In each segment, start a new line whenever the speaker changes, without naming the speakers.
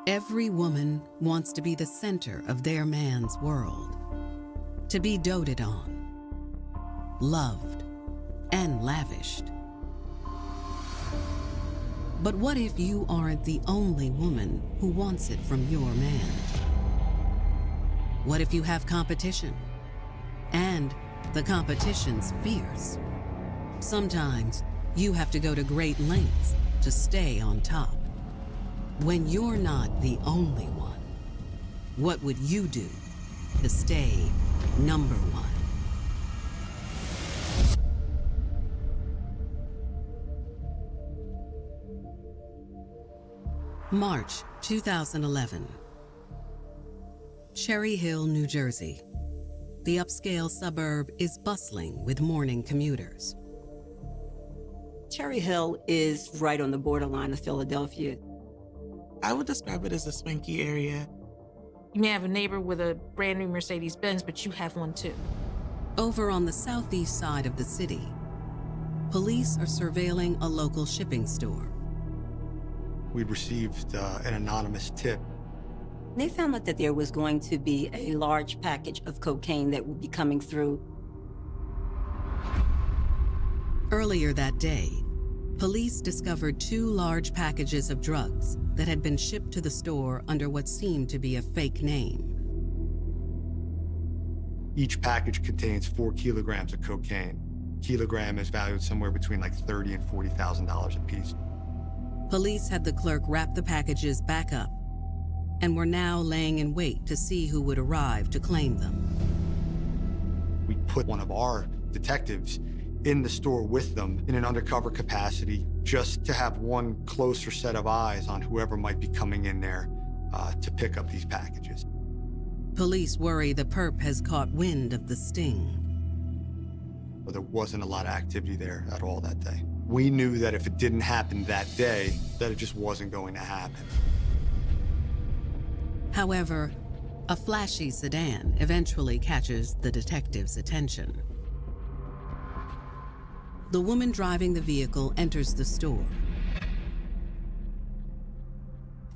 Every woman wants to be the center of their man's world, to be doted on, loved, and lavished. But what if you aren't the only woman who wants it from your man? What if you have competition? And the competition's fierce. Sometimes you have to go to great lengths to stay on top. When you're not the only one, what would you do to stay number one? March 2011. Cherry Hill, New Jersey. The upscale suburb is bustling with morning commuters.
Cherry Hill is right on the borderline of Philadelphia.
I would describe it as a swanky area.
You may have a neighbor with a brand new Mercedes-Benz, but you have one too.
Over on the southeast side of the city, police are surveilling a local shipping store.
We'd received an anonymous tip.
They found out that there was going to be a large package of cocaine that would be coming through.
Earlier that day, police discovered 2 large packages of drugs that had been shipped to the store under what seemed to be a fake name.
Each package contains 4 kilograms of cocaine. Kilogram is valued somewhere between like $30,000 and $40,000 a piece.
Police had the clerk wrap the packages back up and were now laying in wait to see who would arrive to claim them.
We put one of our detectives in the store with them in an undercover capacity, just to have one closer set of eyes on whoever might be coming in there to pick up these packages.
Police worry the perp has caught wind of the sting.
But there wasn't a lot of activity there at all that day. We knew that if it didn't happen that day, that it just wasn't going to happen.
However, a flashy sedan eventually catches the detective's attention. The woman driving the vehicle enters the store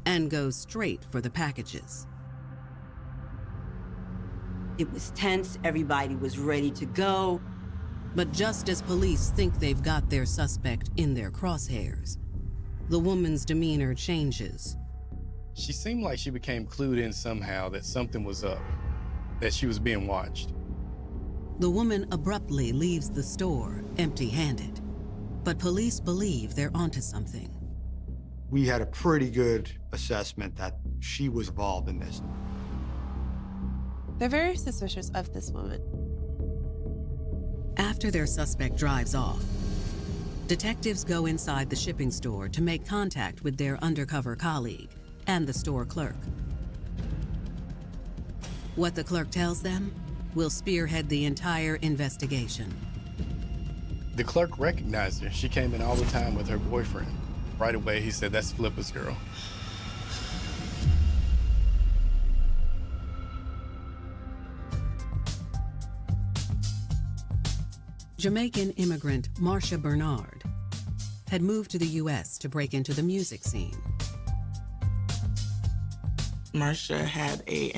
and goes straight for the packages.
It was tense, everybody was ready to go.
But just as police think they've got their suspect in their crosshairs, the woman's demeanor changes.
She seemed like she became clued in somehow that something was up, that she was being watched.
The woman abruptly leaves the store empty-handed, but police believe they're onto something.
We had a pretty good assessment that she was involved in this.
They're very suspicious of this woman.
After their suspect drives off, detectives go inside the shipping store to make contact with their undercover colleague and the store clerk. What the clerk tells them will spearhead the entire investigation.
The clerk recognized her. She came in all the time with her boyfriend. Right away, he said, "That's Flippa's girl."
Jamaican immigrant Marsha Bernard had moved to the U.S. to break into the music scene.
Marsha had a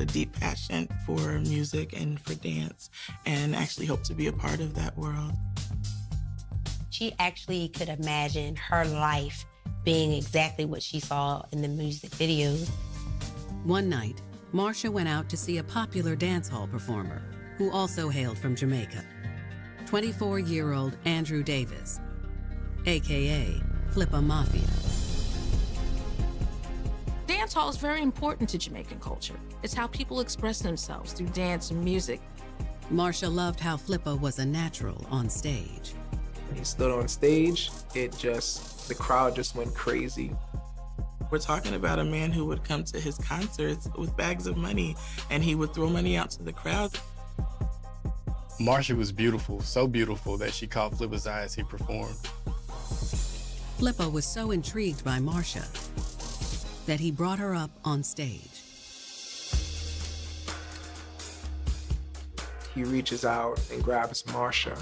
deep passion for music and for dance, and actually hoped to be a part of that world.
She actually could imagine her life being exactly what she saw in the music videos.
One night, Marsha went out to see a popular dance hall performer who also hailed from Jamaica, 24-year-old Andrew Davis, AKA Flippa Mafia.
Dance hall is very important to Jamaican culture. It's how people express themselves through dance and music.
Marsha loved how Flippa was a natural on stage.
When he stood on stage, the crowd just went crazy.
We're talking about a man who would come to his concerts with bags of money, and he would throw money out to the crowd.
Marsha was beautiful, so beautiful that she caught Flippa's eye as he performed.
Flippa was so intrigued by Marsha that he brought her up on stage.
He reaches out and grabs Marsha.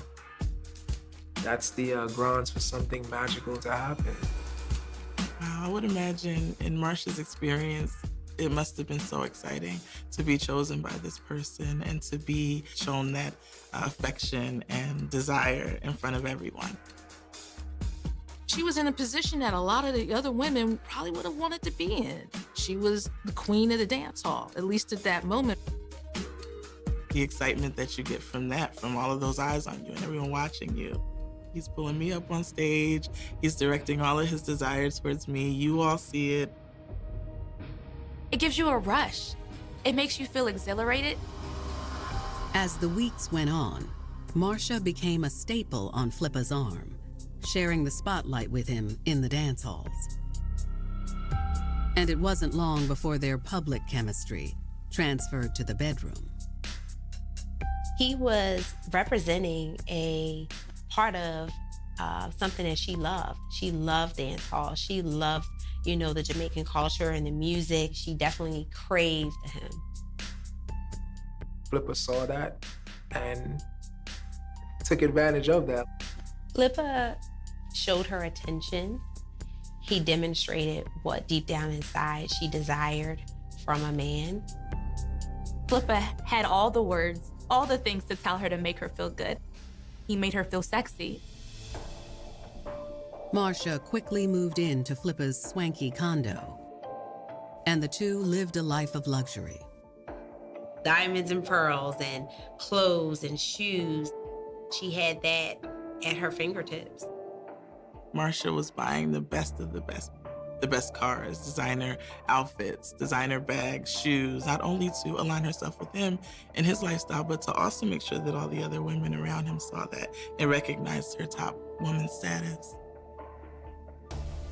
That's the grounds for something magical to happen.
I would imagine in Marsha's experience, it must have been so exciting to be chosen by this person and to be shown that affection and desire in front of everyone.
She was in a position that a lot of the other women probably would have wanted to be in. She was the queen of the dance hall, at least at that moment.
The excitement that you get from that, from all of those eyes on you and everyone watching you. He's pulling me up on stage. He's directing all of his desire towards me. You all see it.
It gives you a rush. It makes you feel exhilarated.
As the weeks went on, Marsha became a staple on Flippa's arm, sharing the spotlight with him in the dance halls. And it wasn't long before their public chemistry transferred to the bedroom.
He was representing a part of something that she loved. She loved dance hall. She loved, the Jamaican culture and the music. She definitely craved him.
Flippa saw that and took advantage of that.
Flippa showed her attention. He demonstrated what deep down inside she desired from a man.
Flippa had all the words, all the things to tell her to make her feel good. He made her feel sexy.
Marsha quickly moved into Flippa's swanky condo, and the two lived a life of luxury.
Diamonds and pearls and clothes and shoes. She had that at her fingertips.
Marsha was buying the best of the best cars, designer outfits, designer bags, shoes, not only to align herself with him and his lifestyle, but to also make sure that all the other women around him saw that and recognized her top woman status.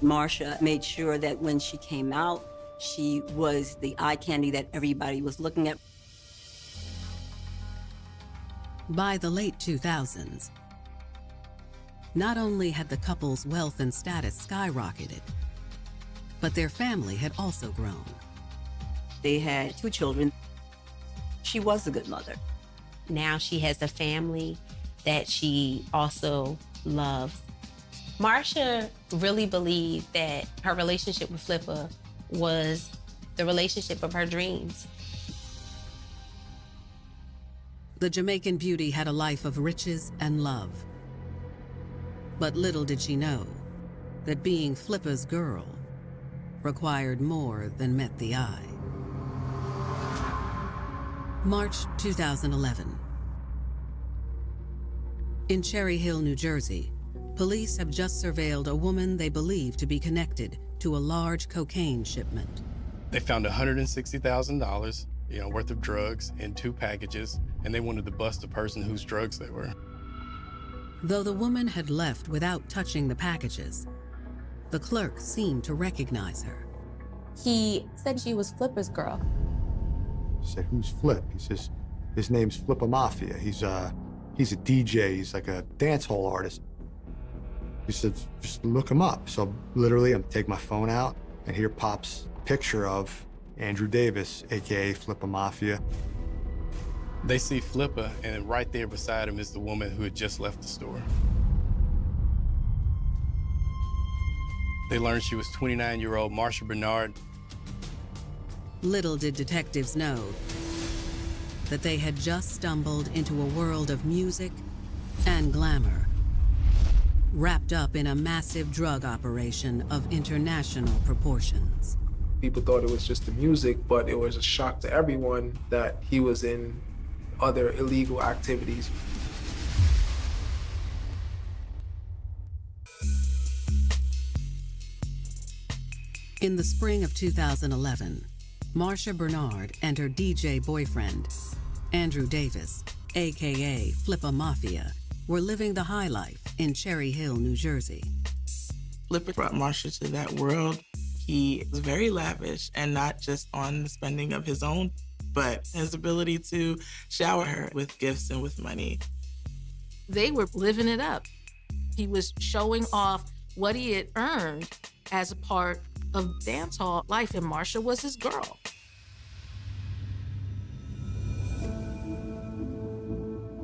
Marsha made sure that when she came out, she was the eye candy that everybody was looking at.
By the late 2000s, not only had the couple's wealth and status skyrocketed, but their family had also grown.
They had 2 children. She was a good mother.
Now she has a family that she also loves. Marsha really believed that her relationship with Flippa was the relationship of her dreams.
The Jamaican beauty had a life of riches and love. But little did she know that being Flippa's girl required more than met the eye. March 2011. In Cherry Hill, New Jersey, police have just surveilled a woman they believe to be connected to a large cocaine shipment.
They found $160,000, worth of drugs in 2 packages, and they wanted to bust the person whose drugs they were.
Though the woman had left without touching the packages, the clerk seemed to recognize her.
He said she was Flippa's girl.
I said, "Who's Flip?" He says, "His name's Flippa Mafia. He's a DJ. He's like a dance hall artist." He said, "Just look him up." So literally, I'm taking my phone out, and here pops a picture of Andrew Davis, AKA Flippa Mafia.
They see Flippa, and right there beside him is the woman who had just left the store. They learned she was 29-year-old Marsha Bernard.
Little did detectives know that they had just stumbled into a world of music and glamour, wrapped up in a massive drug operation of international proportions.
People thought it was just the music, but it was a shock to everyone that he was in other illegal activities.
In the spring of 2011, Marsha Bernard and her DJ boyfriend, Andrew Davis, aka Flippa Mafia, were living the high life in Cherry Hill, New Jersey.
Flippa brought Marsha to that world. He was very lavish, and not just on the spending of his own, but his ability to shower her with gifts and with money.
They were living it up. He was showing off what he had earned as a part of dancehall life, and Marsha was his girl.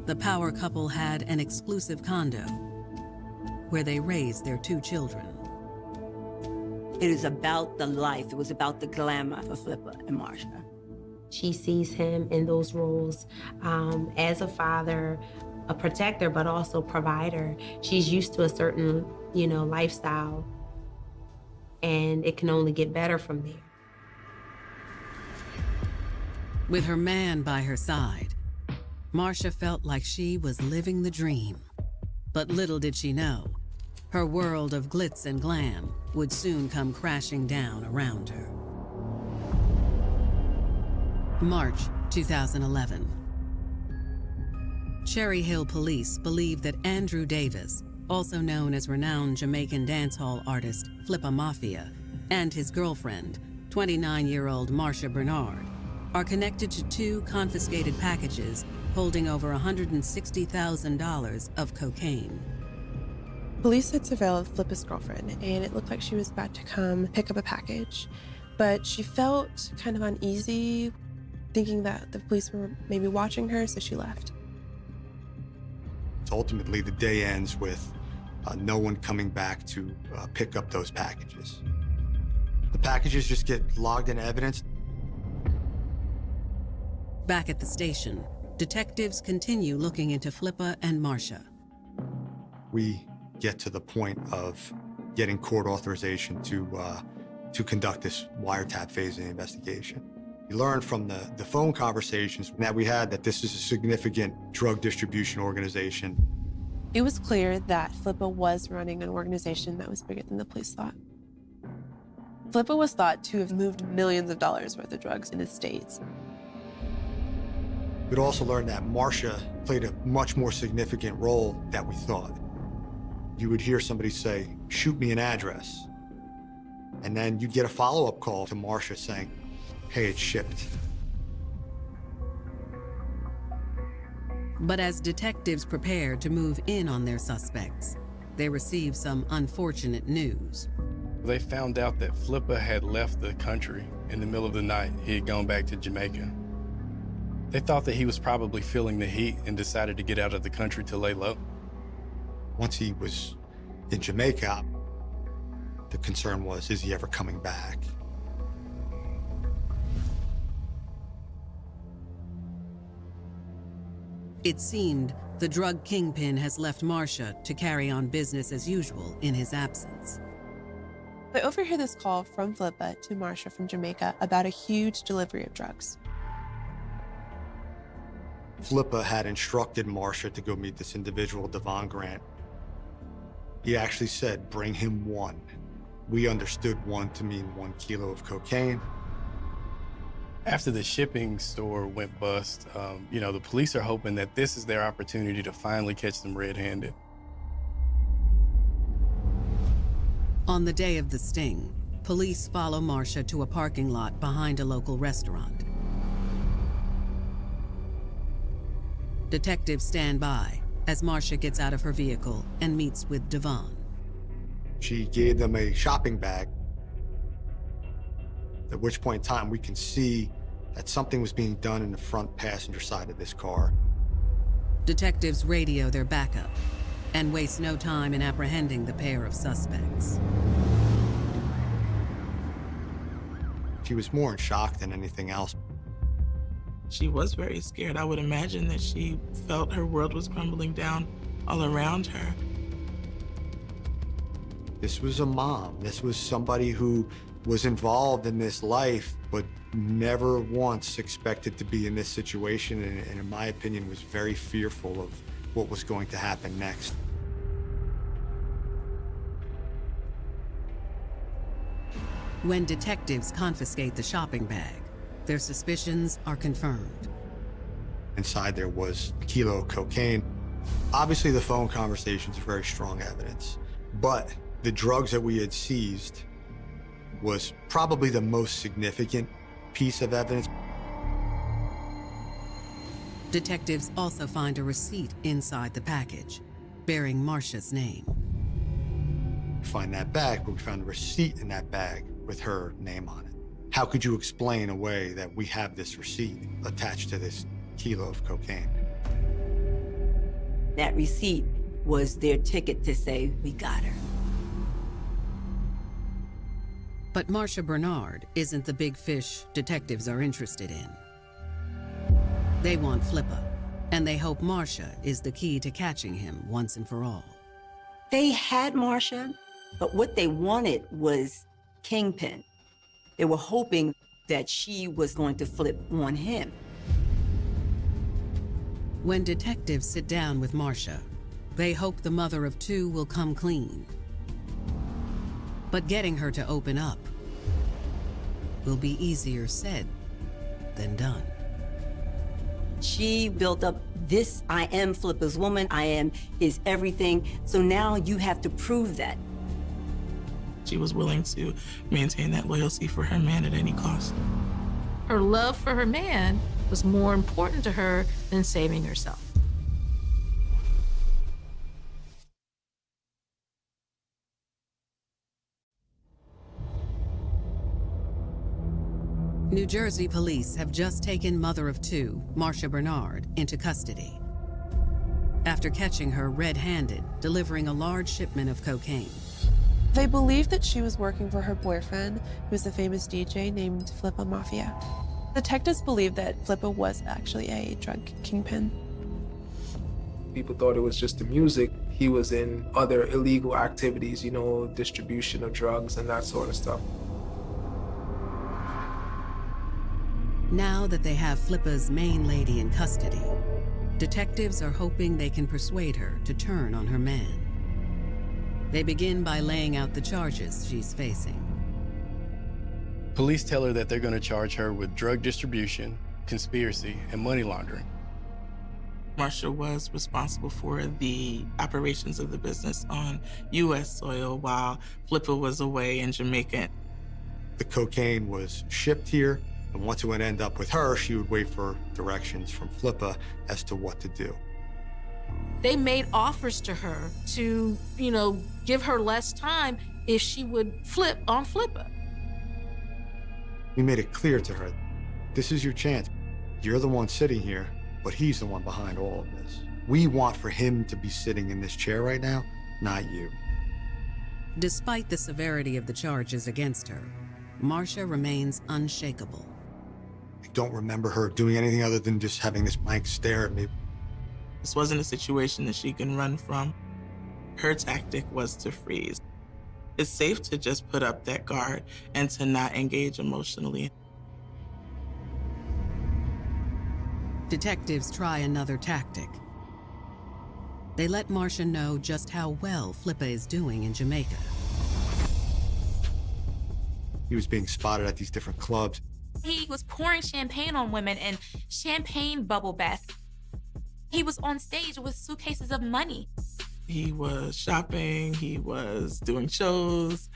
The power couple had an exclusive condo where they raised their 2 children.
It was about the life. It was about the glamour for Flipper and Marsha.
She sees him in those roles as a father, a protector, but also provider. She's used to a certain, lifestyle, and it can only get better from there.
With her man by her side, Marsha felt like she was living the dream. But little did she know, her world of glitz and glam would soon come crashing down around her. March 2011. Cherry Hill police believe that Andrew Davis, also known as renowned Jamaican dancehall artist Flippa Mafia, and his girlfriend, 29-year-old Marsha Bernard, are connected to 2 confiscated packages holding over $160,000 of cocaine.
Police had surveilled Flippa's girlfriend, and it looked like she was about to come pick up a package. But she felt kind of uneasy, thinking that the police were maybe watching her, so she left.
So ultimately, the day ends with no one coming back to pick up those packages. The packages just get logged in evidence.
Back at the station, detectives continue looking into Flippa and Marsha.
We get to the point of getting court authorization to conduct this wiretap phase of the investigation. We learned from the phone conversations that we had that this is a significant drug distribution organization.
It was clear that Flippa was running an organization that was bigger than the police thought. Flippa was thought to have moved millions of dollars worth of drugs in the States.
We'd also learned that Marsha played a much more significant role than we thought. You would hear somebody say, "Shoot me an address." And then you'd get a follow-up call to Marsha saying, "Hey, it's shipped."
But as detectives prepare to move in on their suspects, they receive some unfortunate news.
They found out that Flippa had left the country in the middle of the night. He had gone back to Jamaica. They thought that he was probably feeling the heat and decided to get out of the country to lay low.
Once he was in Jamaica, the concern was, is he ever coming back?
It seemed the drug kingpin has left Marsha to carry on business as usual in his absence.
They overhear this call from Flippa to Marsha from Jamaica about a huge delivery of drugs.
Flippa had instructed Marsha to go meet this individual, Devon Grant. He actually said, "Bring him 1." We understood 1 to mean 1 kilo of cocaine.
After the shipping store went bust, the police are hoping that this is their opportunity to finally catch them red-handed.
On the day of the sting, police follow Marsha to a parking lot behind a local restaurant. Detectives stand by as Marsha gets out of her vehicle and meets with Devon.
She gave them a shopping bag, at which point in time we can see that something was being done in the front passenger side of this car.
Detectives radio their backup and waste no time in apprehending the pair of suspects.
She was more in shock than anything else.
She was very scared. I would imagine that she felt her world was crumbling down all around her.
This was a mom. This was somebody who was involved in this life, but never once expected to be in this situation, and in my opinion, was very fearful of what was going to happen next.
When detectives confiscate the shopping bag, their suspicions are confirmed.
Inside there was a kilo of cocaine. Obviously, the phone conversations are very strong evidence, but the drugs that we had seized was probably the most significant piece of evidence.
Detectives also find a receipt inside the package, bearing Marsha's name.
We find that bag, but we found a receipt in that bag with her name on it. How could you explain away that we have this receipt attached to this kilo of cocaine?
That receipt was their ticket to say, we got her.
But Marsha Bernard isn't the big fish detectives are interested in. They want Flippa, and they hope Marsha is the key to catching him once and for all.
They had Marsha, but what they wanted was Kingpin. They were hoping that she was going to flip on him.
When detectives sit down with Marsha, they hope the mother of two will come clean. But getting her to open up will be easier said than done.
She built up this, I am Flippa's woman, I am his everything, so now you have to prove that.
She was willing to maintain that loyalty for her man at any cost.
Her love for her man was more important to her than saving herself.
New Jersey police have just taken mother of two, Marsha Bernard, into custody after catching her red-handed delivering a large shipment of cocaine.
They believe that she was working for her boyfriend, who's a famous DJ named Flippa Mafia. Detectives believe that Flippa was actually a drug kingpin.
People thought it was just the music. He was in other illegal activities, you know, distribution of drugs and that sort of stuff.
Now that they have Flippa's main lady in custody, detectives are hoping they can persuade her to turn on her man. They begin by laying out the charges she's facing.
Police tell her that they're going to charge her with drug distribution, conspiracy, and money laundering.
Marsha was responsible for the operations of the business on U.S. soil while Flippa was away in Jamaica.
The cocaine was shipped here, and once it would end up with her, she would wait for directions from Flippa as to what to do.
They made offers to her to, give her less time if she would flip on Flippa.
We made it clear to her, this is your chance. You're the one sitting here, but he's the one behind all of this. We want for him to be sitting in this chair right now, not you.
Despite the severity of the charges against her, Marsha remains unshakable.
I don't remember her doing anything other than just having this blank stare at me.
This wasn't a situation that she can run from. Her tactic was to freeze. It's safe to just put up that guard and to not engage emotionally.
Detectives try another tactic. They let Marsha know just how well Flippa is doing in Jamaica.
He was being spotted at these different clubs.
He was pouring champagne on women in champagne bubble baths. He was on stage with suitcases of money.
He was shopping, he was doing shows,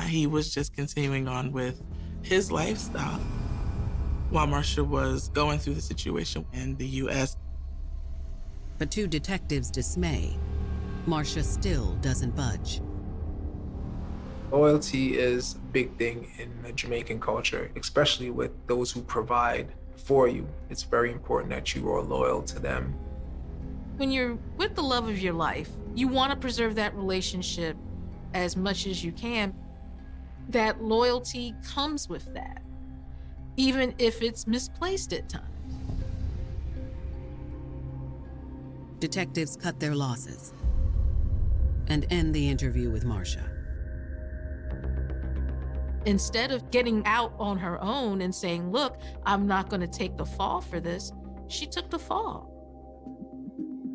he was just continuing on with his lifestyle while Marsha was going through the situation in the U.S.
But to detectives' dismay, Marsha still doesn't budge.
Loyalty is a big thing in the Jamaican culture, especially with those who provide for you. It's very important that you are loyal to them.
When you're with the love of your life, you want to preserve that relationship as much as you can. That loyalty comes with that, even if it's misplaced at times.
Detectives cut their losses and end the interview with Marsha.
Instead of getting out on her own and saying, look, I'm not going to take the fall for this, she took the fall.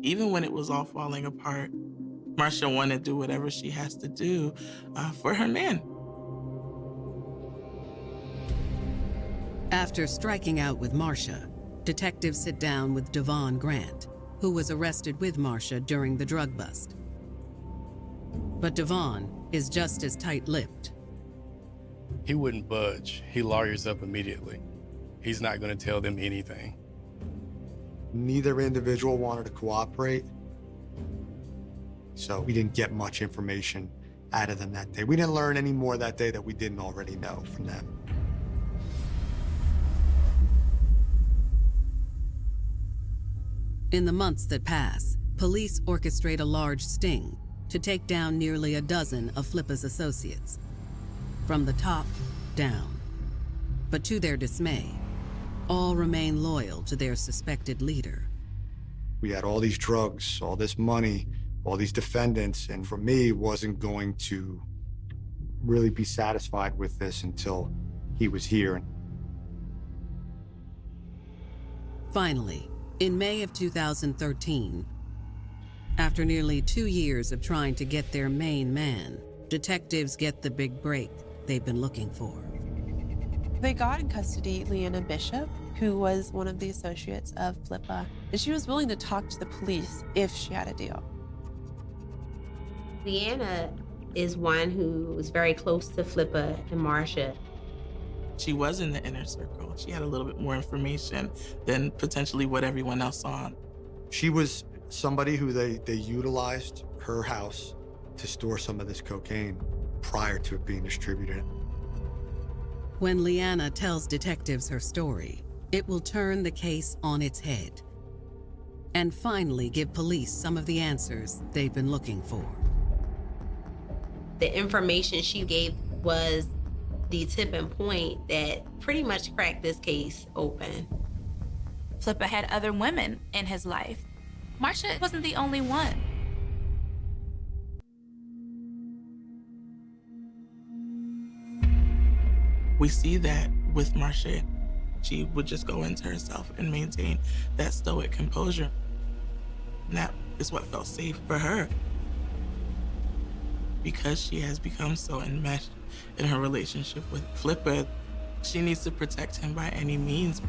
Even when it was all falling apart, Marsha wanted to do whatever she has to do for her man.
After striking out with Marsha, detectives sit down with Devon Grant, who was arrested with Marsha during the drug bust. But Devon is just as tight-lipped.
He wouldn't budge. He lawyers up immediately. He's not going to tell them anything.
Neither individual wanted to cooperate, so we didn't get much information out of them that day. We didn't learn any more that day that we didn't already know from them.
In the months that pass, police orchestrate a large sting to take down nearly a dozen of Flippa's associates. From the top, down. But to their dismay, all remain loyal to their suspected leader.
We had all these drugs, all this money, all these defendants, and for me, wasn't going to really be satisfied with this until he was here.
Finally, in May of 2013, after nearly 2 years of trying to get their main man, detectives get the big break they've been looking for.
They got in custody Leanna Bishop, who was one of the associates of Flippa, and she was willing to talk to the police if she had a deal.
Leanna is one who was very close to Flippa and Marsha.
She was in the inner circle. She had a little bit more information than potentially what everyone else saw.
She was somebody who they utilized her house to store some of this cocaine prior to it being distributed.
When Leanna tells detectives her story, it will turn the case on its head and finally give police some of the answers they've been looking for.
The information she gave was the tipping point that pretty much cracked this case open.
Flippa had other women in his life. Marsha wasn't the only one.
We see that with Marsha. She would just go into herself and maintain that stoic composure. And that is what felt safe for her. Because she has become so enmeshed in her relationship with Flippa, she needs to protect him by any means.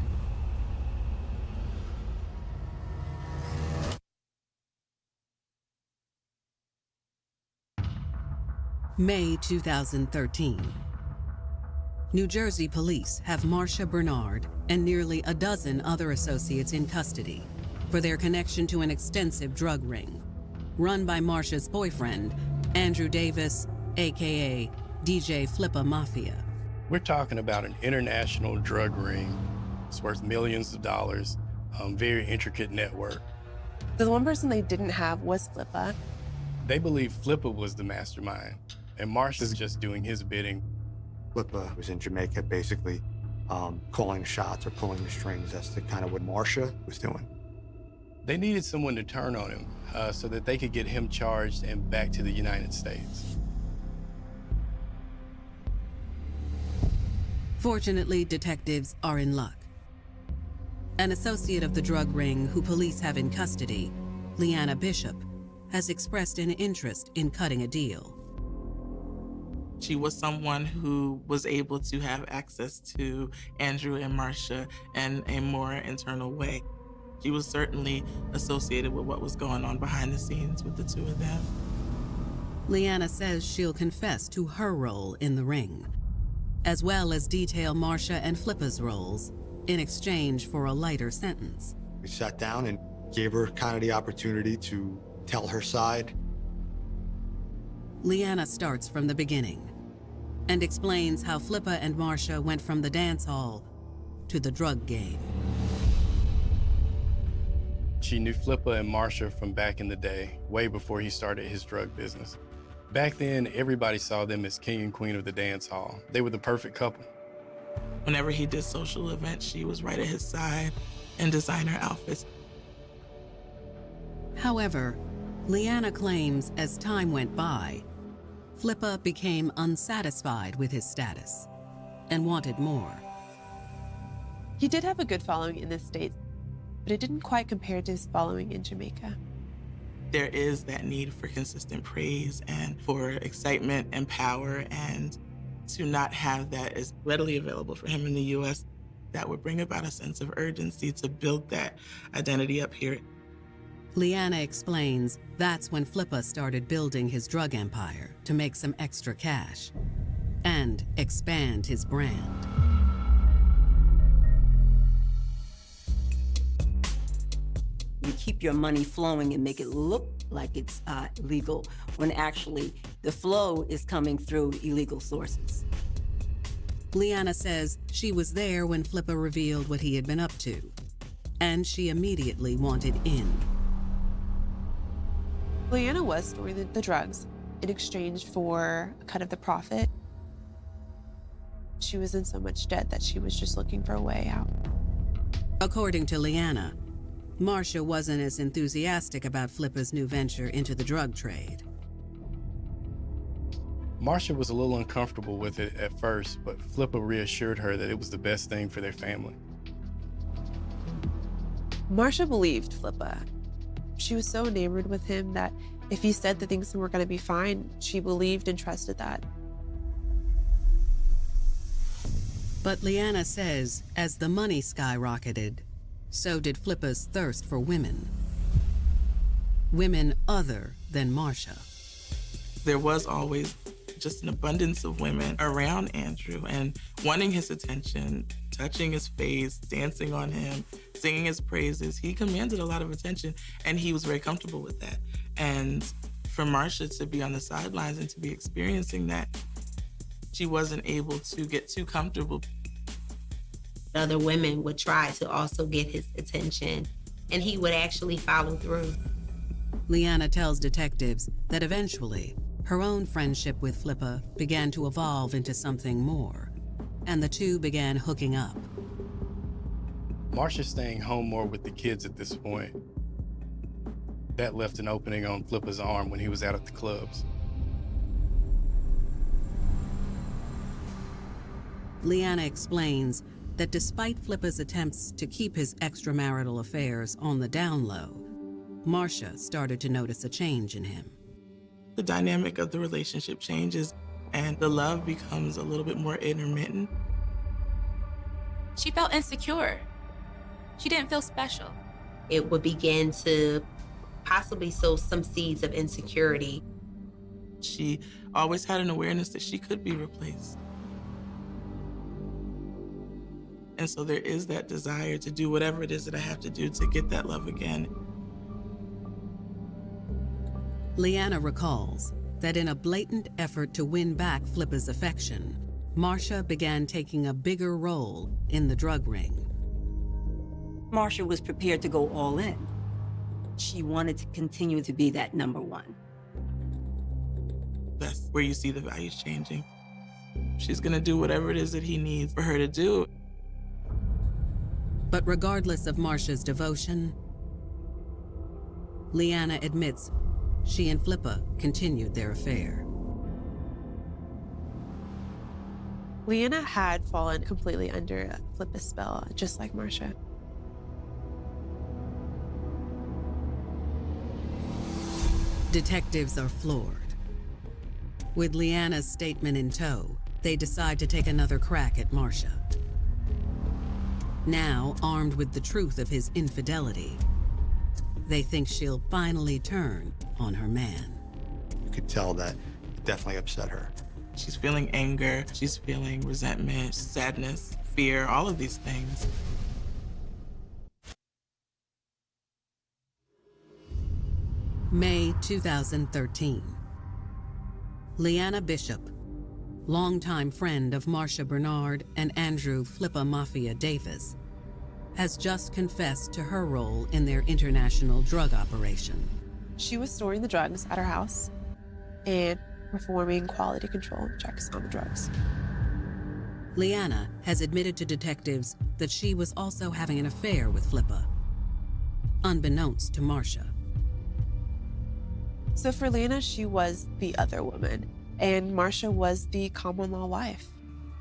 May 2013. New Jersey police have Marsha Bernard and nearly a dozen other associates in custody for their connection to an extensive drug ring run by Marsha's boyfriend, Andrew Davis, aka DJ Flippa Mafia.
We're talking about an international drug ring. It's worth millions of dollars, very intricate network.
The one person they didn't have was Flippa.
They believe Flippa was the mastermind, and Marsha's just doing his bidding.
Flippa was in Jamaica, basically calling the shots or pulling the strings. That's kind of what Marsha was doing.
They needed someone to turn on him so that they could get him charged and back to the United States.
Fortunately, detectives are in luck. An associate of the drug ring who police have in custody, Leanna Bishop, has expressed an interest in cutting a deal.
She was someone who was able to have access to Andrew and Marsha in a more internal way. She was certainly associated with what was going on behind the scenes with the two of them.
Leanna says she'll confess to her role in the ring, as well as detail Marsha and Flippa's roles in exchange for a lighter sentence.
We sat down and gave her kind of the opportunity to tell her side.
Leanna starts from the beginning and explains how Flippa and Marsha went from the dance hall to the drug game.
She knew Flippa and Marsha from back in the day, way before he started his drug business. Back then, everybody saw them as king and queen of the dance hall. They were the perfect couple.
Whenever he did social events, she was right at his side in designer outfits.
However, Leanna claims as time went by, Flippa became unsatisfied with his status and wanted more.
He did have a good following in the States, but it didn't quite compare to his following in Jamaica.
There is that need for consistent praise and for excitement and power, and to not have that as readily available for him in the US, that would bring about a sense of urgency to build that identity up here.
Leanna explains that's when Flippa started building his drug empire to make some extra cash and expand his brand.
You keep your money flowing and make it look like it's legal, when actually the flow is coming through illegal sources.
Leanna says she was there when Flippa revealed what he had been up to, and she immediately wanted in.
Leanna was storing the drugs in exchange for a cut of the profit. she was in so much debt that she was just looking for a way out.
According to Leanna, Marcia wasn't as enthusiastic about Flippa's new venture into the drug trade.
Marcia was a little uncomfortable with it at first, but Flippa reassured her that it was the best thing for their family.
Marcia believed Flippa. She was so enamored with him that if he said that things were going to be fine, she believed and trusted that.
But Leanna says as the money skyrocketed, so did Flippa's thirst for women. Women other than Marcia.
There was always just an abundance of women around Andrew and wanting his attention, touching his face, dancing on him, singing his praises. He commanded a lot of attention, and he was very comfortable with that. And for Marcia to be on the sidelines and to be experiencing that, she wasn't able to get too comfortable.
Other women would try to also get his attention, and he would actually follow through.
Leanna tells detectives that eventually her own friendship with Flippa began to evolve into something more, and the two began hooking up.
Marcia staying home more with the kids at this point. That left an opening on Flippa's arm when he was out at the clubs.
Leanna explains that despite Flippa's attempts to keep his extramarital affairs on the down low, Marcia started to notice a change in him.
The dynamic of the relationship changes, and the love becomes a little bit more intermittent.
She felt insecure. She didn't feel special.
It would begin to possibly sow some seeds of insecurity.
She always had an awareness that she could be replaced. And so there is that desire to do whatever it is that I have to do to get that love again.
Leanna recalls that in a blatant effort to win back Flippa's affection, Marcia began taking a bigger role in the drug ring.
Marcia was prepared to go all in. She wanted to continue to be that number one.
That's where you see the values changing. She's gonna do whatever it is that he needs for her to do.
But regardless of Marcia's devotion, Leanna admits she and Flippa continued their affair.
Leanna had fallen completely under Flippa's spell, just like Marcia.
Detectives are floored. With Leanna's statement in tow, they decide to take another crack at Marcia. Now, armed with the truth of his infidelity, they think she'll finally turn on her man.
You could tell that it definitely upset her.
She's feeling anger, she's feeling resentment, sadness, fear, all of these things.
May 2013. Leanna Bishop, longtime friend of Marcia Bernard and Andrew Flippa Mafia Davis, has just confessed to her role in their international drug operation.
She was storing the drugs at her house and performing quality control checks on the drugs.
Leanna has admitted to detectives that she was also having an affair with Flippa, unbeknownst to Marcia.
So for Leanna, she was the other woman, and Marcia was the common law wife.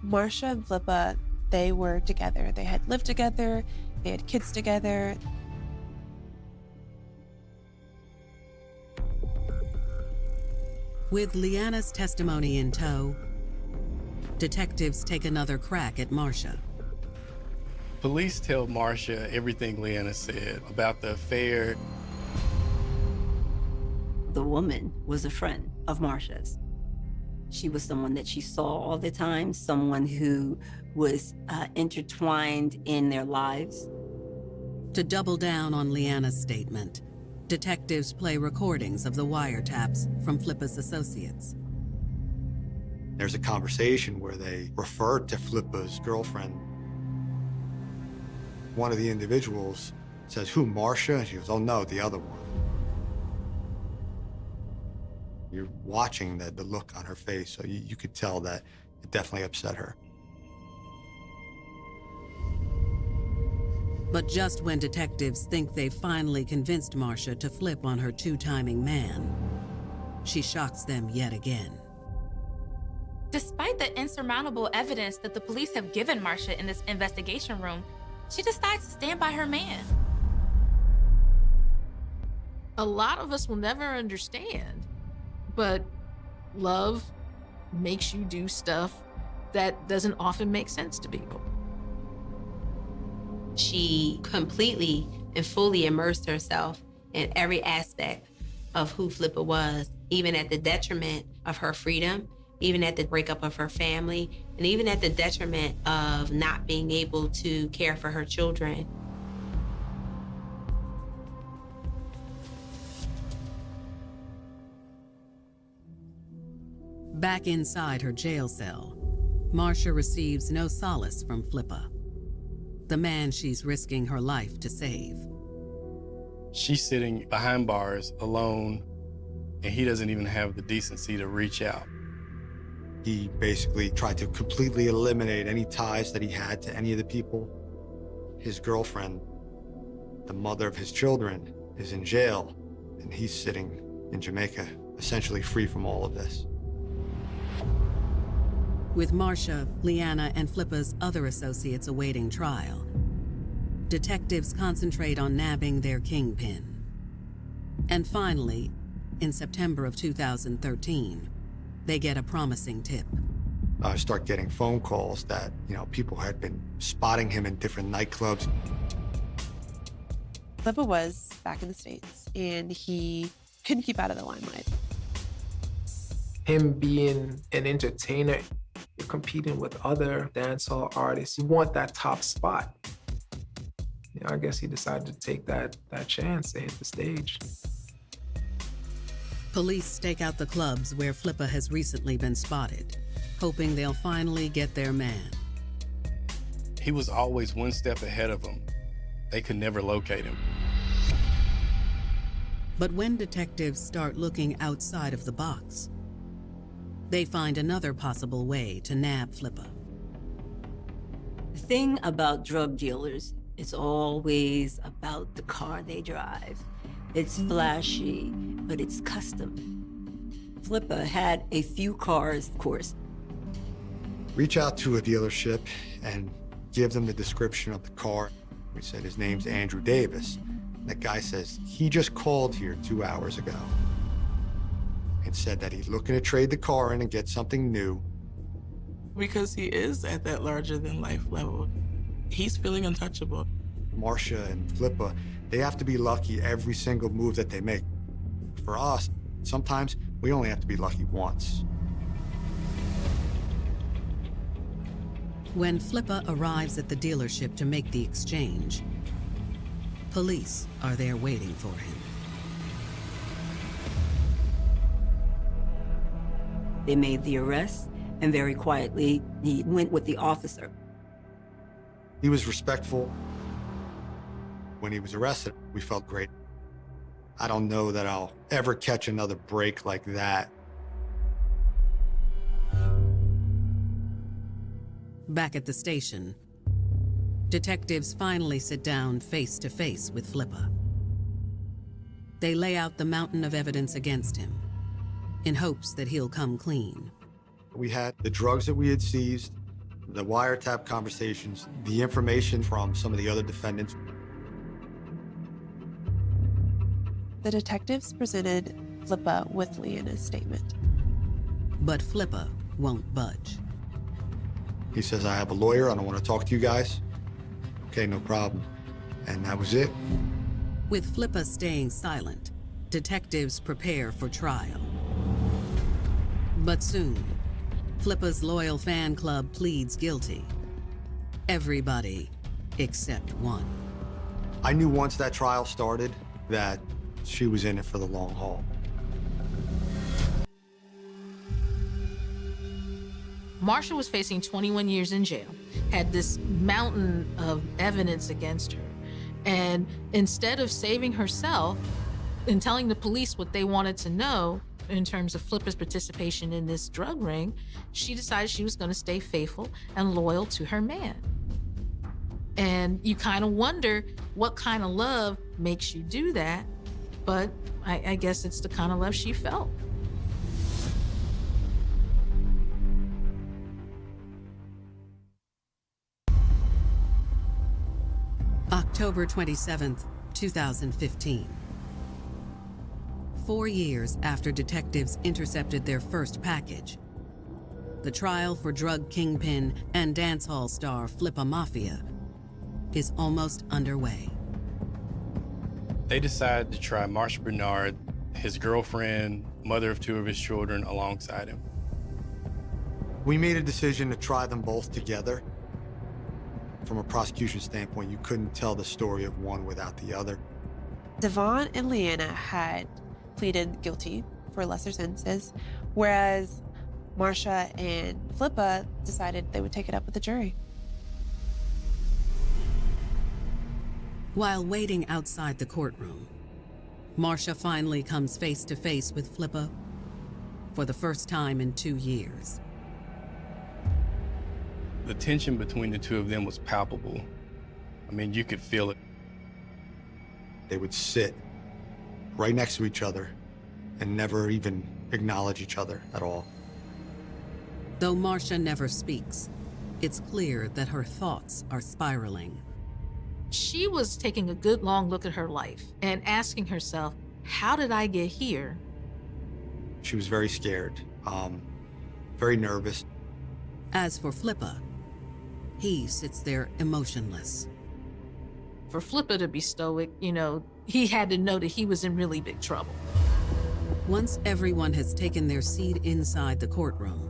Marcia and Flippa, they were together. They had lived together, they had kids together.
With Leanna's testimony in tow, detectives take another crack at Marcia.
Police tell Marcia everything Leanna said about the affair.
The woman was a friend of Marcia's. She was someone that she saw all the time, someone who was intertwined in their lives.
To double down on Leanna's statement, detectives play recordings of the wiretaps from Flippa's associates.
There's a conversation where they refer to Flippa's girlfriend. One of the individuals says, "Who, Marcia?" And she goes, "Oh no, the other one." You're watching the look on her face, so you could tell that it definitely upset her.
But just when detectives think they've finally convinced Marcia to flip on her two-timing man, she shocks them yet again.
Despite the insurmountable evidence that the police have given Marcia in this investigation room, she decides to stand by her man.
A lot of us will never understand, but love makes you do stuff that doesn't often make sense to people.
She completely and fully immersed herself in every aspect of who Flippa was, even at the detriment of her freedom, even at the breakup of her family, and even at the detriment of not being able to care for her children.
Back inside her jail cell, Marcia receives no solace from Flippa, the man she's risking her life to save.
She's sitting behind bars alone, and he doesn't even have the decency to reach out.
He basically tried to completely eliminate any ties that he had to any of the people. His girlfriend, the mother of his children, is in jail, and he's sitting in Jamaica, essentially free from all of this.
With Marcia, Leanna, and Flippa's other associates awaiting trial, detectives concentrate on nabbing their kingpin. And finally, in September of 2013, they get a promising tip.
I start getting phone calls that, people had been spotting him in different nightclubs.
Flippa was back in the States, and he couldn't keep out of the limelight.
Him being an entertainer, you're competing with other dancehall artists. You want that top spot. I guess he decided to take that chance to hit the stage.
Police stake out the clubs where Flippa has recently been spotted, hoping they'll finally get their man.
He was always one step ahead of them. They could never locate him.
But when detectives start looking outside of the box, they find another possible way to nab Flippa.
The thing about drug dealers, it's always about the car they drive. It's flashy, but it's custom. Flippa had a few cars, of course.
Reach out to a dealership and give them the description of the car. We said his name's Andrew Davis. That guy says he just called here 2 hours ago and said that he's looking to trade the car in and get something new.
Because he is at that larger-than-life level. He's feeling untouchable.
Marcia and Flippa, they have to be lucky every single move that they make. For us, sometimes we only have to be lucky once.
When Flippa arrives at the dealership to make the exchange, police are there waiting for him.
They made the arrest, and very quietly, he went with the officer.
He was respectful. When he was arrested, we felt great. I don't know that I'll ever catch another break like that.
Back at the station, detectives finally sit down face to face with Flippa. They lay out the mountain of evidence against him in hopes that he'll come clean.
We had the drugs that we had seized, the wiretap conversations, the information from some of the other defendants.
The detectives presented Flippa with Leanna's statement.
But Flippa won't budge.
He says, I have a lawyer, I don't want to talk to you guys. Okay, no problem. And that was it.
With Flippa staying silent, detectives prepare for trial. But soon, Flippa's loyal fan club pleads guilty. Everybody except one.
I knew once that trial started that she was in it for the long haul.
Marcia was facing 21 years in jail, had this mountain of evidence against her. And instead of saving herself and telling the police what they wanted to know in terms of Flippa's participation in this drug ring, she decided she was going to stay faithful and loyal to her man. And you kind of wonder what kind of love makes you do that. But I guess it's the kind of love she felt.
October 27th, 2015. 4 years after detectives intercepted their first package, the trial for drug kingpin and dancehall star Flippa Mafia is almost underway.
They decided to try Marsha Bernard, his girlfriend, mother of 2 of his children, alongside him.
We made a decision to try them both together. From a prosecution standpoint, you couldn't tell the story of one without the other.
Devon and Leanna had pleaded guilty for lesser sentences, whereas Marsha and Flippa decided they would take it up with the jury.
While waiting outside the courtroom, Marsha finally comes face to face with Flippa for the first time in 2 years.
The tension between the two of them was palpable. I mean, you could feel it.
They would sit right next to each other and never even acknowledge each other at all.
Though Marsha never speaks, it's clear that her thoughts are spiraling.
She was taking a good long look at her life and asking herself, how did I get here?
She was very scared, very nervous.
As for Flippa, he sits there emotionless.
For Flippa to be stoic, he had to know that he was in really big trouble.
Once everyone has taken their seat inside the courtroom,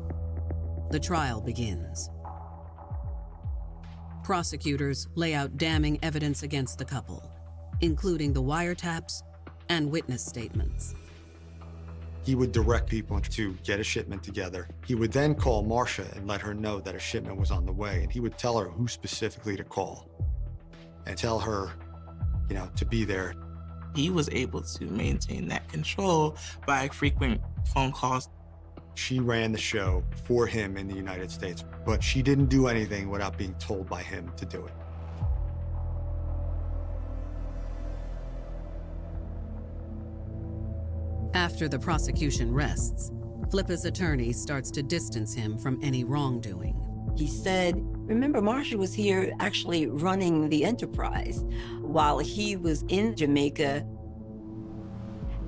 the trial begins. Prosecutors lay out damning evidence against the couple, including the wiretaps and witness statements.
He would direct people to get a shipment together. He would then call Marsha and let her know that a shipment was on the way, and he would tell her who specifically to call and tell her, to be there.
He was able to maintain that control by frequent phone calls.
She ran the show for him in the United States, but she didn't do anything without being told by him to do it.
After the prosecution rests, Flippa's attorney starts to distance him from any wrongdoing.
He said, remember, Marsha was here actually running the enterprise while he was in Jamaica.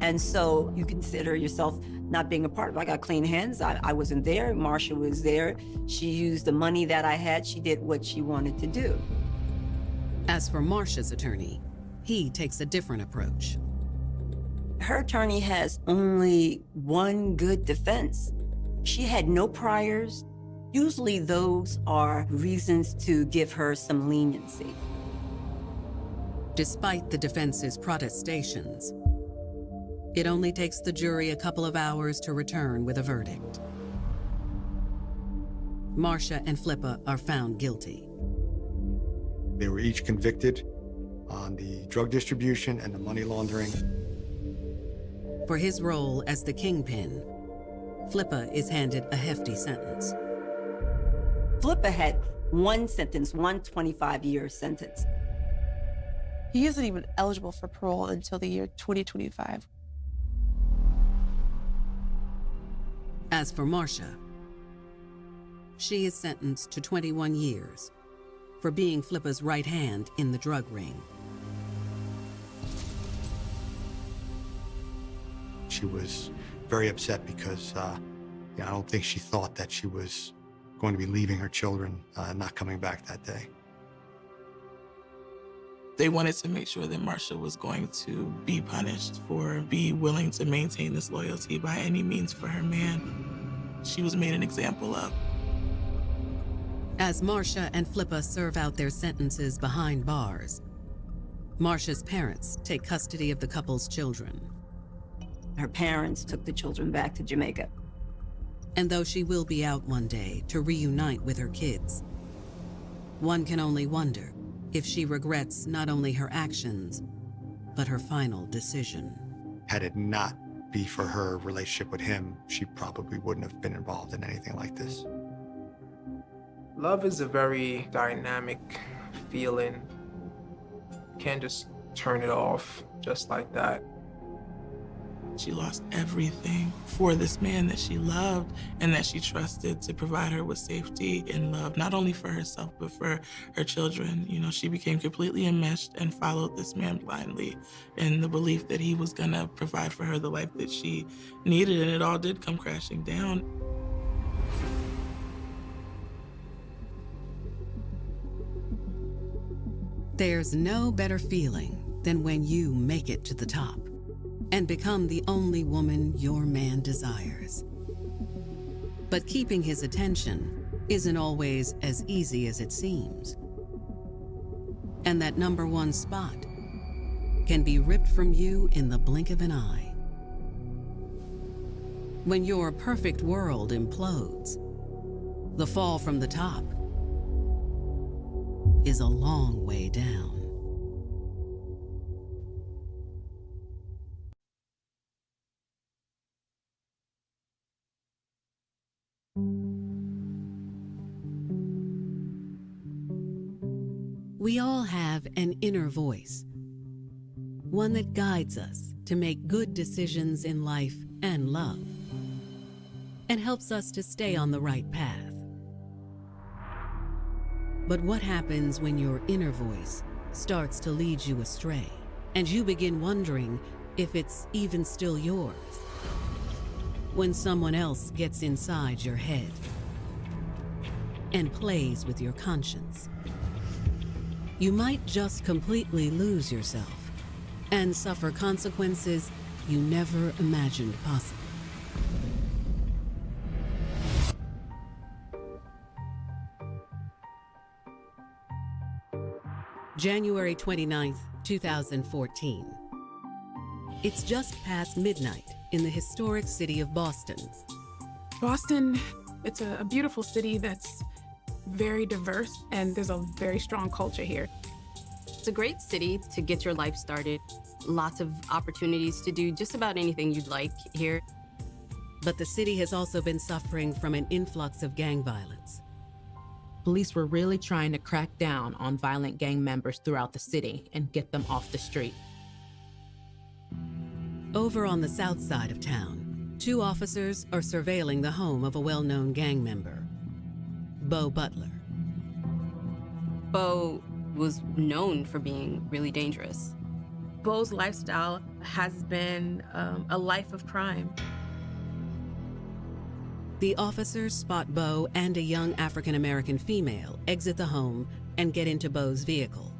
And so you consider yourself not being a part of it. I got clean hands. I wasn't there. Marsha was there. She used the money that I had. She did what she wanted to do.
As for Marsha's attorney, he takes a different approach.
Her attorney has only one good defense. She had no priors. Usually those are reasons to give her some leniency.
Despite the defense's protestations, it only takes the jury a couple of hours to return with a verdict. Marsha and Flippa are found guilty.
They were each convicted on the drug distribution and the money laundering.
For his role as the kingpin, Flippa is handed a hefty sentence.
Flippa had one sentence, one 25-year sentence.
He isn't even eligible for parole until the year 2025.
As for Marsha, she is sentenced to 21 years for being Flippa's right hand in the drug ring.
She was very upset because I don't think she thought that she was going to be leaving her children, not coming back that day.
They wanted to make sure that Marsha was going to be punished for being willing to maintain this loyalty by any means for her man. She was made an example of.
As Marsha and Flippa serve out their sentences behind bars, Marsha's parents take custody of the couple's children.
Her parents took the children back to Jamaica.
And though she will be out one day to reunite with her kids, one can only wonder if she regrets not only her actions, but her final decision.
Had it not be for her relationship with him, she probably wouldn't have been involved in anything like this.
Love is a very dynamic feeling. You can't just turn it off just like that.
She lost everything for this man that she loved and that she trusted to provide her with safety and love, not only for herself, but for her children. You know, she became completely enmeshed and followed this man blindly in the belief that he was gonna provide for her the life that she needed, and it all did come crashing down.
There's no better feeling than when you make it to the top and become the only woman your man desires. But keeping his attention isn't always as easy as it seems. And that #1 spot can be ripped from you in the blink of an eye. When your perfect world implodes, the fall from the top is a long way down. We all have an inner voice, one that guides us to make good decisions in life and love, and helps us to stay on the right path. But what happens when your inner voice starts to lead you astray, and you begin wondering if it's even still yours? When someone else gets inside your head and plays with your conscience, you might just completely lose yourself and suffer consequences you never imagined possible. January 29th, 2014. It's just past midnight in the historic city of Boston.
Boston, it's a beautiful city that's very diverse, and there's a very strong culture here.
It's a great city to get your life started. Lots of opportunities to do just about anything you'd like here.
But the city has also been suffering from an influx of gang violence.
Police were really trying to crack down on violent gang members throughout the city and get them off the street.
Over on the south side of town, 2 officers are surveilling the home of a well-known gang member, Bo Butler.
Bo was known for being really dangerous.
Bo's lifestyle has been a life of crime.
The officers spot Bo and a young African-American female exit the home and get into Bo's vehicle.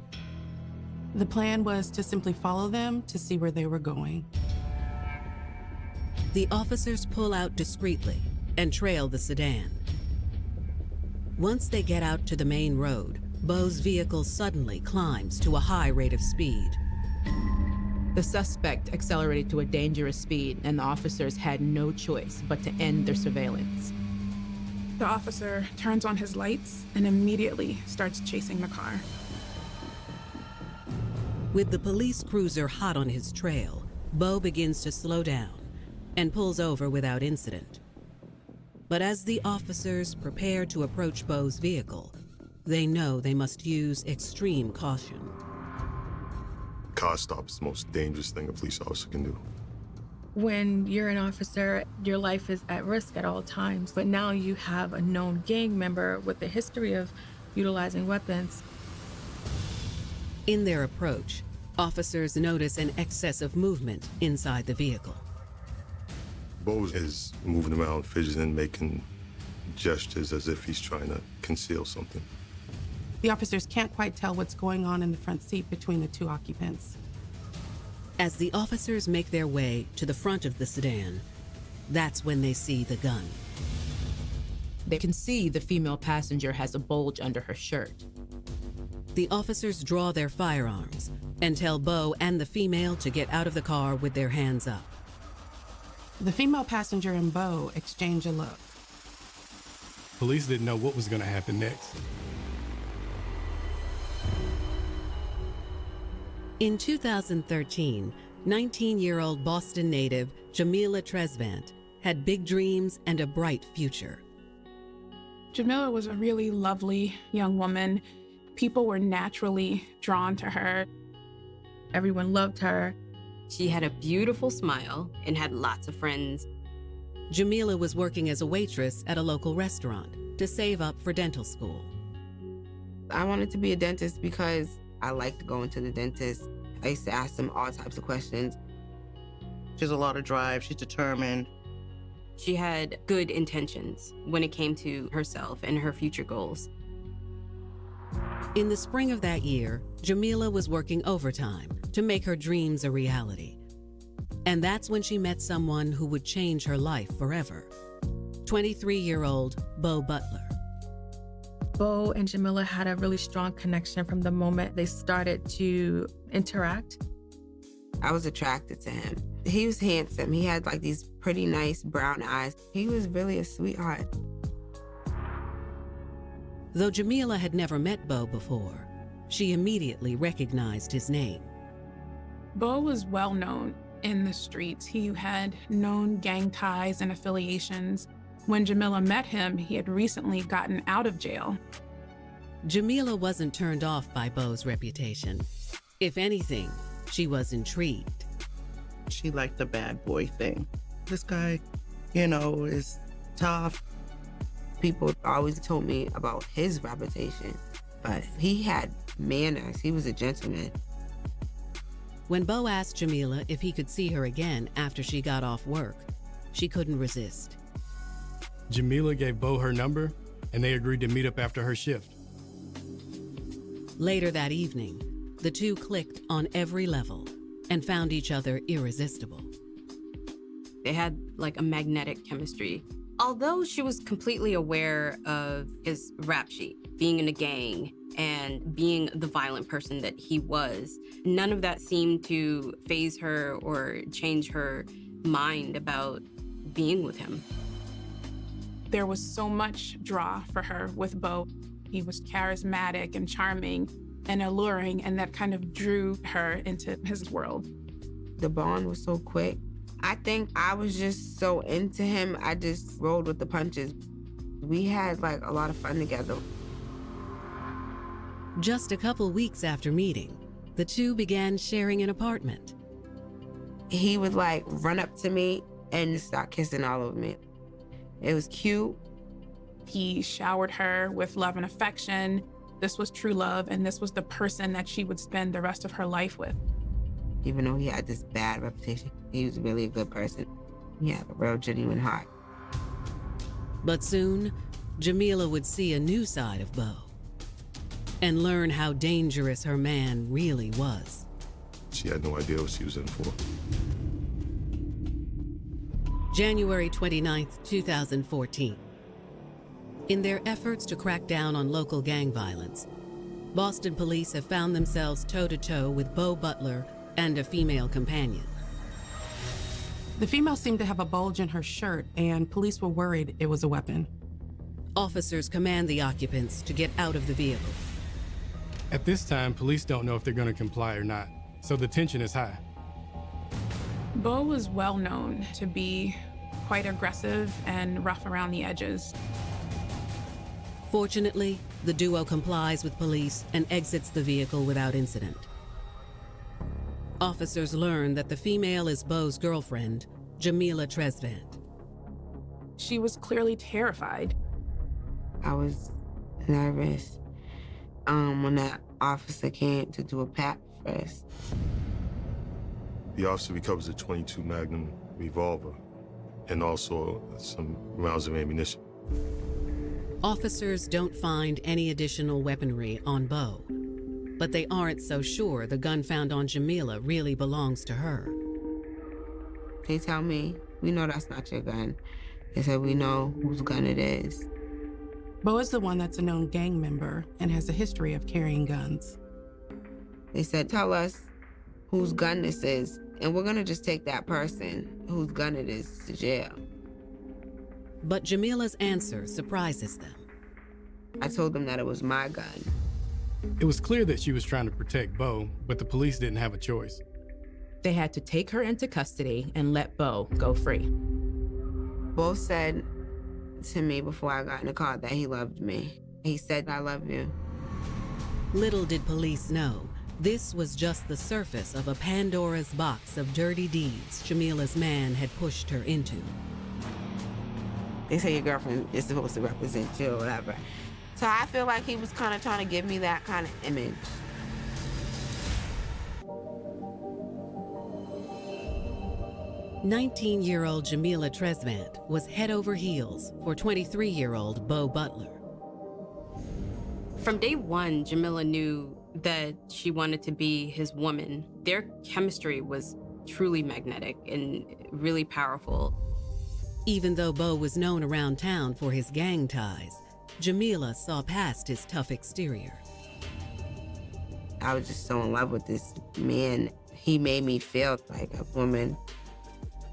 The plan was to simply follow them to see where they were going.
The officers pull out discreetly and trail the sedan. Once they get out to the main road, Bo's vehicle suddenly climbs to a high rate of speed.
The suspect accelerated to a dangerous speed, and the officers had no choice but to end their surveillance.
The officer turns on his lights and immediately starts chasing the car.
With the police cruiser hot on his trail, Bo begins to slow down and pulls over without incident. But as the officers prepare to approach Bo's vehicle, they know they must use extreme caution.
Car stop is the most dangerous thing a police officer can do.
When you're an officer, your life is at risk at all times, but now you have a known gang member with a history of utilizing weapons.
In their approach, officers notice an excess of movement inside the vehicle.
Bo is moving around, fidgeting, making gestures as if he's trying to conceal something.
The officers can't quite tell what's going on in the front seat between the 2 occupants.
As the officers make their way to the front of the sedan, that's when they see the gun.
They can see the female passenger has a bulge under her shirt.
The officers draw their firearms and tell Bo and the female to get out of the car with their hands up.
The female passenger and Bo exchange a look.
Police didn't know what was going to happen next.
In 2013, 19-year-old Boston native Jamila Tresvant had big dreams and a bright future.
Jamila was a really lovely young woman. People were naturally drawn to her.
Everyone loved her.
She had a beautiful smile and had lots of friends.
Jamila was working as a waitress at a local restaurant to save up for dental school.
I wanted to be a dentist because I liked going to the dentist. I used to ask them all types of questions.
She has a lot of drive. She's determined.
She had good intentions when it came to herself and her future goals.
In the spring of that year, Jamila was working overtime to make her dreams a reality. And that's when she met someone who would change her life forever. 23-year-old Beau Butler.
Beau and Jamila had a really strong connection from the moment they started to interact.
I was attracted to him. He was handsome. He had like these pretty nice brown eyes. He was really a sweetheart.
Though Jamila had never met Beau before, she immediately recognized his name.
Beau was well known in the streets. He had known gang ties and affiliations. When Jamila met him, he had recently gotten out of jail.
Jamila wasn't turned off by Beau's reputation. If anything, she was intrigued.
She liked the bad boy thing. This guy, is tough.
People always told me about his reputation, but he had manners. He was a gentleman.
When Beau asked Jamila if he could see her again after she got off work, she couldn't resist.
Jamila gave Beau her number, and they agreed to meet up after her shift.
Later that evening, the two clicked on every level and found each other irresistible.
They had like a magnetic chemistry. Although she was completely aware of his rap sheet, being in a gang and being the violent person that he was, none of that seemed to faze her or change her mind about being with him.
There was so much draw for her with Beau. He was charismatic and charming and alluring, and that kind of drew her into his world.
The bond was so quick. I think I was just so into him, I just rolled with the punches. We had like a lot of fun together.
Just a couple weeks after meeting, the two began sharing an apartment.
He would like run up to me and start kissing all over me. It was cute.
He showered her with love and affection. This was true love, and this was the person that she would spend the rest of her life with.
Even though he had this bad reputation, he was really a good person. He had a real genuine heart.
But soon, Jamila would see a new side of Beau and learn how dangerous her man really was.
She had no idea what she was in for.
January 29th, 2014. In their efforts to crack down on local gang violence, Boston police have found themselves toe-to-toe with Beau Butler and a female companion.
The female seemed to have a bulge in her shirt, and police were worried it was a weapon.
Officers command the occupants to get out of the vehicle.
At this time, police don't know if they're going to comply or not, so the tension is high.
Beau was well known to be quite aggressive and rough around the edges.
Fortunately, the duo complies with police and exits the vehicle without incident. Officers learn that the female is Beau's girlfriend, Jamila Tresvant.
She was clearly terrified.
I was nervous when that officer came to do a pat first.
The officer recovers a .22 Magnum revolver and also some rounds of ammunition.
Officers don't find any additional weaponry on Beau, but they aren't so sure the gun found on Jamila really belongs to her.
They tell me, we know that's not your gun. They said, we know whose gun it is.
Beau is the one that's a known gang member and has a history of carrying guns.
They said, tell us whose gun this is, and we're gonna just take that person whose gun it is to jail.
But Jamila's answer surprises them.
I told them that it was my gun.
It was clear that she was trying to protect Beau, but the police didn't have a choice.
They had to take her into custody and let Beau go free.
Beau said to me before I got in the car that he loved me. He said, I love you.
Little did police know, this was just the surface of a Pandora's box of dirty deeds Jamila's man had pushed her into.
They say your girlfriend is supposed to represent you or whatever. So I feel like he was kind of trying to give me that kind of image.
"19-year-old Jamila Tresvant was head over heels for 23-year-old Beau Butler.
From day one, Jamila knew that she wanted to be his woman. Their chemistry was truly magnetic and really powerful.
Even though Beau was known around town for his gang ties, Jamila saw past his tough exterior.
I was just so in love with this man. He made me feel like a woman.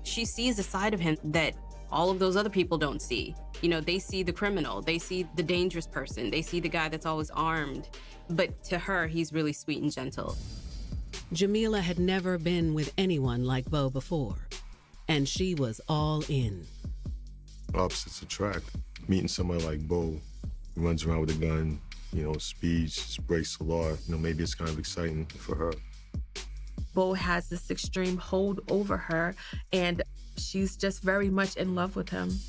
She sees a side of him that all of those other people don't see. You know, they see the criminal, they see the dangerous person, they see the guy that's always armed. But to her, he's really sweet and gentle.
Jamila had never been with anyone like Beau before, and she was all in.
Opposites attract. Meeting somebody like Beau, who runs around with a gun, you know, speeds, breaks the law, you know, maybe it's kind of exciting for her.
Beau has this extreme hold over her, and she's just very much in love with him.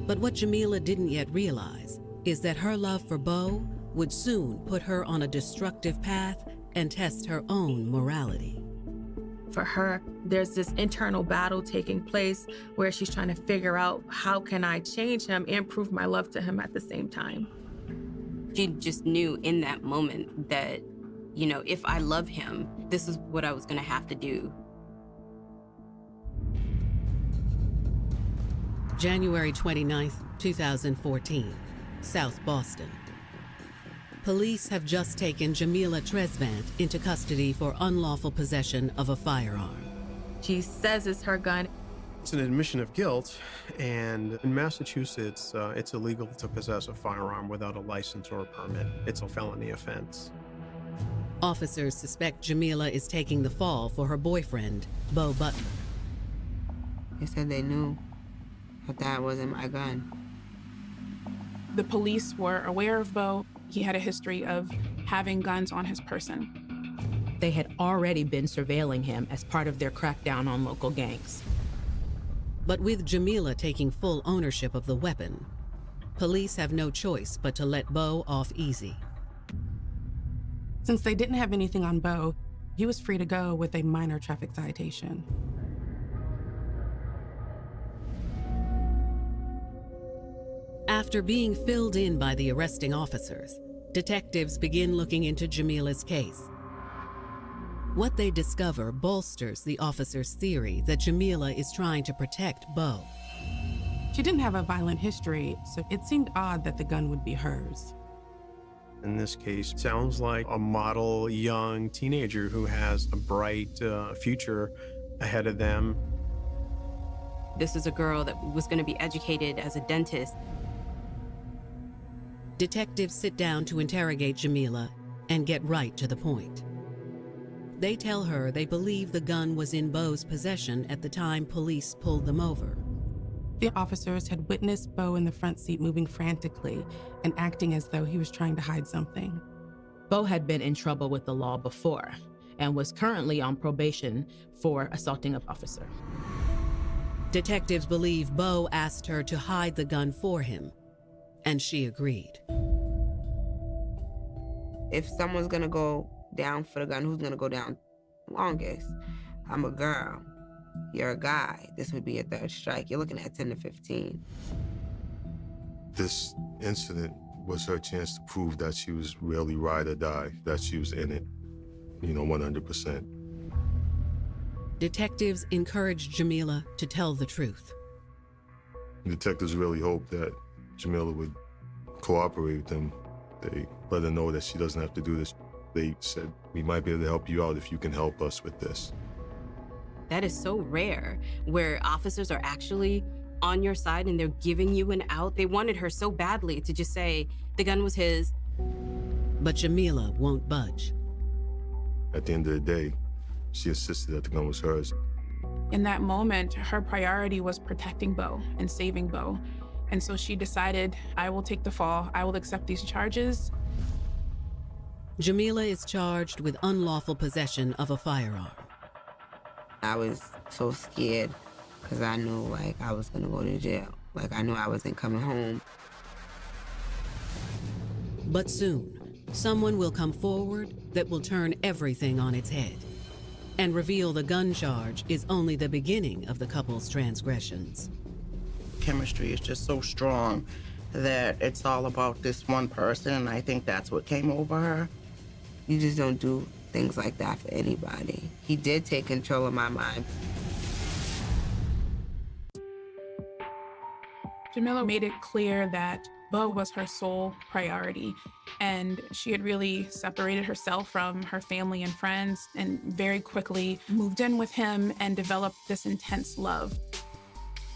But what Jamila didn't yet realize is that her love for Beau would soon put her on a destructive path and test her own morality.
For her, there's this internal battle taking place where she's trying to figure out, how can I change him and prove my love to him at the same time?
She just knew in that moment that, you know, if I love him, this is what I was gonna have to do.
January 29th, 2014, South Boston. Police have just taken Jamila Tresvant into custody for unlawful possession of a firearm.
She says it's her gun.
It's an admission of guilt, and in Massachusetts, it's illegal to possess a firearm without a license or a permit. It's a felony offense.
Officers suspect Jamila is taking the fall for her boyfriend, Beau Butler.
They said they knew that that wasn't my gun.
The police were aware of Beau. He had a history of having guns on his person.
They had already been surveilling him as part of their crackdown on local gangs.
But with Jamila taking full ownership of the weapon, police have no choice but to let Beau off easy.
Since they didn't have anything on Beau, he was free to go with a minor traffic citation.
After being filled in by the arresting officers, detectives begin looking into Jamila's case. What they discover bolsters the officers' theory that Jamila is trying to protect Beau.
She didn't have a violent history, so it seemed odd that the gun would be hers.
In this case, sounds like a model young teenager who has a bright future ahead of them.
This is a girl that was going to be educated as a dentist.
Detectives sit down to interrogate Jamila and get right to the point. They tell her they believe the gun was in Beau's possession at the time police pulled them over.
The officers had witnessed Beau in the front seat moving frantically and acting as though he was trying to hide something.
Beau had been in trouble with the law before and was currently on probation for assaulting an officer.
Detectives believe Beau asked her to hide the gun for him, and she agreed.
If someone's gonna go down for the gun, who's gonna go down longest? I'm a girl. You're a guy. This would be a third strike. You're looking at 10 to 15.
This incident was her chance to prove that she was really ride or die, that she was in it, 100%.
Detectives encouraged Jamila to tell the truth.
Detectives really hoped that Jamila would cooperate with them. They let her know that she doesn't have to do this. They said, we might be able to help you out if you can help us with this.
That is so rare, where officers are actually on your side and they're giving you an out. They wanted her so badly to just say the gun was his.
But Jamila won't budge.
At the end of the day, she insisted that the gun was hers.
In that moment, her priority was protecting Beau and saving Beau. And so she decided, I will take the fall. I will accept these charges.
Jamila is charged with unlawful possession of a firearm.
I was so scared because I knew like I was gonna go to jail. Like I knew I wasn't coming home.
But soon, someone will come forward that will turn everything on its head and reveal the gun charge is only the beginning of the couple's transgressions.
Chemistry is just so strong that it's all about this one person, and I think that's what came over her.
You just don't do things like that for anybody. He did take control of my mind.
Jamila made it clear that Bo was her sole priority, and she had really separated herself from her family and friends and very quickly moved in with him and developed this intense love.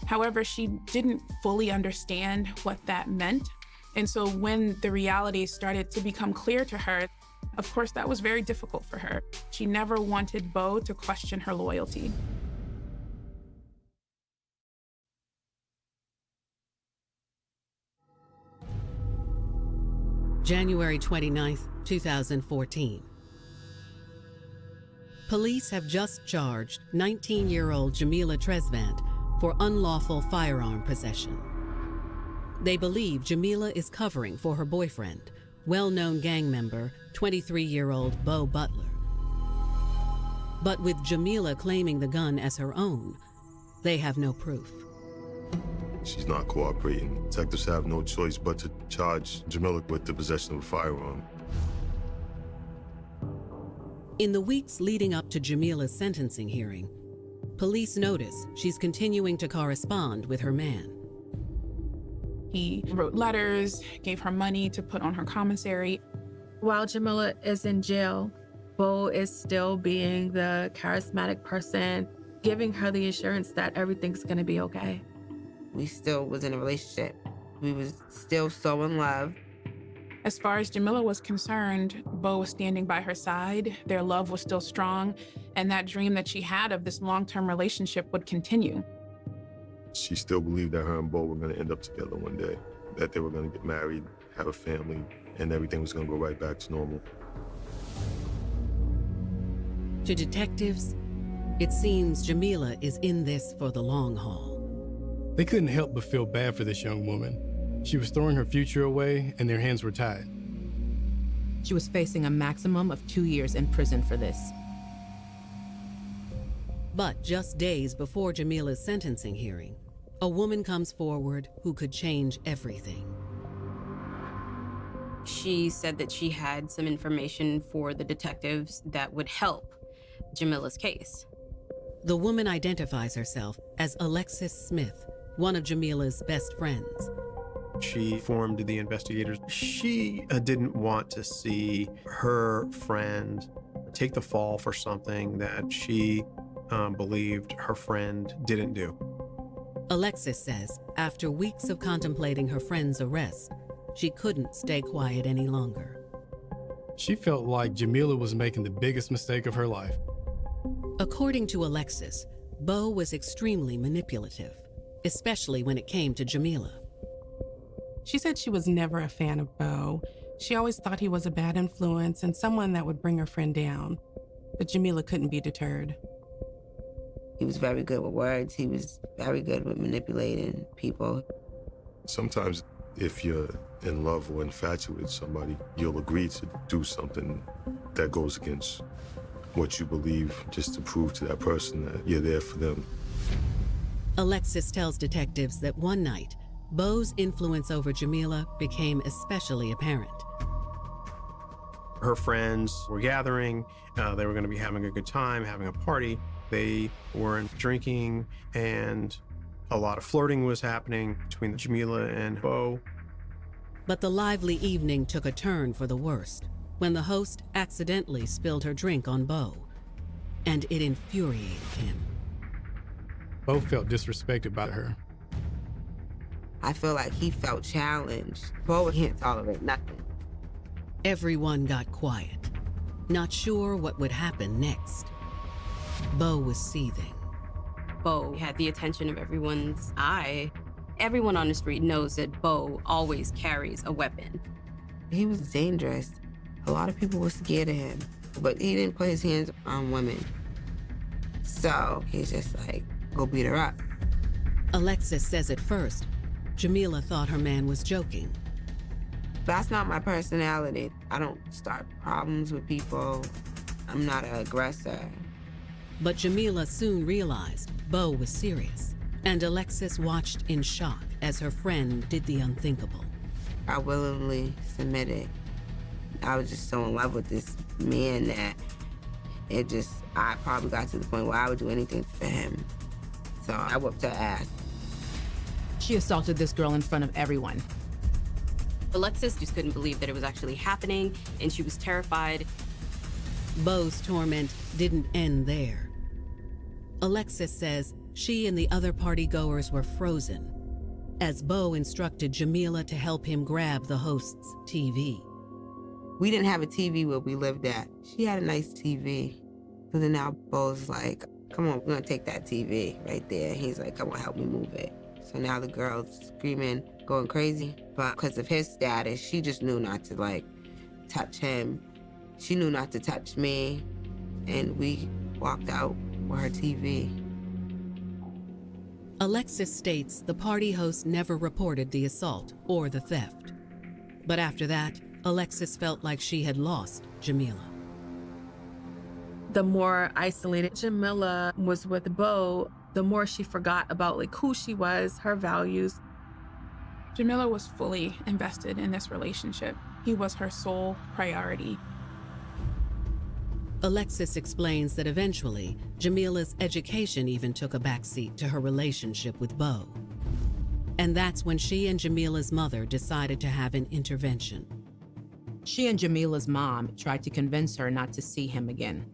However, she didn't fully understand what that meant. And so when the reality started to become clear to her, of course, that was very difficult for her. She never wanted Bo to question her loyalty.
January 29th, 2014. Police have just charged 19-year-old Jamila Tresvant for unlawful firearm possession. They believe Jamila is covering for her boyfriend, well-known gang member, 23-year-old Bo Butler. But with Jamila claiming the gun as her own, they have no proof.
She's not cooperating. Detectives have no choice but to charge Jamila with the possession of a firearm.
In the weeks leading up to Jamila's sentencing hearing, police notice she's continuing to correspond with her man.
He wrote letters, gave her money to put on her commissary.
While Jamila is in jail, Bo is still being the charismatic person, giving her the assurance that everything's gonna be okay.
We still was in a relationship. We was still so in love.
As far as Jamila was concerned, Bo was standing by her side. Their love was still strong, and that dream that she had of this long-term relationship would continue.
She still believed that her and Bo were going to end up together one day, that they were going to get married, have a family, and everything was going to go right back to normal.
To detectives, it seems Jamila is in this for the long haul.
They couldn't help but feel bad for this young woman. She was throwing her future away, and their hands were tied.
She was facing a maximum of 2 years in prison for this.
But just days before Jamila's sentencing hearing, a woman comes forward who could change everything.
She said that she had some information for the detectives that would help Jamila's case.
The woman identifies herself as Alexis Smith, one of Jamila's best friends.
She informed the investigators. She didn't want to see her friend take the fall for something that she believed her friend didn't do.
Alexis says after weeks of contemplating her friend's arrest, she couldn't stay quiet any longer.
She felt like Jamila was making the biggest mistake of her life.
According to Alexis, Bo was extremely manipulative, especially when it came to Jamila.
She said she was never a fan of Bo. She always thought he was a bad influence and someone that would bring her friend down. But Jamila couldn't be deterred.
He was very good with words. He was very good with manipulating people.
Sometimes if you're in love or infatuated with somebody, you'll agree to do something that goes against what you believe just to prove to that person that you're there for them.
Alexis tells detectives that one night, Bo's influence over Jamila became especially apparent.
Her friends were gathering. They were going to be having a good time, having a party. They weren't drinking, and a lot of flirting was happening between Jamila and Bo.
But the lively evening took a turn for the worst when the host accidentally spilled her drink on Bo, and it infuriated him.
Bo felt disrespected by her.
I feel like he felt challenged. Bo can't tolerate nothing.
Everyone got quiet, not sure what would happen next. Bo was seething.
Bo had the attention of everyone's eye. Everyone on the street knows that Bo always carries a weapon.
He was dangerous. A lot of people were scared of him, but he didn't put his hands on women. So he's just like, go beat her up.
Alexis says at first, Jamila thought her man was joking.
That's not my personality. I don't start problems with people. I'm not an aggressor.
But Jamila soon realized Beau was serious, and Alexis watched in shock as her friend did the unthinkable.
I willingly submitted. I was just so in love with this man that I probably got to the point where I would do anything for him. So I whooped her ass.
She assaulted this girl in front of everyone.
Alexis just couldn't believe that it was actually happening, and she was terrified.
Beau's torment didn't end there. Alexis says she and the other partygoers were frozen as Beau instructed Jamila to help him grab the host's TV.
We didn't have a TV where we lived at. She had a nice TV. So then now Beau's like, come on, we're gonna take that TV right there. He's like, come on, help me move it. So now the girl's screaming, going crazy. But because of his status, she just knew not to like touch him. She knew not to touch me. And we walked out with her TV.
Alexis states the party host never reported the assault or the theft. But after that, Alexis felt like she had lost Jamila.
The more isolated Jamila was with Beau, the more she forgot about like who she was, her values.
Jamila was fully invested in this relationship. He was her sole priority.
Alexis explains that eventually, Jamila's education even took a backseat to her relationship with Beau. And that's when she and Jamila's mother decided to have an intervention.
She and Jamila's mom tried to convince her not to see him again.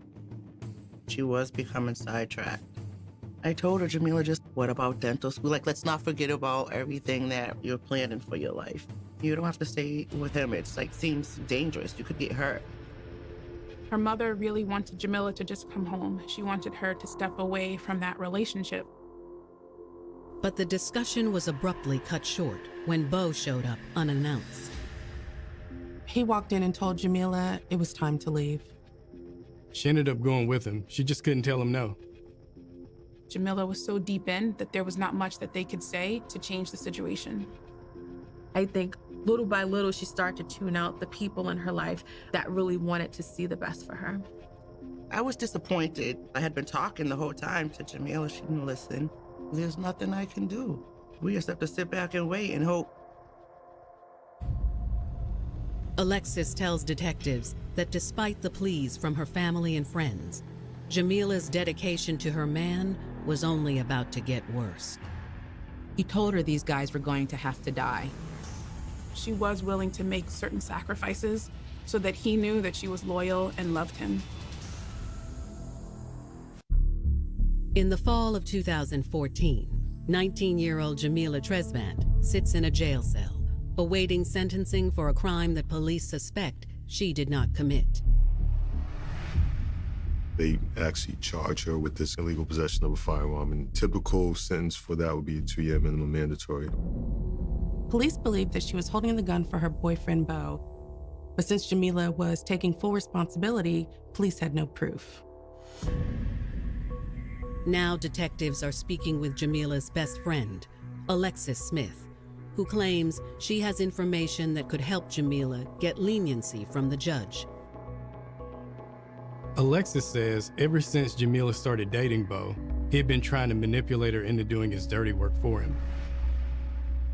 She was becoming sidetracked. I told her, Jamila, just what about dental school? Like, let's not forget about everything that you're planning for your life. You don't have to stay with him. It's like, seems dangerous. You could get hurt.
Her mother really wanted Jamila to just come home. She wanted her to step away from that relationship.
But the discussion was abruptly cut short when Beau showed up unannounced.
He walked in and told Jamila it was time to leave.
She ended up going with him. She just couldn't tell him no.
Jamila was so deep in that there was not much that they could say to change the situation.
I think little by little, she started to tune out the people in her life that really wanted to see the best for her.
I was disappointed. I had been talking the whole time to Jamila. She didn't listen. There's nothing I can do. We just have to sit back and wait and hope.
Alexis tells detectives that despite the pleas from her family and friends, Jamila's dedication to her man was only about to get worse.
He told her these guys were going to have to die.
She was willing to make certain sacrifices so that he knew that she was loyal and loved him.
In the fall of 2014, 19-year-old Jamila Tresvant sits in a jail cell, awaiting sentencing for a crime that police suspect she did not commit.
They actually charge her with this illegal possession of a firearm, and typical sentence for that would be a 2-year minimum mandatory.
Police believed that she was holding the gun for her boyfriend, Beau. But since Jamila was taking full responsibility, police had no proof.
Now detectives are speaking with Jamila's best friend, Alexis Smith, who claims she has information that could help Jamila get leniency from the judge.
Alexis says ever since Jamila started dating Beau, he had been trying to manipulate her into doing his dirty work for him.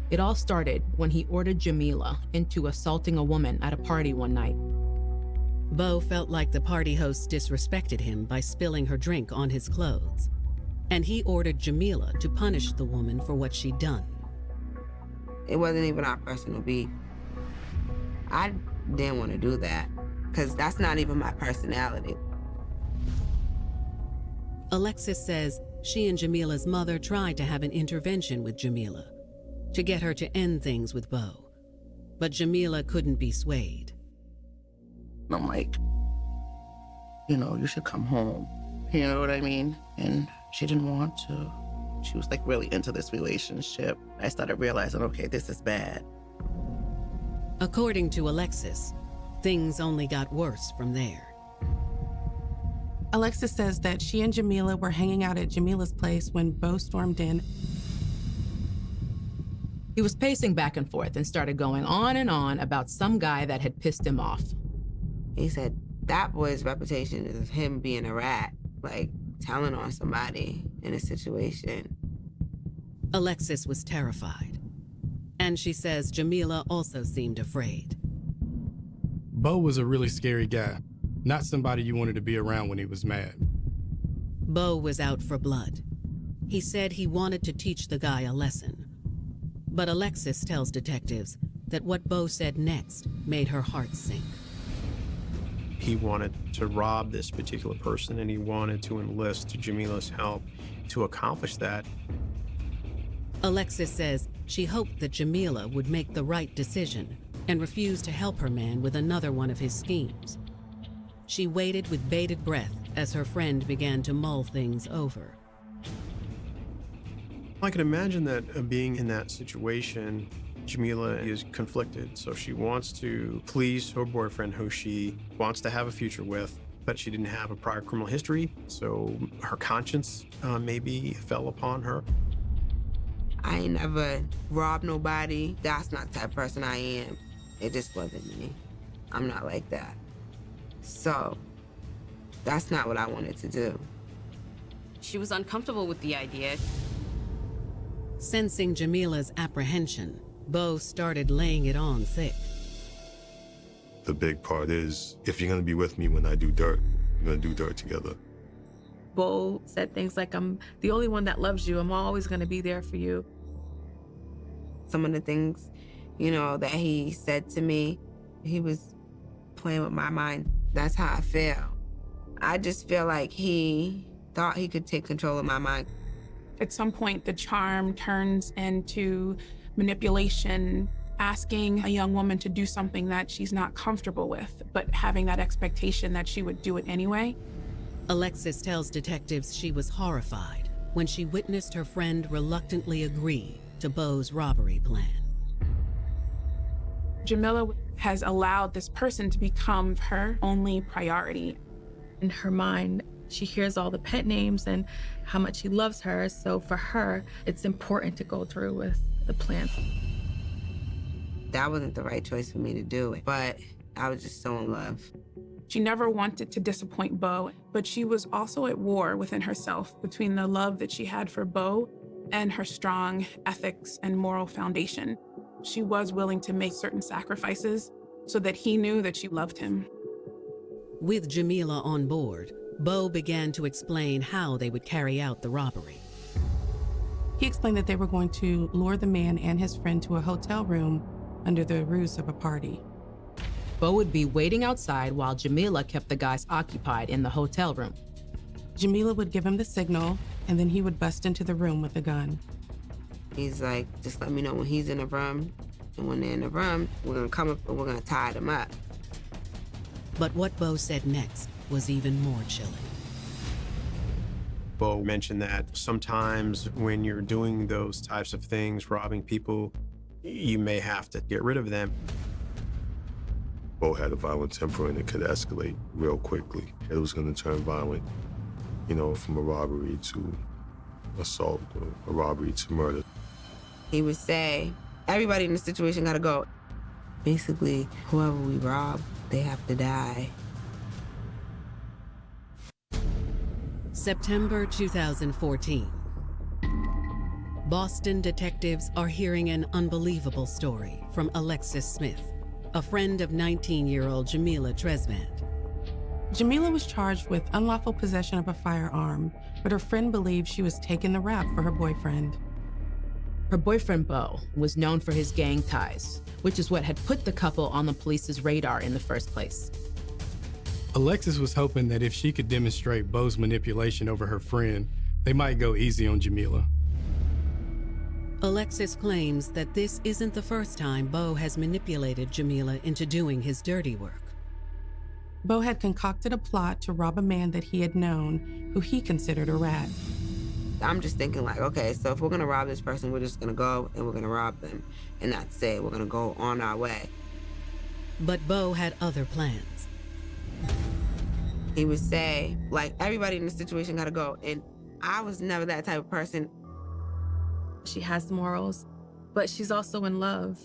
It all started when he ordered Jamila into assaulting a woman at a party one night.
Beau felt like the party host disrespected him by spilling her drink on his clothes, and he ordered Jamila to punish the woman for what she'd done.
It wasn't even our personal beef. I didn't want to do that, because that's not even my personality.
Alexis says she and Jamila's mother tried to have an intervention with Jamila to get her to end things with Beau, but Jamila couldn't be swayed.
I'm like, you should come home. You know what I mean? And she didn't want to. She was like really into this relationship. I started realizing, okay, this is bad.
According to Alexis, Things only got worse from there.
Alexis says that she and Jamila were hanging out at Jamila's place when Bo stormed in.
He was pacing back and forth and started going on and on about some guy that had pissed him off.
He said that boy's reputation is of him being a rat, like telling on somebody in a situation.
Alexis was terrified. And she says Jamila also seemed afraid.
Bo was a really scary guy, not somebody you wanted to be around when he was mad.
Bo was out for blood. He said he wanted to teach the guy a lesson. But Alexis tells detectives that what Bo said next made her heart sink.
He wanted to rob this particular person, and he wanted to enlist Jamila's help to accomplish that.
Alexis says she hoped that Jamila would make the right decision and refuse to help her man with another one of his schemes. She waited with bated breath as her friend began to mull things over.
I can imagine that being in that situation, Jamila is conflicted. So she wants to please her boyfriend, who she wants to have a future with, but she didn't have a prior criminal history. So her conscience maybe fell upon her.
I ain't never robbed nobody. That's not the type of person I am. It just wasn't me. I'm not like that. So that's not what I wanted to do.
She was uncomfortable with the idea.
Sensing Jamila's apprehension, Bo started laying it on thick.
The big part is, if you're gonna be with me when I do dirt, we're gonna do dirt together.
Bo said things like, I'm the only one that loves you. I'm always going to be there for you.
Some of the things, that he said to me, he was playing with my mind. That's how I feel. I just feel like he thought he could take control of my mind.
At some point, the charm turns into manipulation, asking a young woman to do something that she's not comfortable with, but having that expectation that she would do it anyway.
Alexis tells detectives she was horrified when she witnessed her friend reluctantly agree to Bo's robbery plan.
Jamila has allowed this person to become her only priority.
In her mind, she hears all the pet names and how much he loves her. So for her, it's important to go through with the plan.
That wasn't the right choice for me to do it, but I was just so in love.
She never wanted to disappoint Bo, but she was also at war within herself between the love that she had for Bo and her strong ethics and moral foundation. She was willing to make certain sacrifices so that he knew that she loved him.
With Jamila on board, Bo began to explain how they would carry out the robbery.
He explained that they were going to lure the man and his friend to a hotel room under the ruse of a party.
Bo would be waiting outside while Jamila kept the guys occupied in the hotel room.
Jamila would give him the signal, and then he would bust into the room with a gun.
He's like, just let me know when he's in the room, and when they're in the room, we're gonna come up and we're gonna tie them up.
But what Bo said next was even more chilling.
Bo mentioned that sometimes when you're doing those types of things, robbing people, you may have to get rid of them.
Bo had a violent temper and it could escalate real quickly. It was gonna turn violent, from a robbery to assault or a robbery to murder.
He would say, everybody in the situation gotta go. Basically, whoever we rob, they have to die.
September 2014. Boston detectives are hearing an unbelievable story from Alexis Smith, a friend of 19-year-old Jamila Tresvant.
Jamila was charged with unlawful possession of a firearm, but her friend believed she was taking the rap for her boyfriend.
Her boyfriend, Bo, was known for his gang ties, which is what had put the couple on the police's radar in the first place.
Alexis was hoping that if she could demonstrate Bo's manipulation over her friend, they might go easy on Jamila.
Alexis claims that this isn't the first time Bo has manipulated Jamila into doing his dirty work.
Bo had concocted a plot to rob a man that he had known, who he considered a rat.
I'm just thinking like, okay, so if we're gonna rob this person, we're just gonna go and we're gonna rob them. And that's it, we're gonna go on our way.
But Bo had other plans.
He would say, like, everybody in the situation gotta go. And I was never that type of person.
She has morals, but she's also in love.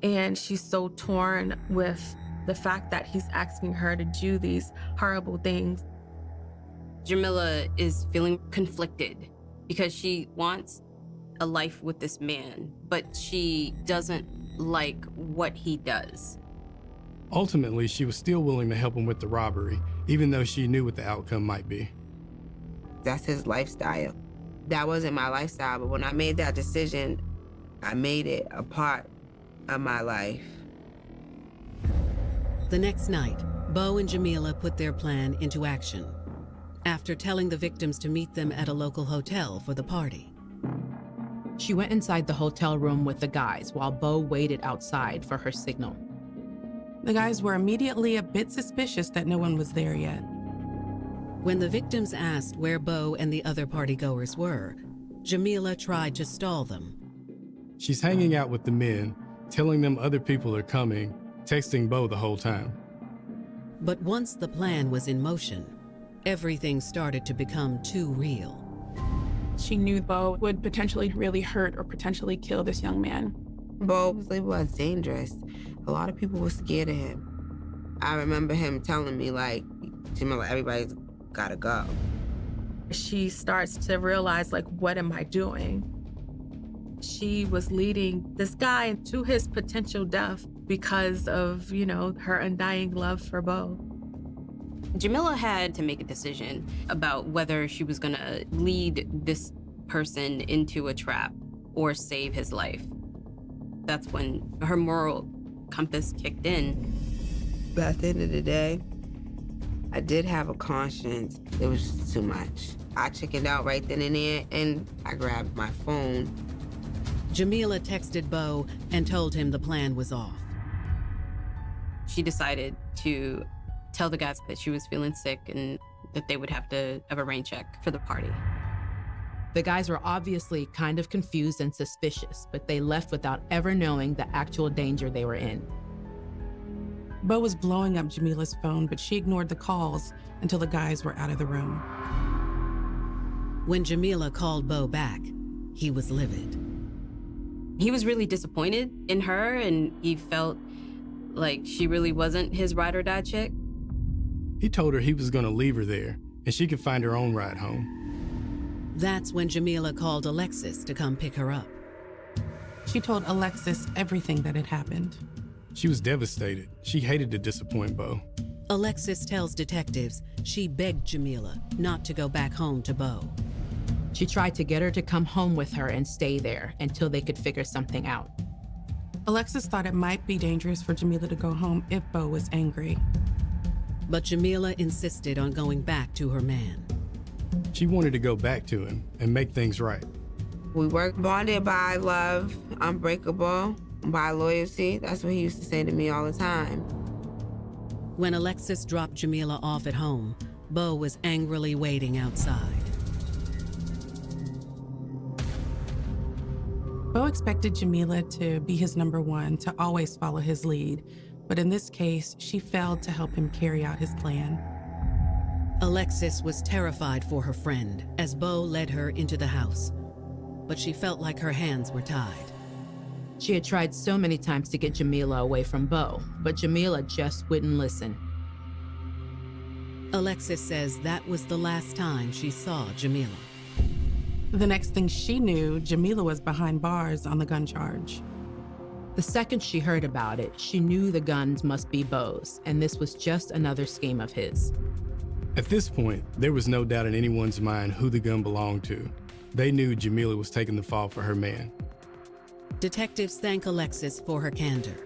And she's so torn with the fact that he's asking her to do these horrible things.
Jamila is feeling conflicted because she wants a life with this man, but she doesn't like what he does.
Ultimately, she was still willing to help him with the robbery, even though she knew what the outcome might be.
That's his lifestyle. That wasn't my lifestyle, but when I made that decision, I made it a part of my life.
The next night, Bo and Jamila put their plan into action after telling the victims to meet them at a local hotel for the party.
She went inside the hotel room with the guys while Bo waited outside for her signal.
The guys were immediately a bit suspicious that no one was there yet.
When the victims asked where Bo and the other partygoers were, Jamila tried to stall them.
She's hanging out with the men, telling them other people are coming, texting Bo the whole time.
But once the plan was in motion, everything started to become too real.
She knew Bo would potentially really hurt or potentially kill this young man.
Bo was dangerous. A lot of people were scared of him. I remember him telling me, like, Jamila, everybody's gotta go.
She starts to realize, like, what am I doing? She was leading this guy to his potential death because of, her undying love for Bo.
Jamila had to make a decision about whether she was gonna lead this person into a trap or save his life. That's when her moral compass kicked in.
But at the end of the day, I did have a conscience. It was too much. I chickened out right then and there, and I grabbed my phone.
Jamila texted Bo and told him the plan was off.
She decided to tell the guys that she was feeling sick and that they would have to have a rain check for the party.
The guys were obviously kind of confused and suspicious, but they left without ever knowing the actual danger they were in.
Bo was blowing up Jamila's phone, but she ignored the calls until the guys were out of the room.
When Jamila called Bo back, he was livid.
He was really disappointed in her, and he felt like she really wasn't his ride or die chick.
He told her he was gonna leave her there, and she could find her own ride home.
That's when Jamila called Alexis to come pick her up.
She told Alexis everything that had happened.
She was devastated. She hated to disappoint Bo.
Alexis tells detectives she begged Jamila not to go back home to Bo.
She tried to get her to come home with her and stay there until they could figure something out.
Alexis thought it might be dangerous for Jamila to go home if Bo was angry.
But Jamila insisted on going back to her man.
She wanted to go back to him and make things right.
We were bonded by love, unbreakable by loyalty. That's what he used to say to me all the time.
When Alexis dropped Jamila off at home, Bo was angrily waiting outside.
Bo expected Jamila to be his number one, to always follow his lead. But in this case, she failed to help him carry out his plan.
Alexis was terrified for her friend as Bo led her into the house, but she felt like her hands were tied.
She had tried so many times to get Jamila away from Bo, but Jamila just wouldn't listen.
Alexis says that was the last time she saw Jamila.
The next thing she knew, Jamila was behind bars on the gun charge.
The second she heard about it, she knew the guns must be Bo's, and this was just another scheme of his.
At this point, there was no doubt in anyone's mind who the gun belonged to. They knew Jamila was taking the fall for her man.
Detectives thank Alexis for her candor.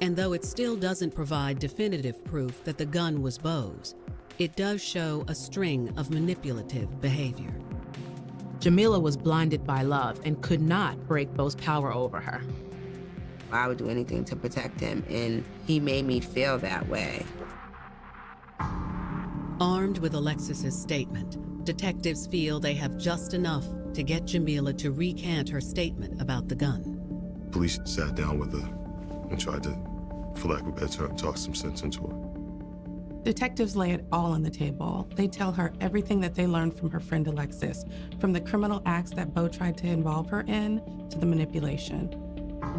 And though it still doesn't provide definitive proof that the gun was Bo's, it does show a string of manipulative behavior.
Jamila was blinded by love and could not break Bo's power over her.
I would do anything to protect him, and he made me feel that way.
Armed with Alexis's statement, detectives feel they have just enough to get Jamila to recant her statement about the gun.
Police sat down with her and tried to for lack of a better term, talk some sense into her.
Detectives lay it all on the table. They tell her everything that they learned from her friend Alexis, from the criminal acts that Bo tried to involve her in to the manipulation.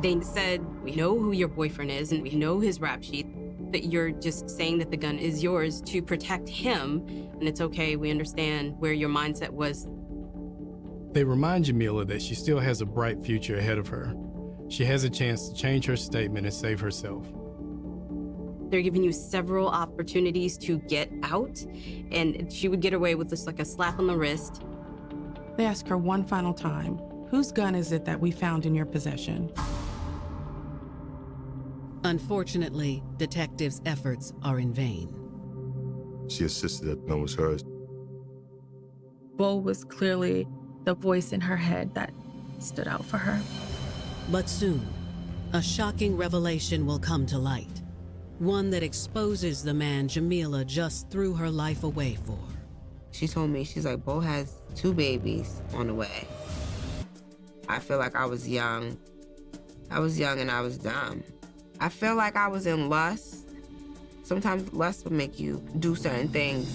They said, we know who your boyfriend is and we know his rap sheet, but you're just saying that the gun is yours to protect him, and it's okay, we understand where your mindset was.
They remind Jamila that she still has a bright future ahead of her. She has a chance to change her statement and save herself.
They're giving you several opportunities to get out, and she would get away with just like a slap on the wrist.
They ask her one final time, whose gun is it that we found in your possession?
Unfortunately, detectives' efforts are in vain.
She insisted that the gun was hers.
Bo was clearly the voice in her head that stood out for her.
But soon, a shocking revelation will come to light. One that exposes the man Jamila just threw her life away for.
She told me, she's like, Bo has 2 babies on the way. I feel like I was young. I was young and I was dumb. I feel like I was in lust. Sometimes lust will make you do certain things.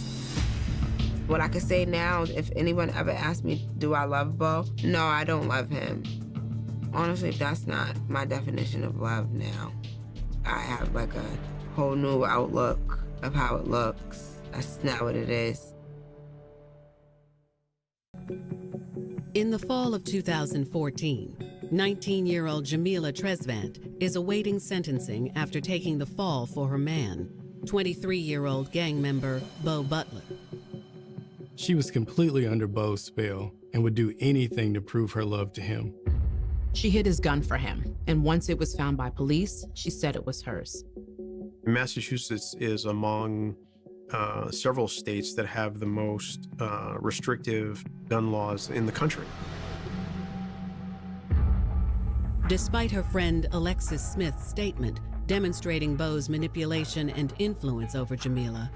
What I can say now, if anyone ever asks me, do I love Bo? No, I don't love him. Honestly, that's not my definition of love now. I have like a whole new outlook of how it looks. That's not what it is.
In the fall of 2014, 19-year-old Jamila Tresvant is awaiting sentencing after taking the fall for her man, 23-year-old gang member Bo Butler.
She was completely under Bo's spell and would do anything to prove her love to him.
She hid his gun for him, and once it was found by police, she said it was hers.
Massachusetts is among several states that have the most restrictive gun laws in the country.
Despite her friend Alexis Smith's statement demonstrating Bo's manipulation and influence over Jamila,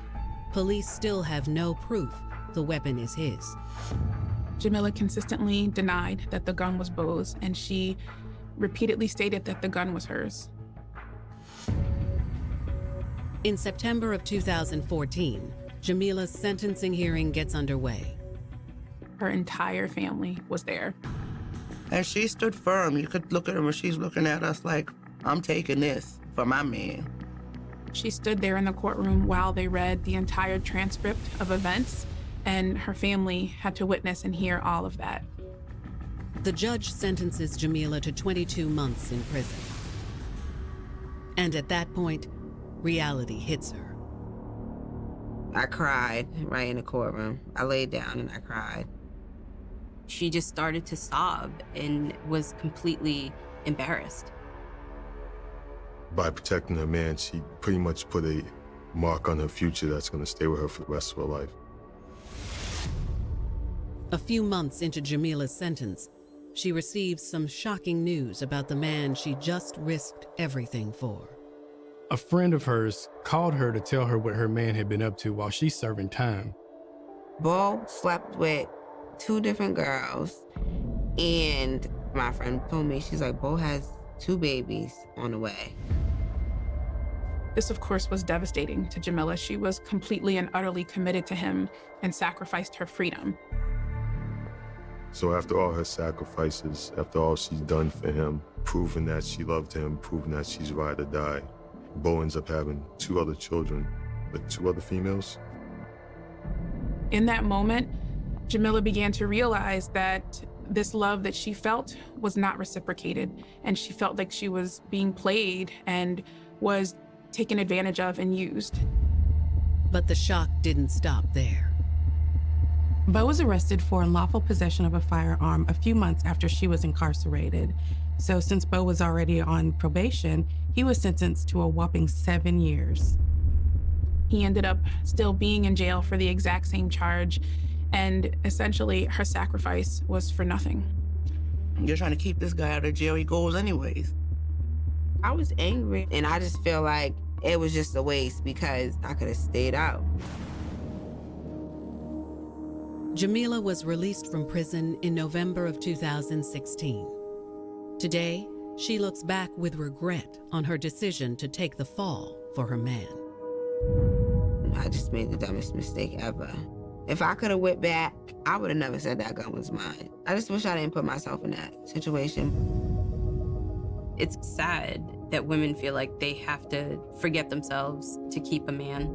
police still have no proof the weapon is his.
Jamila consistently denied that the gun was Bo's, and she repeatedly stated that the gun was hers.
In September of 2014, Jamila's sentencing hearing gets underway.
Her entire family was there.
And she stood firm. You could look at her when she's looking at us like, I'm taking this for my man.
She stood there in the courtroom while they read the entire transcript of events, and her family had to witness and hear all of that.
The judge sentences Jamila to 22 months in prison. And at that point, reality hits her.
I cried right in the courtroom. I laid down and I cried.
She just started to sob and was completely embarrassed.
By protecting her man, she pretty much put a mark on her future that's going to stay with her for the rest of her life.
A few months into Jamila's sentence, she receives some shocking news about the man she just risked everything for.
A friend of hers called her to tell her what her man had been up to while she's serving time.
Bo slept with 2 different girls, and my friend told me, she's like, Bo has 2 babies on the way.
This, of course, was devastating to Jamila. She was completely and utterly committed to him and sacrificed her freedom.
So after all her sacrifices, after all she's done for him, proving that she loved him, proving that she's ride or die, Bo ends up having 2 other children with 2 other females.
In that moment, Jamila began to realize that this love that she felt was not reciprocated, and she felt like she was being played and was taken advantage of and used.
But the shock didn't stop there.
Bo was arrested for unlawful possession of a firearm a few months after she was incarcerated. So since Bo was already on probation, he was sentenced to a whopping 7 years.
He ended up still being in jail for the exact same charge, and essentially her sacrifice was for nothing.
You're trying to keep this guy out of jail, he goes anyways.
I was angry, and I just feel like it was just a waste because I could have stayed out.
Jamila was released from prison in November of 2016. Today, She looks back with regret on her decision to take the fall for her man.
I just made the dumbest mistake ever. If I could have went back, I would have never said that gun was mine. I just wish I didn't put myself in that situation.
It's sad that women feel like they have to forget themselves to keep a man.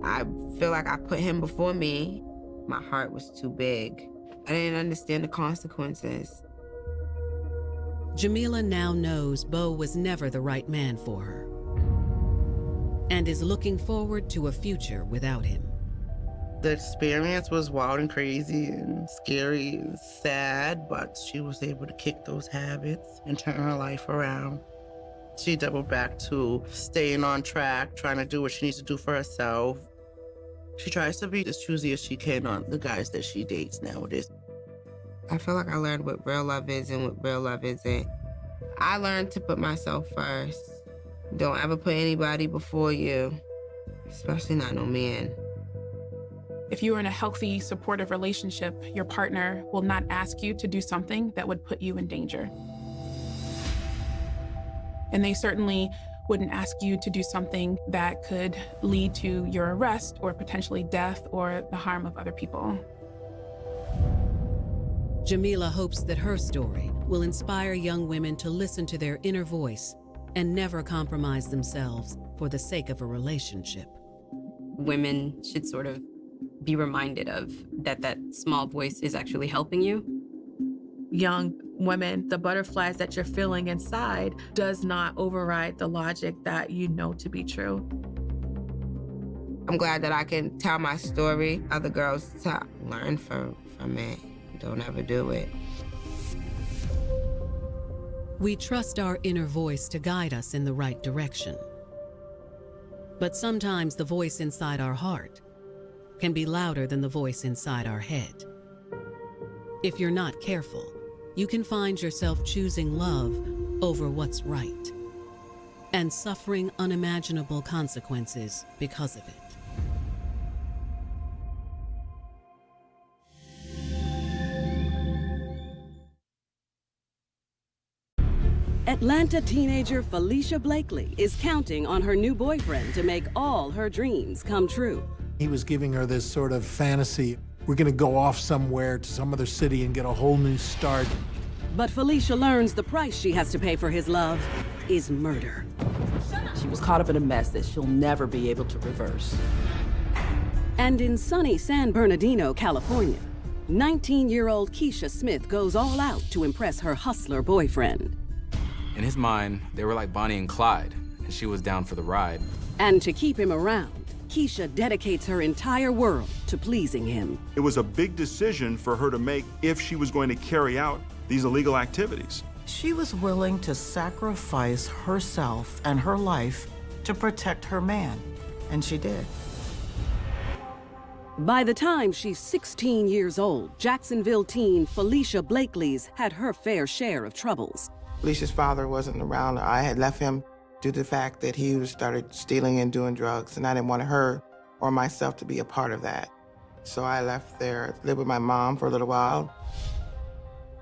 I feel like I put him before me. My heart was too big. I didn't understand the consequences.
Jamila now knows Bo was never the right man for her and is looking forward to a future without him.
The experience was wild and crazy and scary and sad, but she was able to kick those habits and turn her life around. She doubled back to staying on track, trying to do what she needs to do for herself. She tries to be as choosy as she can on the guys that she dates nowadays.
I feel like I learned what real love is and what real love isn't. I learned to put myself first. Don't ever put anybody before you, especially not no man.
If you are in a healthy, supportive relationship, your partner will not ask you to do something that would put you in danger. And they certainly wouldn't ask you to do something that could lead to your arrest or potentially death or the harm of other people.
Jamila hopes that her story will inspire young women to listen to their inner voice and never compromise themselves for the sake of a relationship.
Women should sort of be reminded of that small voice is actually helping you.
Young women, the butterflies that you're feeling inside does not override the logic that you know to be true.
I'm glad that I can tell my story. Other girls to learn from it. Don't ever do it.
We trust our inner voice to guide us in the right direction. But sometimes the voice inside our heart can be louder than the voice inside our head. If you're not careful, you can find yourself choosing love over what's right and suffering unimaginable consequences because of it.
Atlanta teenager Felicia Blakely is counting on her new boyfriend to make all her dreams come true.
He was giving her this sort of fantasy. We're gonna go off somewhere to some other city and get a whole new start.
But Felicia learns the price she has to pay for his love is murder.
She was caught up in a mess that she'll never be able to reverse.
And in sunny San Bernardino, California, 19-year-old Keisha Smith goes all out to impress her hustler boyfriend.
In his mind, they were like Bonnie and Clyde, and she was down for the ride.
And to keep him around, Keisha dedicates her entire world to pleasing him.
It was a big decision for her to make if she was going to carry out these illegal activities.
She was willing to sacrifice herself and her life to protect her man, and she did.
By the time she's 16 years old, Jacksonville teen Felicia Blakely's had her fair share of troubles.
Felicia's father wasn't around. I had left him due to the fact that he started stealing and doing drugs, and I didn't want her or myself to be a part of that. So I left there, lived with my mom for a little while.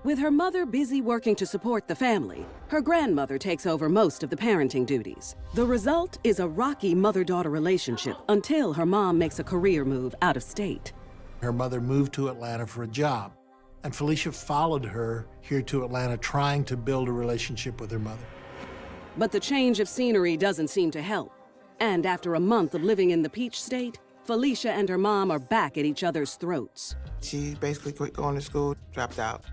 With her mother busy working to support the family, her grandmother takes over most of the parenting duties. The result is a rocky mother-daughter relationship until her mom makes a career move out of state.
Her mother moved to Atlanta for a job, and Felicia followed her here to Atlanta trying to build a relationship with her mother.
But the change of scenery doesn't seem to help. And after a month of living in the Peach State, Felicia and her mom are back at each other's throats.
She basically quit going to school, dropped out.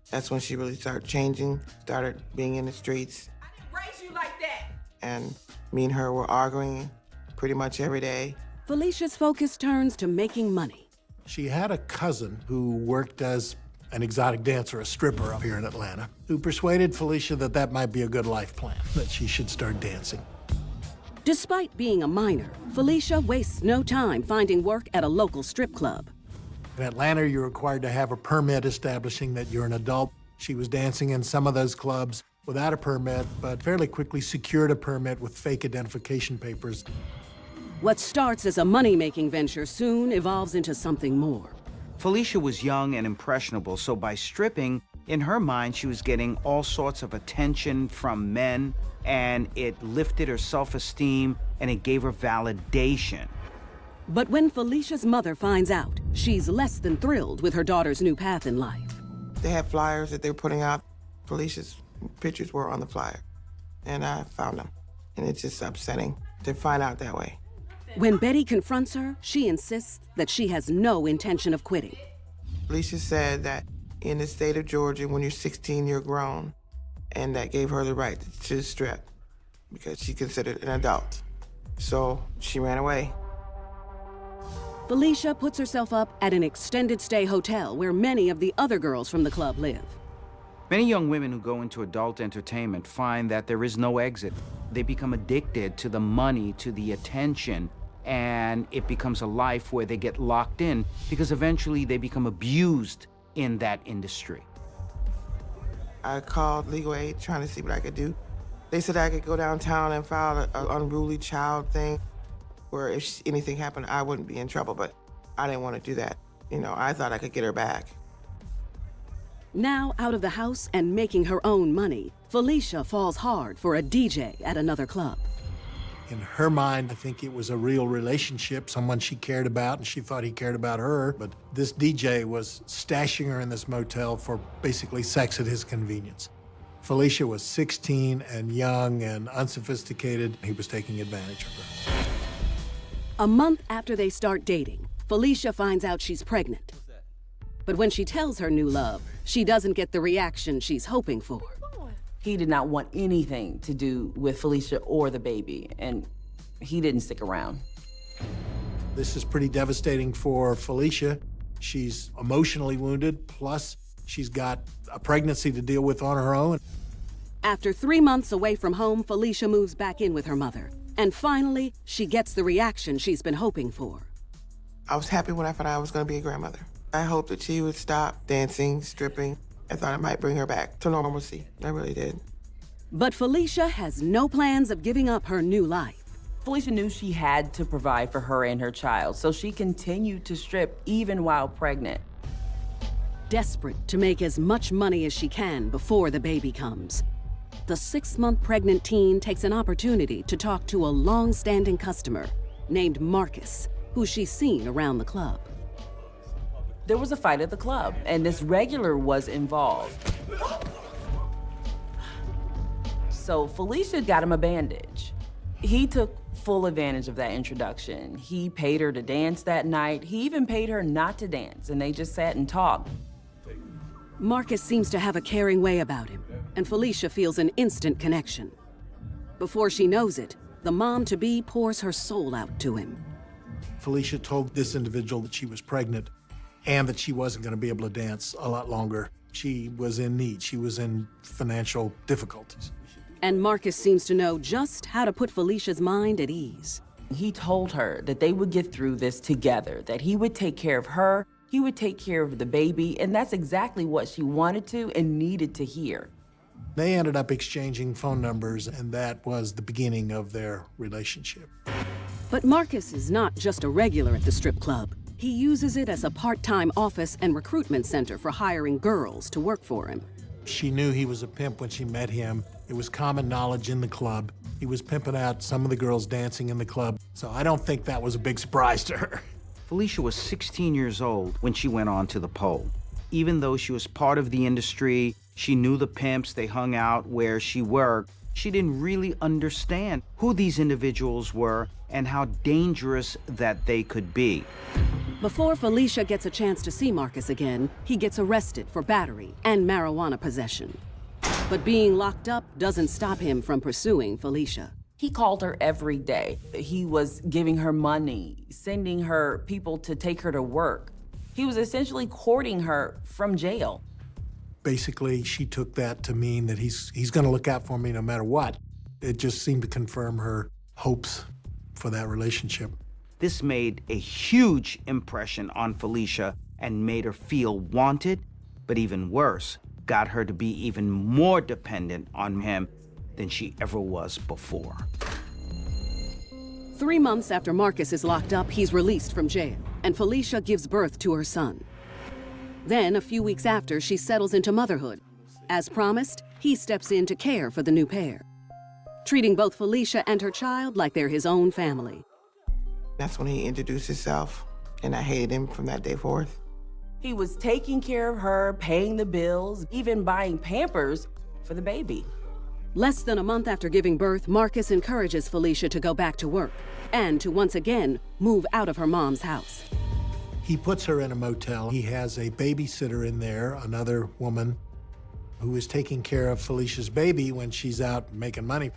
That's when she really started changing, started being in the streets.
I didn't raise you like that.
And me and her were arguing pretty much every day.
Felicia's focus turns to making money.
She had a cousin who worked as an exotic dancer, a stripper up here in Atlanta, who persuaded Felicia that that might be a good life plan, that she should start dancing.
Despite being a minor, Felicia wastes no time finding work at a local strip club.
In Atlanta, you're required to have a permit establishing that you're an adult. She was dancing in some of those clubs without a permit, but fairly quickly secured a permit with fake identification papers.
What starts as a money-making venture soon evolves into something more.
Felicia was young and impressionable, so by stripping,
In her mind, she was getting all sorts of attention from men, and it lifted her self-esteem, and it gave her validation.
But when Felicia's mother finds out, she's less than thrilled with her daughter's new path in life.
They had flyers that they were putting out. Felicia's pictures were on the flyer, and I found them. And it's just upsetting to find out that way.
When Betty confronts her, she insists that she has no intention of quitting.
Felicia said that in the state of Georgia, when you're 16, you're grown, and that gave her the right to strip because she considered an adult. So she ran away.
Felicia puts herself up at an extended stay hotel where many of the other girls from the club live.
Many young women who go into adult entertainment find that there is no exit. They become addicted to the money, to the attention, and it becomes a life where they get locked in because eventually they become abused in that industry.
I called legal aid trying to see what I could do. They said I could go downtown and file an unruly child thing where if anything happened, I wouldn't be in trouble, but I didn't want to do that. You know, I thought I could get her back.
Now out of the house and making her own money, Felicia falls hard for a DJ at another club.
In her mind, I think it was a real relationship, someone she cared about, and she thought he cared about her. But this DJ was stashing her in this motel for basically sex at his convenience. Felicia was 16 and young and unsophisticated. He was taking advantage of her.
A month after they start dating, Felicia finds out she's pregnant. But when she tells her new love, she doesn't get the reaction she's hoping for.
He did not want anything to do with Felicia or the baby, and he didn't stick around.
This is pretty devastating for Felicia. She's emotionally wounded, plus she's got a pregnancy to deal with on her own.
After 3 months away from home, Felicia moves back in with her mother. And finally, she gets the reaction she's been hoping for.
I was happy when I found out I was going to be a grandmother. I hoped that she would stop dancing, stripping. I thought it might bring her back to normalcy. I really did.
But Felicia has no plans of giving up her new life.
Felicia knew she had to provide for her and her child, so she continued to strip even while pregnant.
Desperate to make as much money as she can before the baby comes, the 6-month pregnant teen takes an opportunity to talk to a long-standing customer named Marcus, who she's seen around the club.
There was a fight at the club, and this regular was involved. So Felicia got him a bandage. He took full advantage of that introduction. He paid her to dance that night. He even paid her not to dance, and they just sat and talked.
Marcus seems to have a caring way about him, and Felicia feels an instant connection. Before she knows it, the mom-to-be pours her soul out to him.
Felicia told this individual that she was pregnant and that she wasn't going to be able to dance a lot longer. She was in need. She was in financial difficulties.
And Marcus seems to know just how to put Felicia's mind at ease.
He told her that they would get through this together, that he would take care of her, he would take care of the baby, and that's exactly what she wanted to and needed to hear.
They ended up exchanging phone numbers, and that was the beginning of their relationship.
But Marcus is not just a regular at the strip club. He uses it as a part-time office and recruitment center for hiring girls to work for him.
She knew he was a pimp when she met him. It was common knowledge in the club. He was pimping out some of the girls dancing in the club, so I don't think that was a big surprise to her.
Felicia was 16 years old when she went on to the pole. Even though she was part of the industry, she knew the pimps, they hung out where she worked. She didn't really understand who these individuals were and how dangerous that they could be.
Before Felicia gets a chance to see Marcus again, he gets arrested for battery and marijuana possession. But being locked up doesn't stop him from pursuing Felicia.
He called her every day. He was giving her money, sending her people to take her to work. He was essentially courting her from jail.
Basically, she took that to mean that he's going to look out for me no matter what. It just seemed to confirm her hopes for that relationship.
This made a huge impression on Felicia and made her feel wanted, but even worse, got her to be even more dependent on him than she ever was before.
3 months after Marcus is locked up, he's released from jail, and Felicia gives birth to her son. Then, a few weeks after, she settles into motherhood. As promised, he steps in to care for the new pair, treating both Felicia and her child like they're his own family.
That's when he introduced himself, and I hated him from that day forth.
He was taking care of her, paying the bills, even buying Pampers for the baby.
Less than a month after giving birth, Marcus encourages Felicia to go back to work and to once again move out of her mom's house.
He puts her in a motel. He has a babysitter in there, another woman who is taking care of Felicia's baby when she's out making money.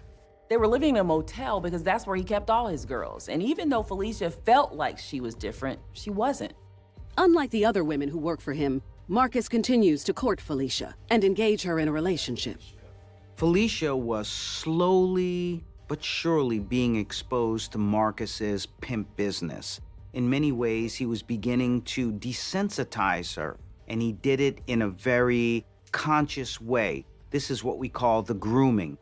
They were living in a motel because that's where he kept all his girls. And even though Felicia felt like she was different, she wasn't.
Unlike the other women who work for him, Marcus continues to court Felicia and engage her in a relationship.
Felicia was slowly but surely being exposed to Marcus's pimp business. In many ways, he was beginning to desensitize her, and he did it in a very conscious way. This is what we call the grooming.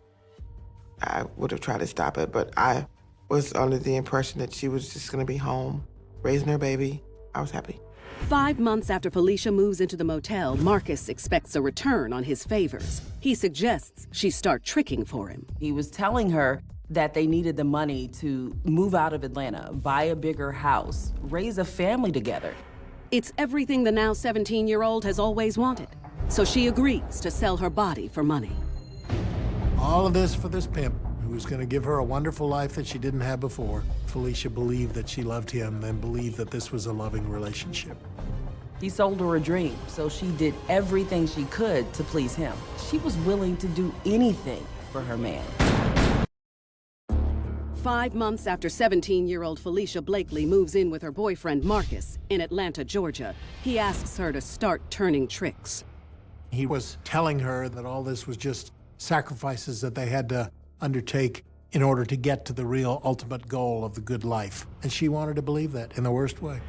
I would have tried to stop it, but I was under the impression that she was just gonna be home, raising her baby. I was happy.
5 months after Felicia moves into the motel, Marcus expects a return on his favors. He suggests she start tricking for him.
He was telling her that they needed the money to move out of Atlanta, buy a bigger house, raise a family together.
It's everything the now 17-year-old has always wanted. So she agrees to sell her body for money.
All of this for this pimp who was going to give her a wonderful life that she didn't have before. Felicia believed that she loved him, then believed that this was a loving relationship.
He sold her a dream, so she did everything she could to please him. She was willing to do anything for her man.
5 months after 17-year-old Felicia Blakely moves in with her boyfriend Marcus in Atlanta, Georgia, he asks her to start turning tricks.
He was telling her that all this was just sacrifices that they had to undertake in order to get to the real ultimate goal of the good life. And she wanted to believe that in the worst way.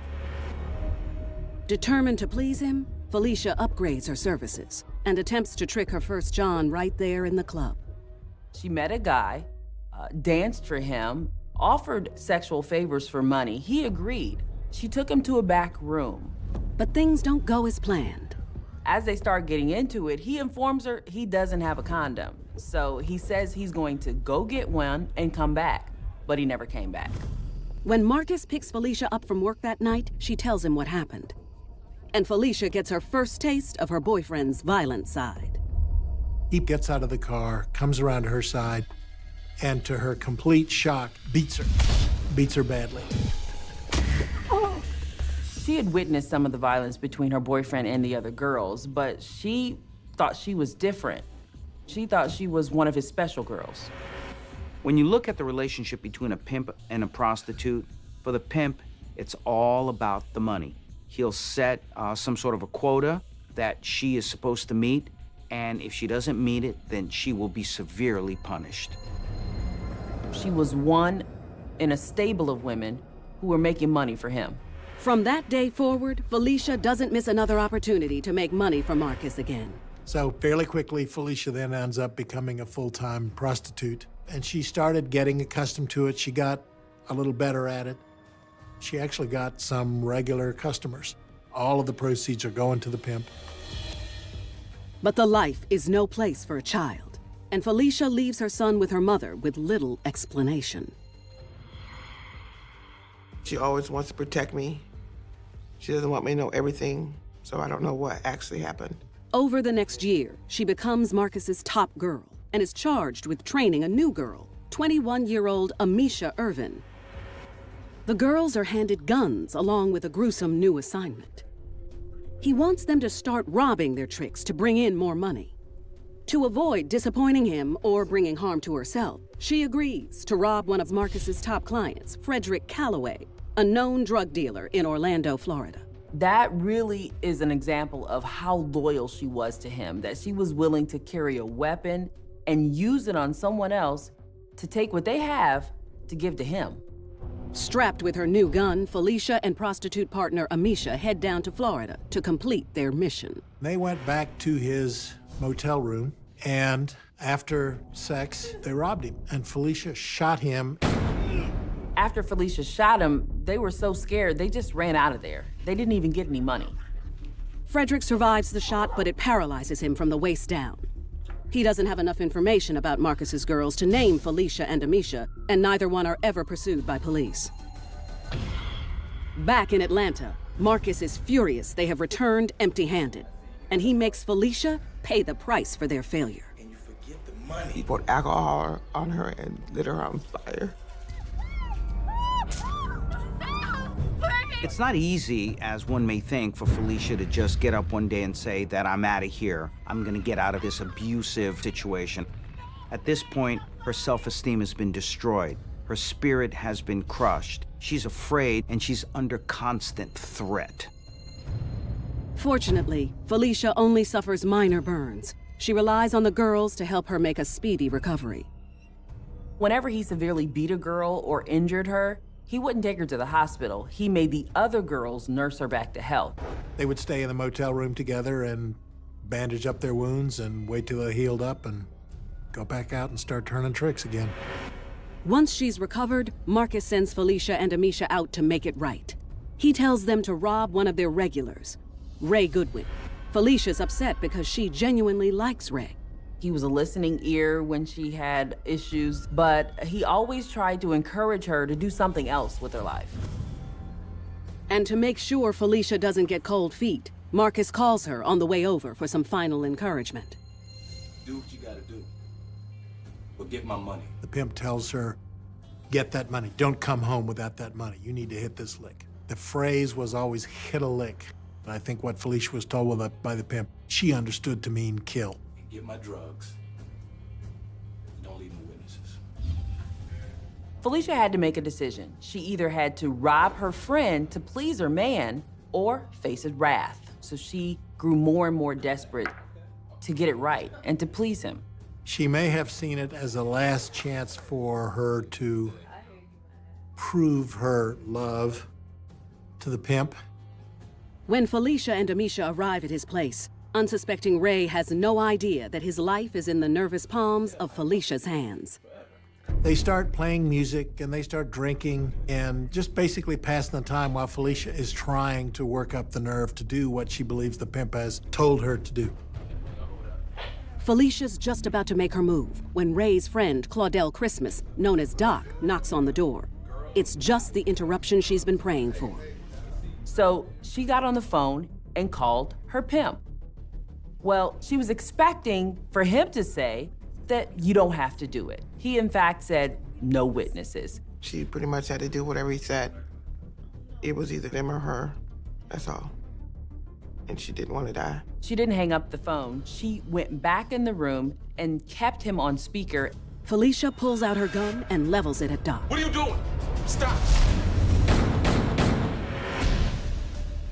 Determined to please him, Felicia upgrades her services and attempts to trick her first John right there in the club.
She met a guy, danced for him, offered sexual favors for money. He agreed. She took him to a back room.
But things don't go as planned.
As they start getting into it, he informs her he doesn't have a condom. So he says he's going to go get one and come back, but he never came back.
When Marcus picks Felicia up from work that night, she tells him what happened. And Felicia gets her first taste of her boyfriend's violent side.
He gets out of the car, comes around to her side, and to her complete shock, beats her badly.
She had witnessed some of the violence between her boyfriend and the other girls, but she thought she was different. She thought she was one of his special girls.
When you look at the relationship between a pimp and a prostitute, for the pimp, it's all about the money. He'll set some sort of a quota that she is supposed to meet, and if she doesn't meet it, then she will be severely punished.
She was one in a stable of women who were making money for him.
From that day forward, Felicia doesn't miss another opportunity to make money for Marcus again.
So fairly quickly, Felicia then ends up becoming a full-time prostitute. And she started getting accustomed to it. She got a little better at it. She actually got some regular customers. All of the proceeds are going to the pimp.
But the life is no place for a child. And Felicia leaves her son with her mother with little explanation.
She always wants to protect me. She doesn't want me to know everything, so I don't know what actually happened.
Over the next year, she becomes Marcus's top girl and is charged with training a new girl, 21-year-old Amisha Irvin. The girls are handed guns along with a gruesome new assignment. He wants them to start robbing their tricks to bring in more money. To avoid disappointing him or bringing harm to herself, she agrees to rob one of Marcus's top clients, Frederick Calloway, a known drug dealer in Orlando, Florida.
That really is an example of how loyal she was to him, that she was willing to carry a weapon and use it on someone else to take what they have to give to him.
Strapped with her new gun, Felicia and prostitute partner Amisha head down to Florida to complete their mission.
They went back to his motel room, and after sex, they robbed him, and Felicia shot him.
After Felicia shot him, they were so scared, they just ran out of there. They didn't even get any money.
Frederick survives the shot, but it paralyzes him from the waist down. He doesn't have enough information about Marcus's girls to name Felicia and Amisha, and neither one are ever pursued by police. Back in Atlanta, Marcus is furious they have returned empty-handed, and he makes Felicia pay the price for their failure.
He poured alcohol on her and lit her on fire.
It's not easy, as one may think, for Felicia to just get up one day and say that I'm out of here. I'm gonna get out of this abusive situation. At this point, her self-esteem has been destroyed. Her spirit has been crushed. She's afraid and she's under constant threat.
Fortunately, Felicia only suffers minor burns. She relies on the girls to help her make a speedy recovery.
Whenever he severely beat a girl or injured her, he wouldn't take her to the hospital. He made the other girls nurse her back to health.
They would stay in the motel room together and bandage up their wounds and wait till they healed up and go back out and start turning tricks again.
Once she's recovered, Marcus sends Felicia and Amisha out to make it right. He tells them to rob one of their regulars, Ray Goodwin. Felicia's upset because she genuinely likes Ray.
He was a listening ear when she had issues, but he always tried to encourage her to do something else with her life.
And to make sure Felicia doesn't get cold feet, Marcus calls her on the way over for some final encouragement.
Do what you gotta do. But get my money.
The pimp tells her, get that money. Don't come home without that money. You need to hit this lick. The phrase was always hit a lick. And I think what Felicia was told by the pimp, she understood to mean kill.
Get my drugs. Don't leave no witnesses.
Felicia had to make a decision. She either had to rob her friend to please her man or face his wrath. So she grew more and more desperate to get it right and to please him.
She may have seen it as a last chance for her to prove her love to the pimp.
When Felicia and Amisha arrive at his place, unsuspecting Ray has no idea that his life is in the nervous palms of Felicia's hands.
They start playing music and they start drinking and just basically passing the time while Felicia is trying to work up the nerve to do what she believes the pimp has told her to do.
Felicia's just about to make her move when Ray's friend, Claudel Christmas, known as Doc, knocks on the door. It's just the interruption she's been praying for.
So she got on the phone and called her pimp. Well, she was expecting for him to say that you don't have to do it. He, in fact, said no witnesses.
She pretty much had to do whatever he said. It was either them or her, that's all. And she didn't want to die.
She didn't hang up the phone. She went back in the room and kept him on speaker.
Felicia pulls out her gun and levels it at Doc.
What are you doing? Stop!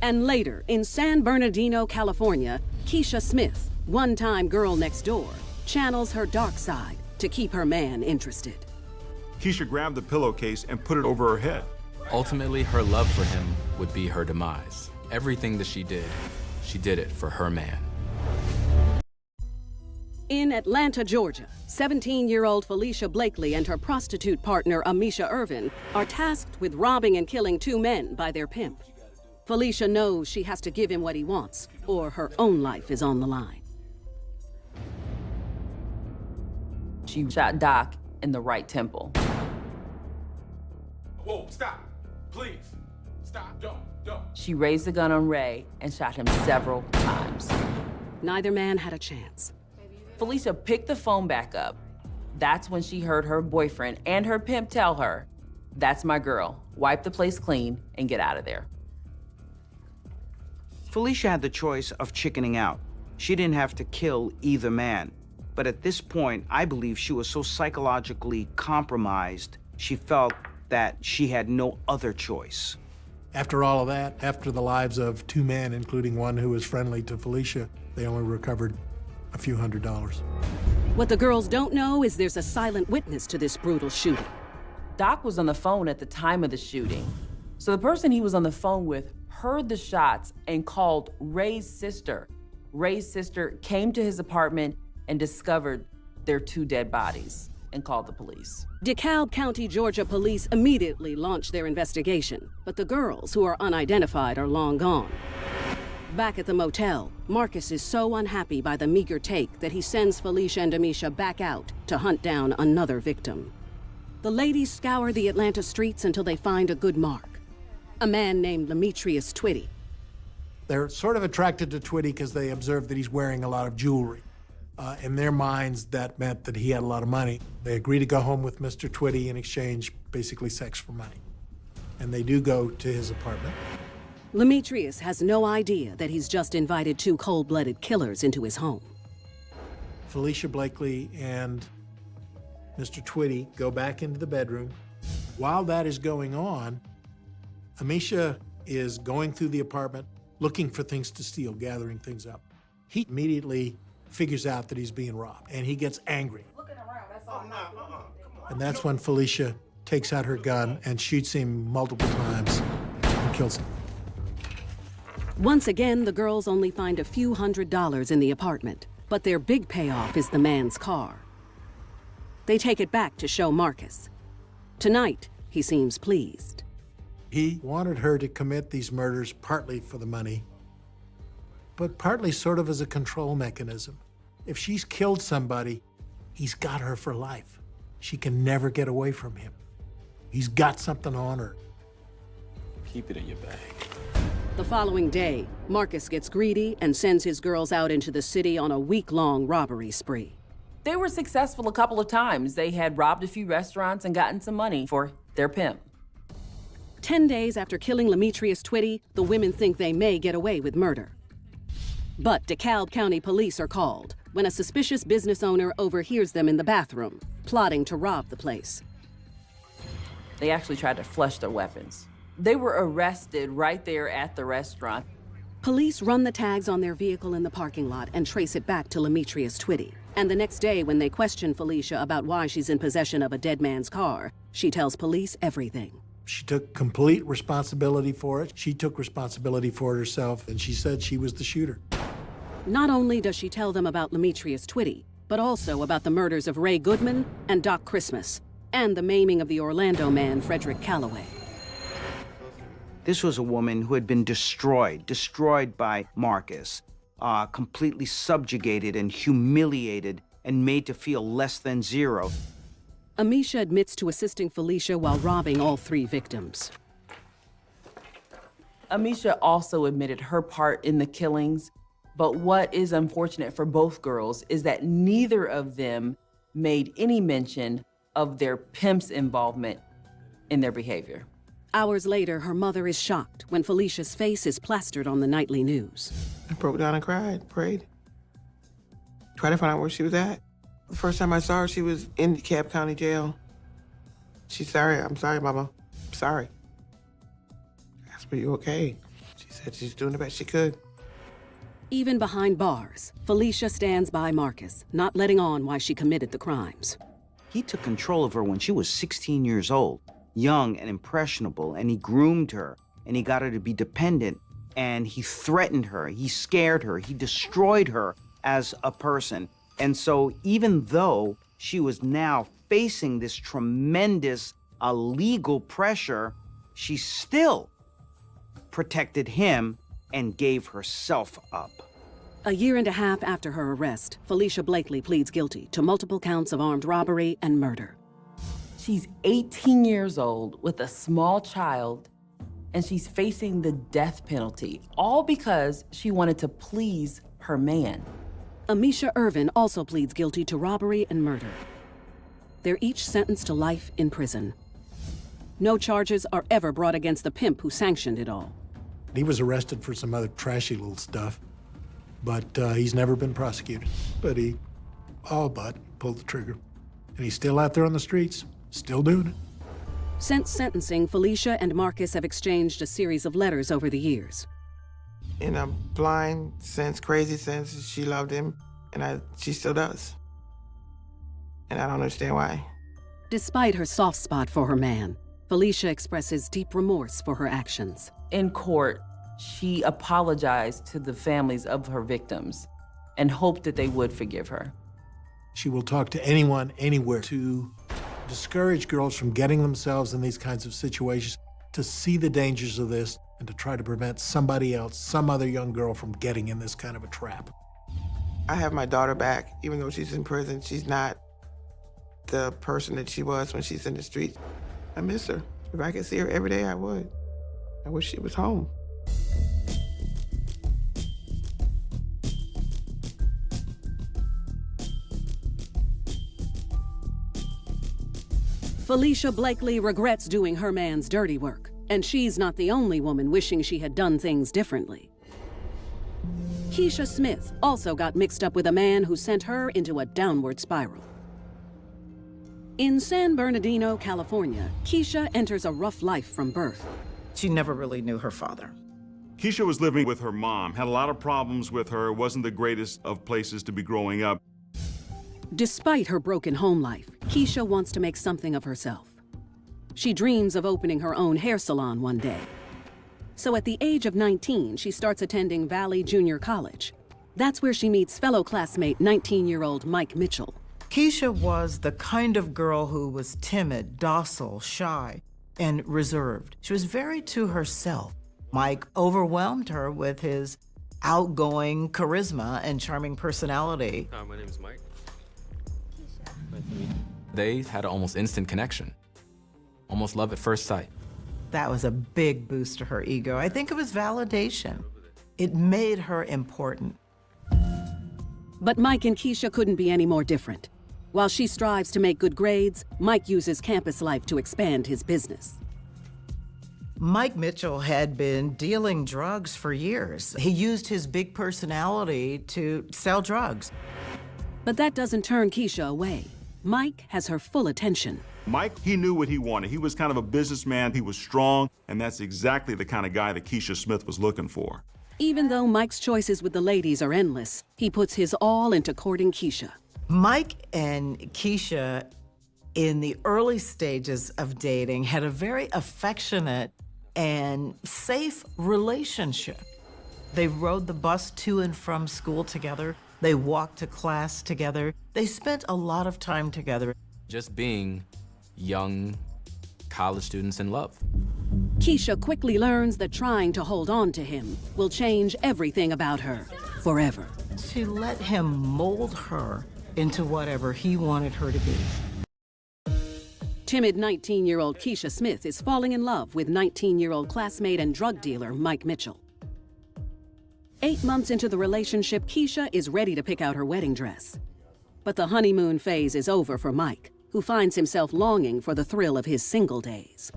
And later, in San Bernardino, California, Keisha Smith, one-time girl next door, channels her dark side to keep her man interested.
Keisha grabbed the pillowcase and put it over her head.
Ultimately, her love for him would be her demise. Everything that she did it for her man.
In Atlanta, Georgia, 17-year-old Felicia Blakely and her prostitute partner, Amisha Irvin, are tasked with robbing and killing two men by their pimp. Felicia knows she has to give him what he wants, or her own life is on the line.
She shot Doc in the right temple.
Whoa, stop. Please. Stop. Don't.
She raised the gun on Ray and shot him several times.
Neither man had a chance.
Felicia picked the phone back up. That's when she heard her boyfriend and her pimp tell her, "That's my girl. Wipe the place clean and get out of there."
Felicia had the choice of chickening out. She didn't have to kill either man. But at this point, I believe she was so psychologically compromised, she felt that she had no other choice.
After all of that, after the lives of two men, including one who was friendly to Felicia, they only recovered a few $100s.
What the girls don't know is there's a silent witness to this brutal shooting.
Doc was on the phone at the time of the shooting. So the person he was on the phone with heard the shots and called Ray's sister. Ray's sister came to his apartment and discovered their two dead bodies and called the police.
DeKalb County, Georgia police immediately launched their investigation, but the girls, who are unidentified, are long gone. Back at the motel, Marcus is so unhappy by the meager take that he sends Felicia and Amisha back out to hunt down another victim. The ladies scour the Atlanta streets until they find a good mark. A man named Demetrius Twitty.
They're sort of attracted to Twitty because they observe that he's wearing a lot of jewelry. In their minds, that meant that he had a lot of money. They agree to go home with Mr. Twitty in exchange, basically sex for money. And they do go to his apartment.
Demetrius has no idea that he's just invited two cold-blooded killers into his home.
Felicia Blakely and Mr. Twitty go back into the bedroom. While that is going on, Amisha is going through the apartment, looking for things to steal, gathering things up. He immediately figures out that he's being robbed, and he gets angry. And that's when Felicia takes out her gun and shoots him multiple times and kills him.
Once again, the girls only find a few $100s in the apartment, but their big payoff is the man's car. They take it back to show Marcus. Tonight, he seems pleased.
He wanted her to commit these murders partly for the money, but partly sort of as a control mechanism. If she's killed somebody, he's got her for life. She can never get away from him. He's got something on her.
Keep it in your bag.
The following day, Marcus gets greedy and sends his girls out into the city on a week-long robbery spree.
They were successful a couple of times. They had robbed a few restaurants and gotten some money for their pimp.
10 days after killing Demetrius Twitty, the women think they may get away with murder. But DeKalb County police are called when a suspicious business owner overhears them in the bathroom, plotting to rob the place.
They actually tried to flush their weapons. They were arrested right there at the restaurant.
Police run the tags on their vehicle in the parking lot and trace it back to Demetrius Twitty. And the next day, when they question Felicia about why she's in possession of a dead man's car, she tells police everything.
She took complete responsibility for it. She took responsibility for it herself, and she said she was the shooter.
Not only does she tell them about Demetrius Twitty, but also about the murders of Ray Goodman and Doc Christmas, and the maiming of the Orlando man, Frederick Calloway.
This was a woman who had been destroyed by Marcus, completely subjugated and humiliated and made to feel less than zero.
Amisha admits to assisting Felicia while robbing all three victims.
Amisha also admitted her part in the killings, but what is unfortunate for both girls is that neither of them made any mention of their pimp's involvement in their behavior.
Hours later, her mother is shocked when Felicia's face is plastered on the nightly news.
I broke down and cried, prayed. Tried to find out where she was at. The first time I saw her, she was in DeKalb County Jail. She's sorry. I'm sorry, Mama. I'm sorry. I asked her, "Are you okay?" She said she's doing the best she could.
Even behind bars, Felicia stands by Marcus, not letting on why she committed the crimes.
He took control of her when she was 16 years old, young and impressionable, and he groomed her, and he got her to be dependent, and he threatened her, he scared her, he destroyed her as a person. And so even though she was now facing this tremendous legal pressure, she still protected him and gave herself up.
A year and a half after her arrest, Felicia Blakely pleads guilty to multiple counts of armed robbery and murder.
She's 18 years old with a small child, and she's facing the death penalty, all because she wanted to please her man.
Amisha Irvin also pleads guilty to robbery and murder. They're each sentenced to life in prison. No charges are ever brought against the pimp who sanctioned it all.
He was arrested for some other trashy little stuff, but he's never been prosecuted. But he all but pulled the trigger. And he's still out there on the streets, still doing it.
Since sentencing, Felicia and Marcus have exchanged a series of letters over the years.
In a blind sense, crazy sense, she loved him, and she still does. And I don't understand why.
Despite her soft spot for her man, Felicia expresses deep remorse for her actions.
In court, she apologized to the families of her victims and hoped that they would forgive her.
She will talk to anyone, anywhere, to discourage girls from getting themselves in these kinds of situations, to see the dangers of this, and to try to prevent somebody else, some other young girl, from getting in this kind of a trap.
I have my daughter back. Even though she's in prison, she's not the person that she was when she's in the streets. I miss her. If I could see her every day, I would. I wish she was home.
Felicia Blakely regrets doing her man's dirty work, and she's not the only woman wishing she had done things differently. Keisha Smith also got mixed up with a man who sent her into a downward spiral. In San Bernardino, California, Keisha enters a rough life from birth.
She never really knew her father.
Keisha was living with her mom, had a lot of problems with her, wasn't the greatest of places to be growing up.
Despite her broken home life, Keisha wants to make something of herself. She dreams of opening her own hair salon one day. So at the age of 19, she starts attending Valley Junior College. That's where she meets fellow classmate 19-year-old Mike Mitchell.
Keisha was the kind of girl who was timid, docile, shy, and reserved. She was very to herself. Mike overwhelmed her with his outgoing charisma and charming personality.
My name is Mike. They had an almost instant connection, almost love at first sight.
That was a big boost to her ego. I think it was validation. It made her important.
But Mike and Keisha couldn't be any more different. While she strives to make good grades, Mike uses campus life to expand his business.
Mike Mitchell had been dealing drugs for years. He used his big personality to sell drugs.
But that doesn't turn Keisha away. Mike has her full attention.
Mike, he knew what he wanted. He was kind of a businessman, he was strong, and that's exactly the kind of guy that Keisha Smith was looking for.
Even though Mike's choices with the ladies are endless, he puts his all into courting Keisha.
Mike and Keisha, in the early stages of dating, had a very affectionate and safe relationship. They rode the bus to and from school together. They walked to class together. They spent a lot of time together.
Just being young college students in love.
Keisha quickly learns that trying to hold on to him will change everything about her forever.
She let him mold her into whatever he wanted her to be.
Timid 19-year-old Keisha Smith is falling in love with 19-year-old classmate and drug dealer Mike Mitchell. 8 months into the relationship, Keisha is ready to pick out her wedding dress. But the honeymoon phase is over for Mike, who finds himself longing for the thrill of his single days.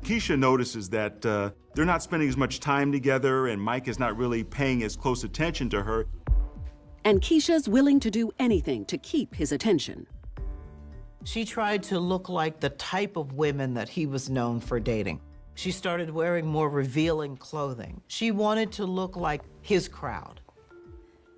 Keisha notices that they're not spending as much time together, and Mike is not really paying as close attention to her.
And Keisha's willing to do anything to keep his attention.
She tried to look like the type of women that he was known for dating. She started wearing more revealing clothing. She wanted to look like his crowd.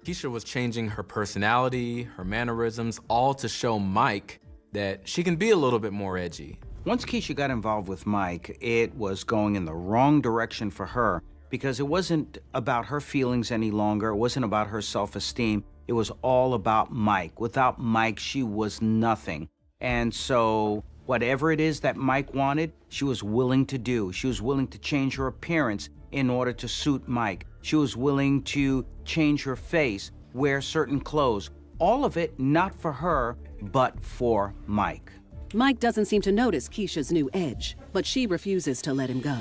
Keisha was changing her personality, her mannerisms, all to show Mike that she can be a little bit more edgy.
Once Keisha got involved with Mike, it was going in the wrong direction for her because it wasn't about her feelings any longer. It wasn't about her self-esteem. It was all about Mike. Without Mike, she was nothing. And so whatever it is that Mike wanted, she was willing to do. She was willing to change her appearance in order to suit Mike. She was willing to change her face, wear certain clothes. All of it not for her, but for Mike.
Mike doesn't seem to notice Keisha's new edge, but she refuses to let him go.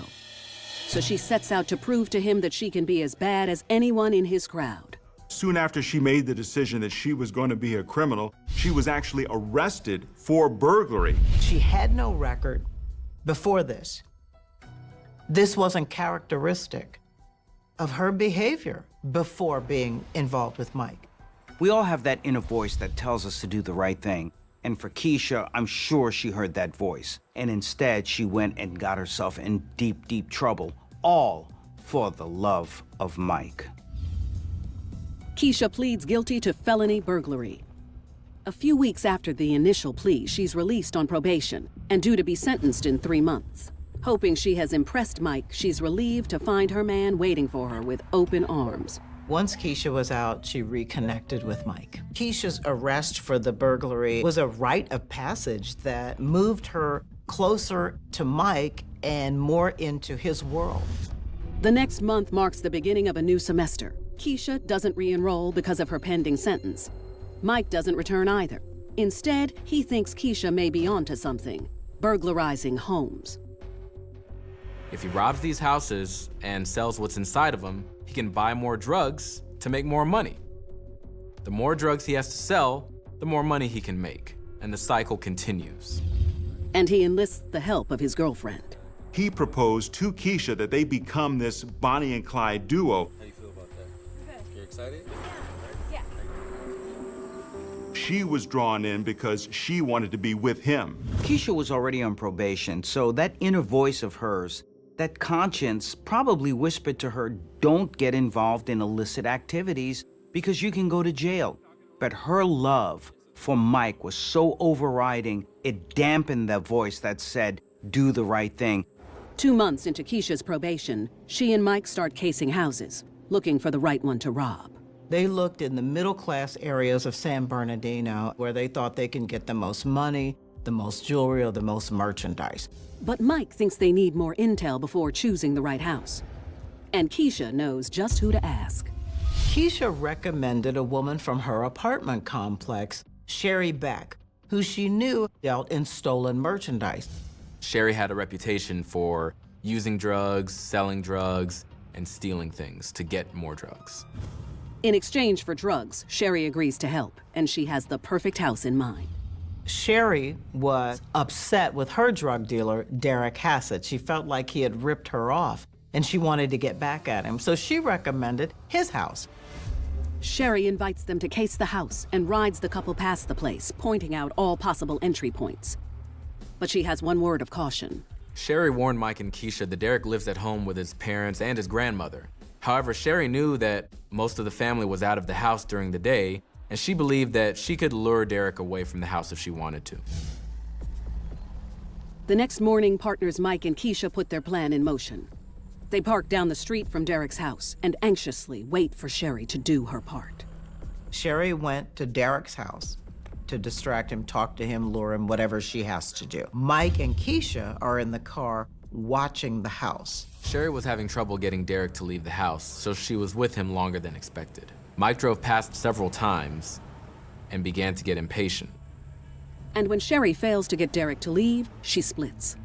So she sets out to prove to him that she can be as bad as anyone in his crowd.
Soon after she made the decision that she was going to be a criminal, she was actually arrested for burglary.
She had no record before this. This wasn't characteristic of her behavior before being involved with Mike.
We all have that inner voice that tells us to do the right thing. And for Keisha, I'm sure she heard that voice. And instead, she went and got herself in deep, deep trouble, all for the love of Mike.
Keisha pleads guilty to felony burglary. A few weeks after the initial plea, she's released on probation and due to be sentenced in 3 months. Hoping she has impressed Mike, she's relieved to find her man waiting for her with open arms.
Once Keisha was out, she reconnected with Mike. Keisha's arrest for the burglary was a rite of passage that moved her closer to Mike and more into his world.
The next month marks the beginning of a new semester. Keisha doesn't re-enroll because of her pending sentence. Mike doesn't return either. Instead, he thinks Keisha may be onto something, burglarizing homes.
If he robs these houses and sells what's inside of them, he can buy more drugs to make more money. The more drugs he has to sell, the more money he can make, and the cycle continues.
And he enlists the help of his girlfriend.
He proposed to Keisha that they become this Bonnie and Clyde duo.
How do you feel about that? You're excited?
Yeah.
She was drawn in because she wanted to be with him.
Keisha was already on probation, so that inner voice of hers, that conscience, probably whispered to her, don't get involved in illicit activities because you can go to jail. But her love for Mike was so overriding, it dampened the voice that said, do the right thing.
2 months into Keisha's probation, she and Mike start casing houses, looking for the right one to rob.
They looked in the middle-class areas of San Bernardino where they thought they can get the most money, the most jewelry, or the most merchandise.
But Mike thinks they need more intel before choosing the right house. And Keisha knows just who to ask.
Keisha recommended a woman from her apartment complex, Sherry Beck, who she knew dealt in stolen merchandise.
Sherry had a reputation for using drugs, selling drugs, and stealing things to get more drugs.
In exchange for drugs, Sherry agrees to help, and she has the perfect house in mind.
Sherry was upset with her drug dealer, Derek Hassett. She felt like he had ripped her off, and she wanted to get back at him, so she recommended his house.
Sherry invites them to case the house and rides the couple past the place, pointing out all possible entry points. But she has one word of caution.
Sherry warned Mike and Keisha that Derek lives at home with his parents and his grandmother. However, Sherry knew that most of the family was out of the house during the day, and she believed that she could lure Derek away from the house if she wanted to.
The next morning, partners Mike and Keisha put their plan in motion. They park down the street from Derek's house and anxiously wait for Sherry to do her part.
Sherry went to Derek's house to distract him, talk to him, lure him, whatever she has to do. Mike and Keisha are in the car watching the house.
Sherry was having trouble getting Derek to leave the house, so she was with him longer than expected. Mike drove past several times and began to get impatient.
And when Sherry fails to get Derek to leave, she splits.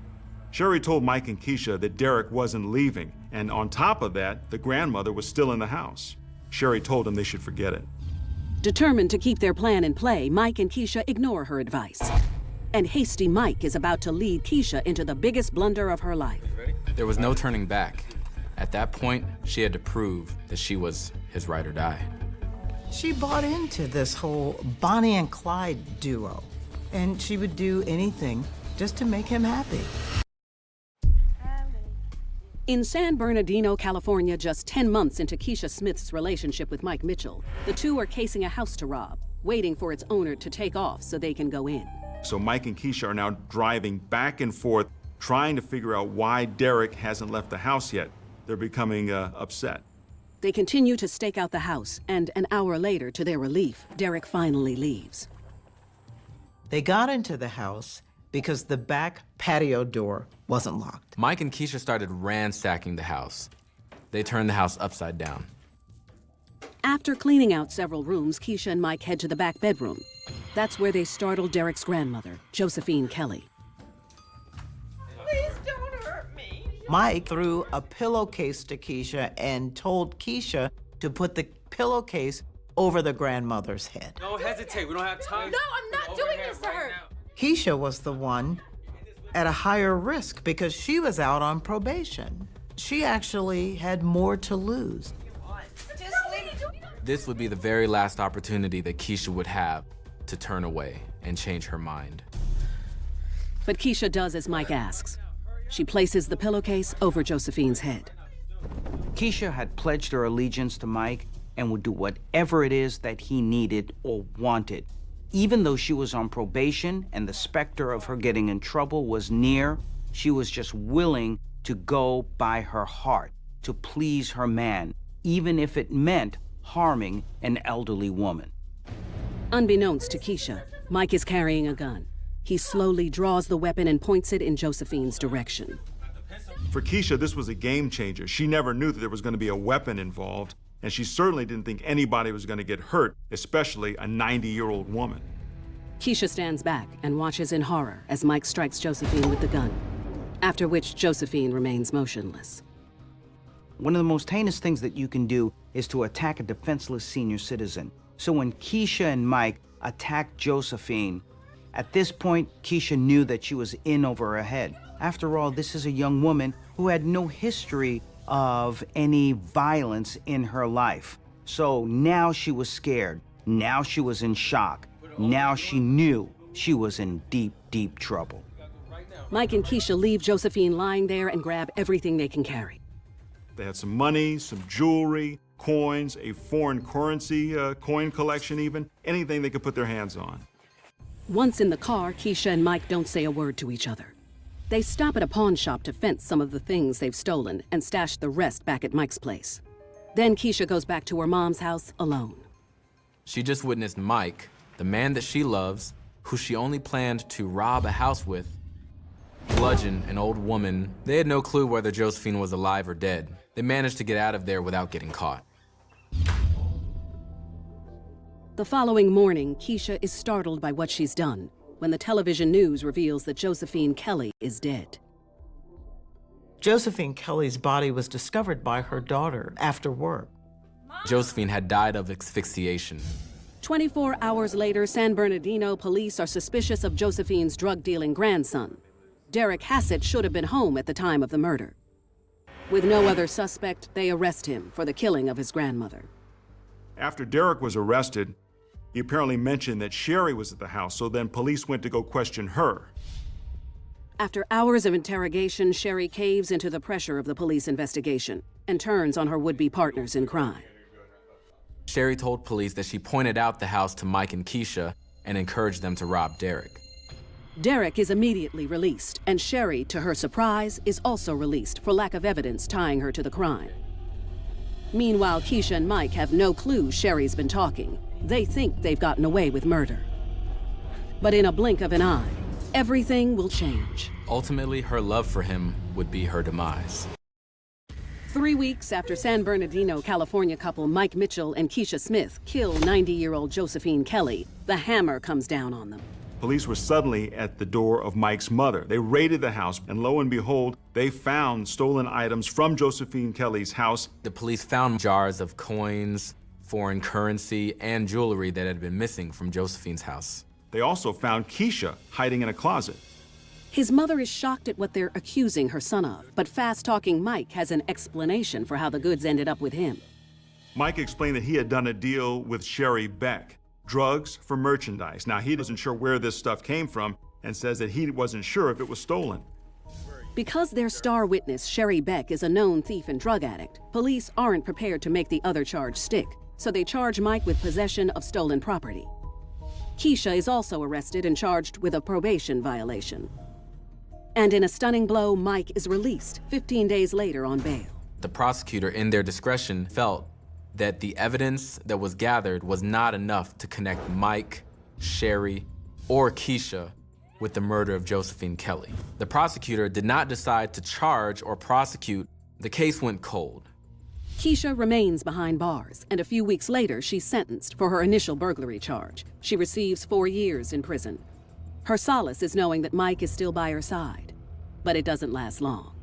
Sherry told Mike and Keisha that Derek wasn't leaving, and on top of that, the grandmother was still in the house. Sherry told them they should forget it.
Determined to keep their plan in play, Mike and Keisha ignore her advice. And hasty Mike is about to lead Keisha into the biggest blunder of her life.
There was no turning back. At that point, she had to prove that she was his ride or die.
She bought into this whole Bonnie and Clyde duo, and she would do anything just to make him happy.
In San Bernardino, California, just 10 months into Keisha Smith's relationship with Mike Mitchell, the two are casing a house to rob, waiting for its owner to take off so they can go in.
So Mike and Keisha are now driving back and forth, trying to figure out why Derek hasn't left the house yet. They're becoming upset.
They continue to stake out the house, and an hour later, to their relief, Derek finally leaves.
They got into the house because the back patio door wasn't locked.
Mike and Keisha started ransacking the house. They turned the house upside down.
After cleaning out several rooms, Keisha and Mike head to the back bedroom. That's where they startled Derek's grandmother, Josephine Kelly.
Please don't hurt me.
Mike threw a pillowcase to Keisha and told Keisha to put the pillowcase over the grandmother's head.
Don't hesitate, we don't have time.
No, I'm not doing this to her.
Keisha was the one at a higher risk because she was out on probation. She actually had more to lose.
This would be the very last opportunity that Keisha would have to turn away and change her mind.
But Keisha does as Mike asks. She places the pillowcase over Josephine's head.
Keisha had pledged her allegiance to Mike and would do whatever it is that he needed or wanted. Even though she was on probation and the specter of her getting in trouble was near, she was just willing to go by her heart, to please her man, even if it meant harming an elderly woman.
Unbeknownst to Keisha, Mike is carrying a gun. He slowly draws the weapon and points it in Josephine's direction.
For Keisha, this was a game changer. She never knew that there was going to be a weapon involved, and she certainly didn't think anybody was going to get hurt, especially a 90-year-old woman.
Keisha stands back and watches in horror as Mike strikes Josephine with the gun, after which Josephine remains motionless.
One of the most heinous things that you can do is to attack a defenseless senior citizen. So when Keisha and Mike attacked Josephine, at this point, Keisha knew that she was in over her head. After all, this is a young woman who had no history of any violence in her life. So now she was scared. Now she was in shock. Now she knew she was in deep, deep trouble.
Mike and Keisha leave Josephine lying there and grab everything they can carry.
They had some money, some jewelry, coins, a foreign currency coin collection even, anything they could put their hands on.
Once in the car, Keisha and Mike don't say a word to each other. They stop at a pawn shop to fence some of the things they've stolen and stash the rest back at Mike's place. Then Keisha goes back to her mom's house alone.
She just witnessed Mike, the man that she loves, who she only planned to rob a house with, bludgeon an old woman. They had no clue whether Josephine was alive or dead. They managed to get out of there without getting caught.
The following morning, Keisha is startled by what she's done when the television news reveals that Josephine Kelly is dead.
Josephine Kelly's body was discovered by her daughter after work.
Josephine had died of asphyxiation.
24 hours later, San Bernardino police are suspicious of Josephine's drug-dealing grandson. Derek Hassett should have been home at the time of the murder. With no other suspect, they arrest him for the killing of his grandmother.
After Derek was arrested, he apparently mentioned that Sherry was at the house, so then police went to go question her.
After hours of interrogation, Sherry caves into the pressure of the police investigation and turns on her would-be partners in crime.
Sherry told police that she pointed out the house to Mike and Keisha and encouraged them to rob Derek.
Derek is immediately released, and Sherry, to her surprise, is also released for lack of evidence tying her to the crime. Meanwhile, Keisha and Mike have no clue Sherry's been talking. They think they've gotten away with murder. But in a blink of an eye, everything will change.
Ultimately, her love for him would be her demise.
3 weeks after San Bernardino, California couple Mike Mitchell and Keisha Smith kill 90-year-old Josephine Kelly, the hammer comes down on them.
Police were suddenly at the door of Mike's mother. They raided the house, and lo and behold, they found stolen items from Josephine Kelly's house.
The police found jars of coins, foreign currency, and jewelry that had been missing from Josephine's house.
They also found Keisha hiding in a closet.
His mother is shocked at what they're accusing her son of, but fast-talking Mike has an explanation for how the goods ended up with him.
Mike explained that he had done a deal with Sherry Beck, drugs for merchandise. Now, he wasn't sure where this stuff came from and says that he wasn't sure if it was stolen.
Because their star witness, Sherry Beck, is a known thief and drug addict, police aren't prepared to make the other charge stick, so they charge Mike with possession of stolen property. Keisha is also arrested and charged with a probation violation. And in a stunning blow, Mike is released 15 days later on bail.
The prosecutor, in their discretion, felt that the evidence that was gathered was not enough to connect Mike, Sherry, or Keisha with the murder of Josephine Kelly. The prosecutor did not decide to charge or prosecute. The case went cold.
Keisha remains behind bars, and a few weeks later, she's sentenced for her initial burglary charge. She receives 4 years in prison. Her solace is knowing that Mike is still by her side, but it doesn't last long.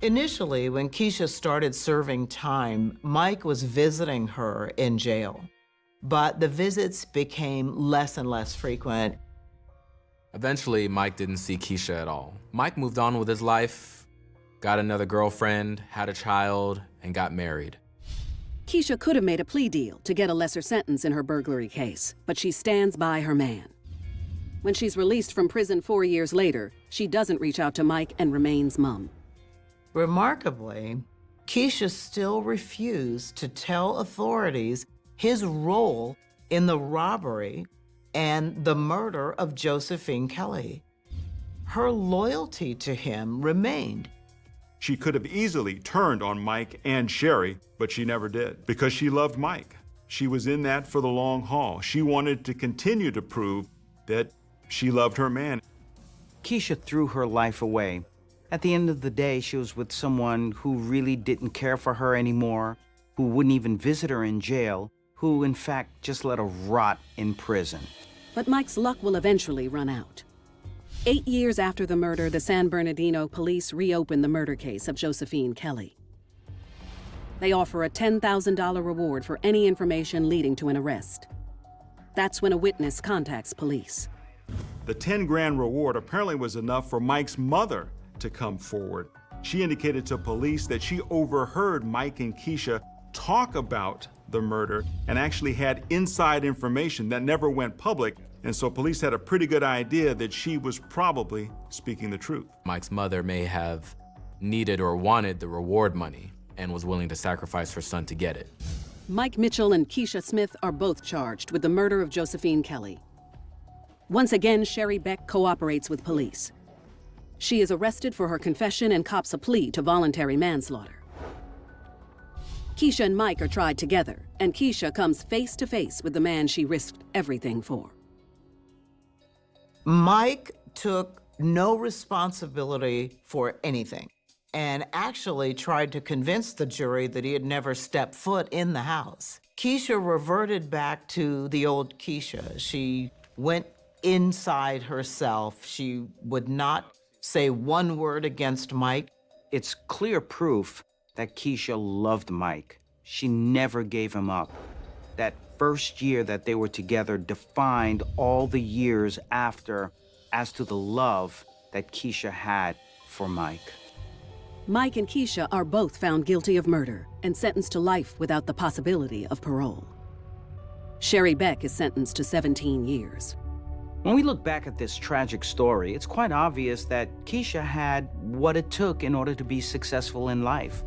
Initially, when Keisha started serving time, Mike was visiting her in jail, but the visits became less and less frequent.
Eventually, Mike didn't see Keisha at all. Mike moved on with his life, got another girlfriend, had a child, and got married.
Keisha could have made a plea deal to get a lesser sentence in her burglary case, but she stands by her man. When she's released from prison 4 years later, she doesn't reach out to Mike and remains mum.
Remarkably, Keisha still refused to tell authorities his role in the robbery and the murder of Josephine Kelly. Her loyalty to him remained.
She could have easily turned on Mike and Sherry, but she never did because she loved Mike. She was in that for the long haul. She wanted to continue to prove that she loved her man.
Keisha threw her life away At the end of the day, she was with someone who really didn't care for her anymore, who wouldn't even visit her in jail, who in fact just let her rot in prison.
But Mike's luck will eventually run out. 8 years after the murder, the San Bernardino police reopened the murder case of Josephine Kelly. They offer a $10,000 reward for any information leading to an arrest. That's when a witness contacts police.
The 10 grand reward apparently was enough for Mike's mother to come forward. She indicated to police that she overheard Mike and Keisha talk about the murder and actually had inside information that never went public. And so police had a pretty good idea that she was probably speaking the truth.
Mike's mother may have needed or wanted the reward money and was willing to sacrifice her son to get it.
Mike Mitchell and Keisha Smith are both charged with the murder of Josephine Kelly. Once again, Sherry Beck cooperates with police. She is arrested for her confession and cops a plea to voluntary manslaughter. Keisha and Mike are tried together, and Keisha comes face to face with the man she risked everything for.
Mike took no responsibility for anything and actually tried to convince the jury that he had never stepped foot in the house. Keisha reverted back to the old Keisha. She went inside herself. She would not say one word against Mike.
It's clear proof that Keisha loved Mike. She never gave him up. That first year that they were together defined all the years after as to the love that Keisha had for Mike.
Mike and Keisha are both found guilty of murder and sentenced to life without the possibility of parole. Sherry Beck is sentenced to 17 years.
When we look back at this tragic story, it's quite obvious that Keisha had what it took in order to be successful in life.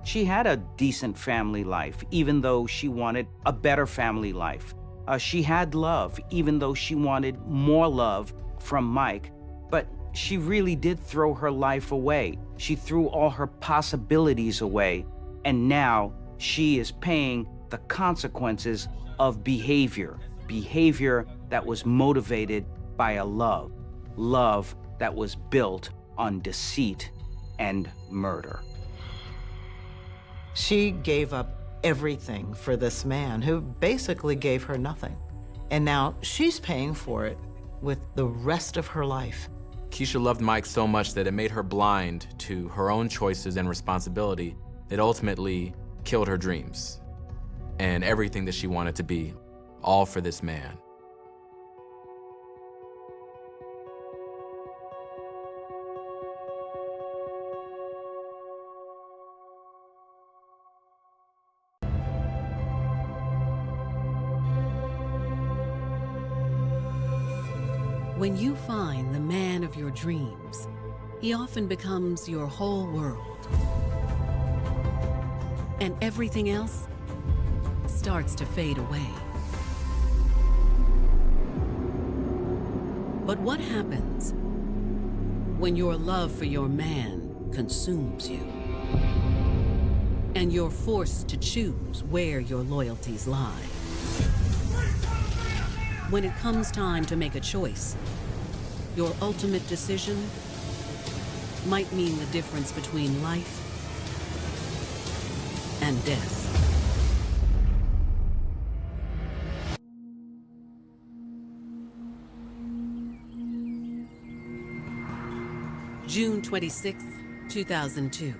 She had a decent family life, even though she wanted a better family life. She had love, even though she wanted more love from Mike. But she really did throw her life away. She threw all her possibilities away. And now she is paying the consequences of behavior that was motivated by a love that was built on deceit and murder.
She gave up everything for this man who basically gave her nothing. And now she's paying for it with the rest of her life.
Keisha loved Mike so much that it made her blind to her own choices and responsibility that ultimately killed her dreams and everything that she wanted to be, all for this man.
When you find the man of your dreams, he often becomes your whole world. And everything else starts to fade away. But what happens when your love for your man consumes you? And you're forced to choose where your loyalties lie? When it comes time to make a choice, your ultimate decision might mean the difference between life and death. June 26, 2002.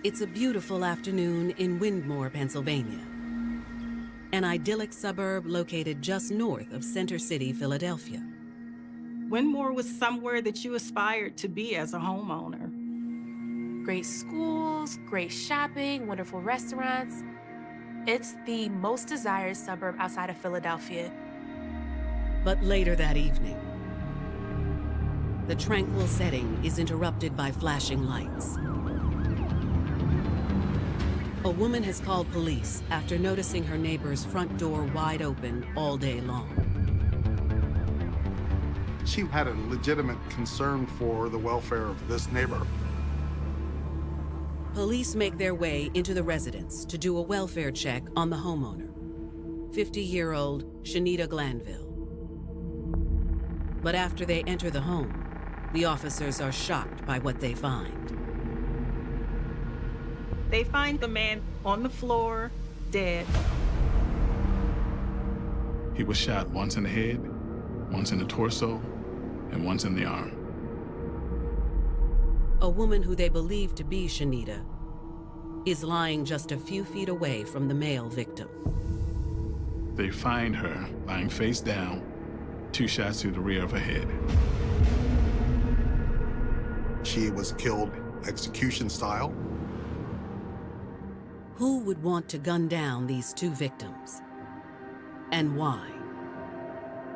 It's a beautiful afternoon in Windmore, Pennsylvania, an idyllic suburb located just north of Center City, Philadelphia.
Windmore was somewhere that you aspired to be as a homeowner.
Great schools, great shopping, wonderful restaurants. It's the most desired suburb outside of Philadelphia.
But later that evening, the tranquil setting is interrupted by flashing lights. A woman has called police after noticing her neighbor's front door wide open all day long.
She had a legitimate concern for the welfare of this neighbor.
Police make their way into the residence to do a welfare check on the homeowner, 50-year-old Shanita Glanville. But after they enter the home, The officers are shocked by what they find.
They find the man on the floor, dead.
He was shot once in the head, once in the torso, and once in the arm.
A woman who they believe to be Shanita is lying just a few feet away from the male victim.
They find her lying face down, 2 shots to the rear of her head.
She was killed execution style.
Who would want to gun down these 2 victims? And why?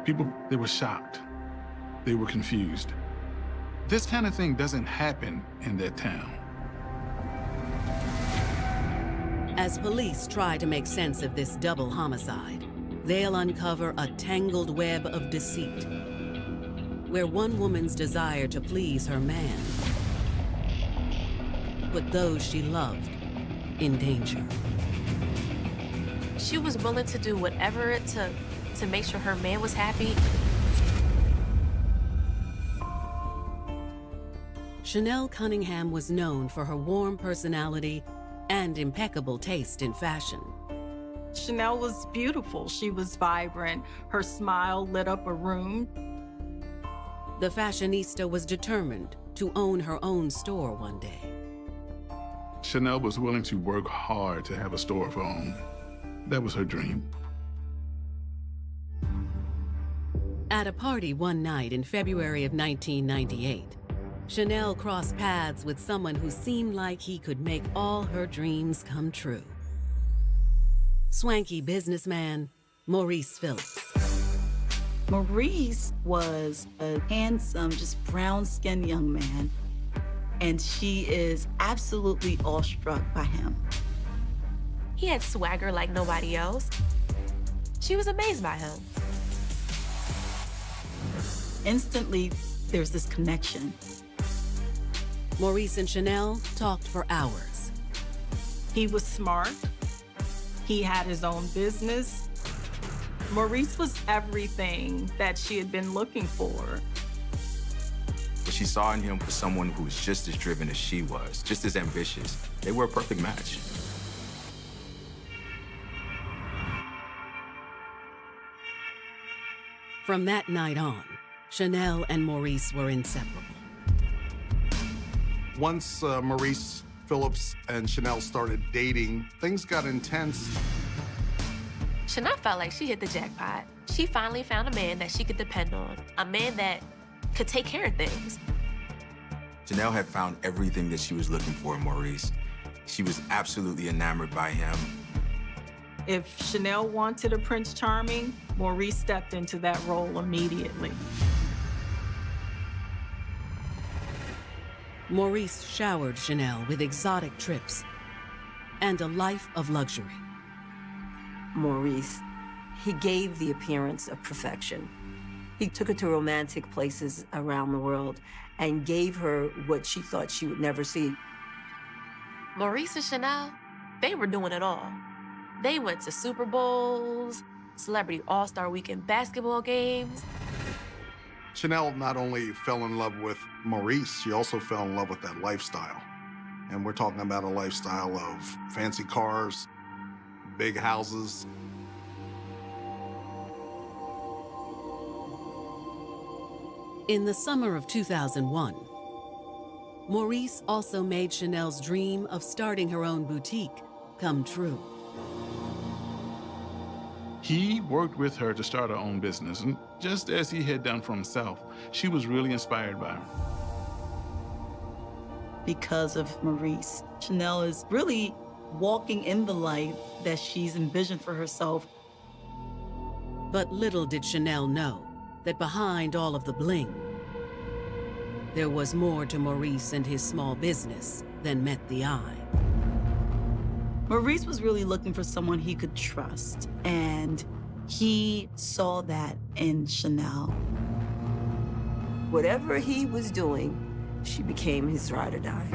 People, they were shocked. They were confused. This kind of thing doesn't happen in that town.
As police try to make sense of this double homicide, they'll uncover a tangled web of deceit, where one woman's desire to please her man put those she loved in danger.
She was willing to do whatever it took to make sure her man was happy.
Chanel Cunningham was known for her warm personality and impeccable taste in fashion.
Chanel was beautiful. She was vibrant. Her smile lit up a room.
The fashionista was determined to own her own store one day.
Chanel was willing to work hard to have a store of her own. That was her dream.
At a party one night in February of 1998, Chanel crossed paths with someone who seemed like he could make all her dreams come true. Swanky businessman Maurice Phillips.
Maurice was a handsome, just brown-skinned young man, and she is absolutely awestruck by him.
He had swagger like nobody else. She was amazed by him.
Instantly, there's this connection.
Maurice and Chanel talked for hours.
He was smart. He had his own business. Maurice was everything that she had been looking for.
What she saw in him was someone who was just as driven as she was, just as ambitious. They were a perfect match.
From that night on, Chanel and Maurice were inseparable.
Once Maurice Phillips and Chanel started dating, things got intense.
Chanel felt like she hit the jackpot. She finally found a man that she could depend on, a man that could take care of things.
Chanel had found everything that she was looking for in Maurice. She was absolutely enamored by him.
If Chanel wanted a Prince Charming, Maurice stepped into that role immediately.
Maurice showered Chanel with exotic trips and a life of luxury.
Maurice, he gave the appearance of perfection. He took her to romantic places around the world and gave her what she thought she would never see.
Maurice and Chanel, they were doing it all. They went to Super Bowls, Celebrity All-Star Weekend basketball games.
Chanel not only fell in love with Maurice, she also fell in love with that lifestyle. And we're talking about a lifestyle of fancy cars, big houses.
In the summer of 2001, Maurice also made Chanel's dream of starting her own boutique come true.
He worked with her to start her own business, and just as he had done for himself, she was really inspired by him.
Because of Maurice, Chanel is really walking in the life that she's envisioned for herself.
But little did Chanel know that behind all of the bling, there was more to Maurice and his small business than met the eye.
Maurice was really looking for someone he could trust, and he saw that in Chanel.
Whatever he was doing, she became his ride or die.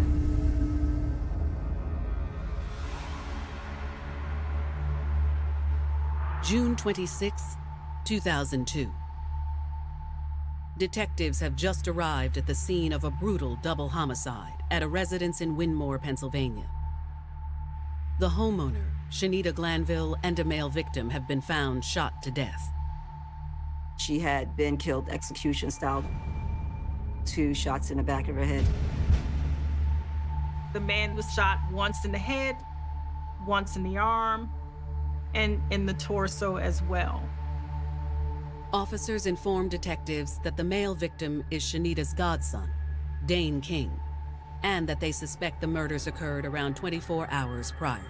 June 26, 2002. Detectives have just arrived at the scene of a brutal double homicide at a residence in Winmore, Pennsylvania. The homeowner, Shanita Glanville, and a male victim have been found shot to death.
She had been killed execution style, 2 shots in the back of her head.
The man was shot once in the head, once in the arm, and in the torso as well.
Officers informed detectives that the male victim is Shanita's godson, Dane King, and that they suspect the murders occurred around 24 hours prior.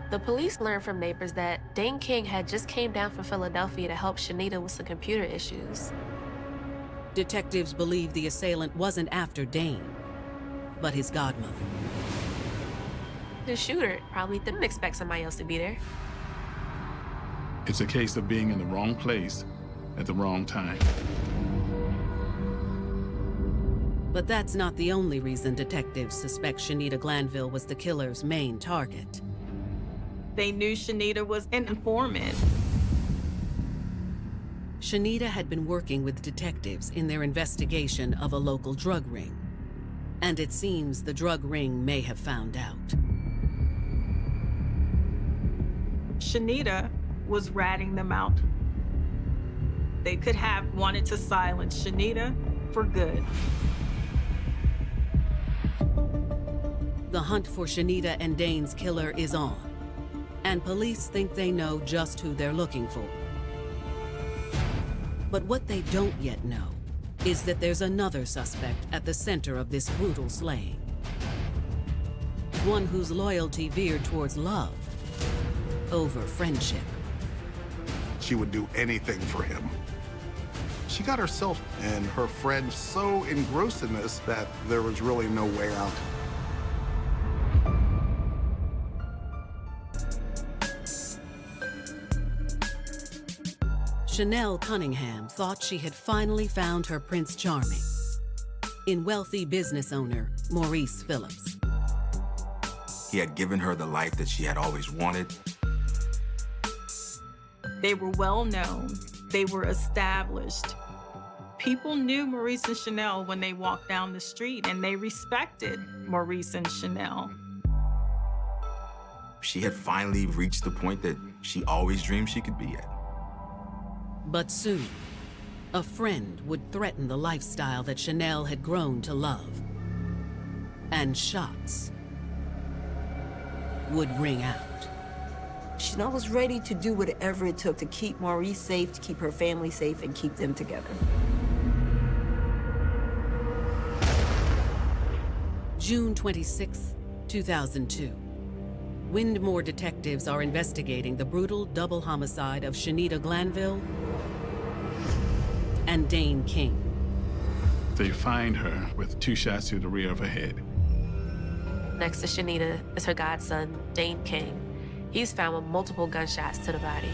The police learned from neighbors that Dane King had just came down from Philadelphia to help Shanita with some computer issues.
Detectives believe the assailant wasn't after Dane, but his godmother.
The shooter probably didn't expect somebody else to be there.
It's a case of being in the wrong place at the wrong time.
But that's not the only reason detectives suspect Shanita Glanville was the killer's main target.
They knew Shanita was an informant.
Shanita had been working with detectives in their investigation of a local drug ring. And it seems the drug ring may have found out.
Shanita was ratting them out. They could have wanted to silence Shanita for good.
The hunt for Shanita and Dane's killer is on, and police think they know just who they're looking for. But what they don't yet know is that there's another suspect at the center of this brutal slaying. One whose loyalty veered towards love over friendship.
She would do anything for him. She got herself and her friend so engrossed in this that there was really no way out.
Chanel Cunningham thought she had finally found her Prince Charming in wealthy business owner Maurice Phillips.
He had given her the life that she had always wanted.
They were well known. They were established. People knew Maurice and Chanel when they walked down the street, and they respected Maurice and Chanel.
She had finally reached the point that she always dreamed she could be at.
But soon, a friend would threaten the lifestyle that Chanel had grown to love. And shots would ring out.
Chanel was ready to do whatever it took to keep Maurice safe, to keep her family safe, and keep them together.
June 26, 2002. Windmore detectives are investigating the brutal double homicide of Shanita Glanville and Dane King.
They find her with 2 shots to the rear of her head.
Next to Shanita is her godson, Dane King. He's found with multiple gunshots to the body.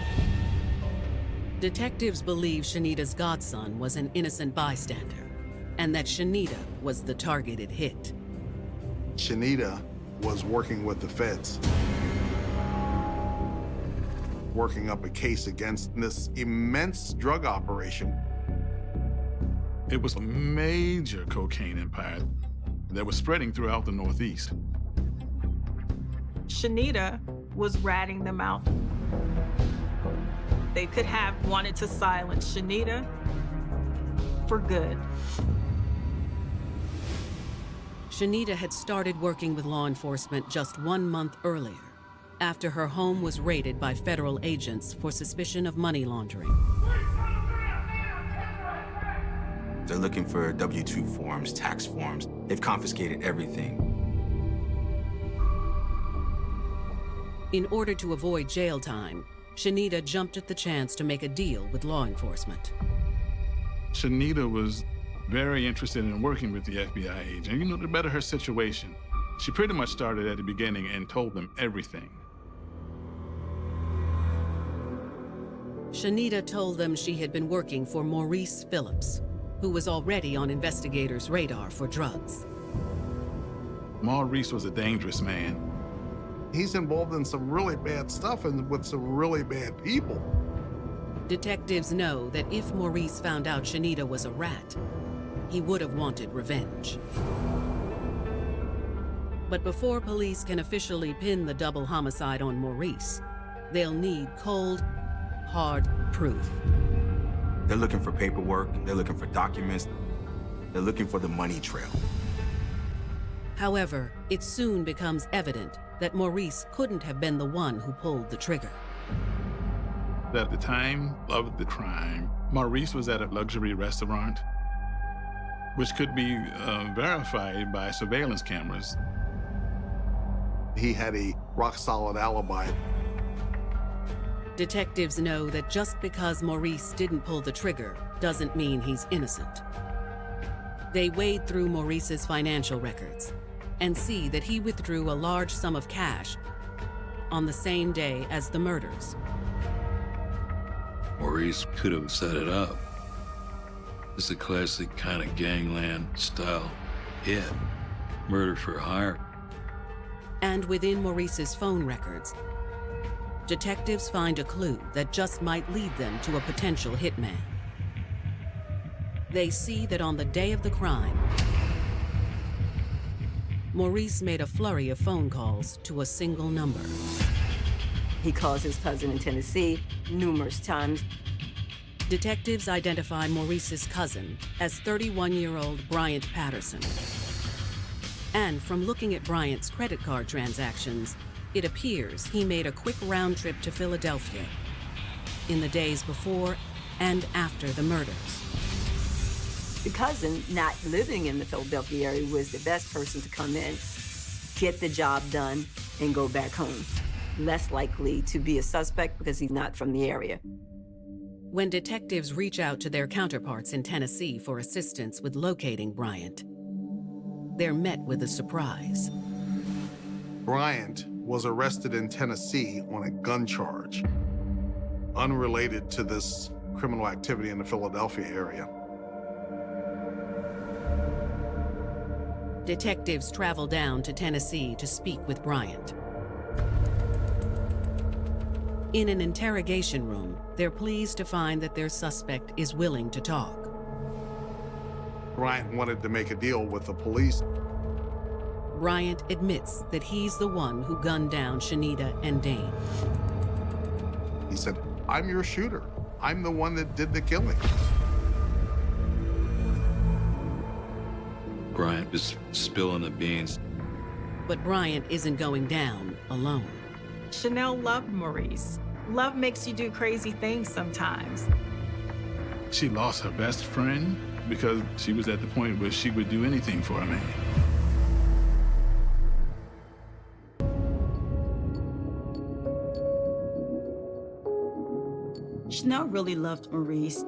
Detectives believe Shanita's godson was an innocent bystander, and that Shanita was the targeted hit.
Shanita was working with the feds, working up a case against this immense drug operation.
It was a major cocaine empire that was spreading throughout the Northeast.
Shanita was ratting them out. They could have wanted to silence Shanita for good.
Shanita had started working with law enforcement just 1 month earlier, after her home was raided by federal agents for suspicion of money laundering.
They're looking for W-2 forms, tax forms. They've confiscated everything.
In order to avoid jail time, Shanita jumped at the chance to make a deal with law enforcement.
Shanita was very interested in working with the FBI agent, to better her situation. She pretty much started at the beginning and told them everything.
Shanita told them she had been working for Maurice Phillips, who was already on investigators' radar for drugs.
Maurice was a dangerous man.
He's involved in some really bad stuff and with some really bad people.
Detectives know that if Maurice found out Shanita was a rat, he would have wanted revenge. But before police can officially pin the double homicide on Maurice, they'll need cold, hard proof.
They're looking for paperwork, they're looking for documents, they're looking for the money trail.
However, it soon becomes evident that Maurice couldn't have been the one who pulled the trigger.
At the time of the crime, Maurice was at a luxury restaurant, which could be verified by surveillance cameras.
He had a rock-solid alibi.
Detectives know that just because Maurice didn't pull the trigger doesn't mean he's innocent. They wade through Maurice's financial records and see that he withdrew a large sum of cash on the same day as the murders.
Maurice could have set it up. It's a classic kind of gangland style hit. Murder for hire.
And within Maurice's phone records, detectives find a clue that just might lead them to a potential hitman. They see that on the day of the crime, Maurice made a flurry of phone calls to a single number.
He calls his cousin in Tennessee numerous times.
Detectives identify Maurice's cousin as 31-year-old Bryant Patterson. And from looking at Bryant's credit card transactions, it appears he made a quick round trip to Philadelphia in the days before and after the murders.
The cousin, not living in the Philadelphia area, was the best person to come in, get the job done, and go back home. Less likely to be a suspect because he's not from the area.
When detectives reach out to their counterparts in Tennessee for assistance with locating Bryant, they're met with a surprise.
Bryant was arrested in Tennessee on a gun charge, unrelated to this criminal activity in the Philadelphia area.
Detectives travel down to Tennessee to speak with Bryant. In an interrogation room, they're pleased to find that their suspect is willing to talk.
Bryant wanted to make a deal with the police.
Bryant admits that he's the one who gunned down Shanita and Dane.
He said, "I'm your shooter. I'm the one that did the killing."
Bryant was spilling the beans.
But Bryant isn't going down alone.
Chanel loved Maurice. Love makes you do crazy things sometimes.
She lost her best friend because she was at the point where she would do anything for a man.
Chanel really loved Maurice.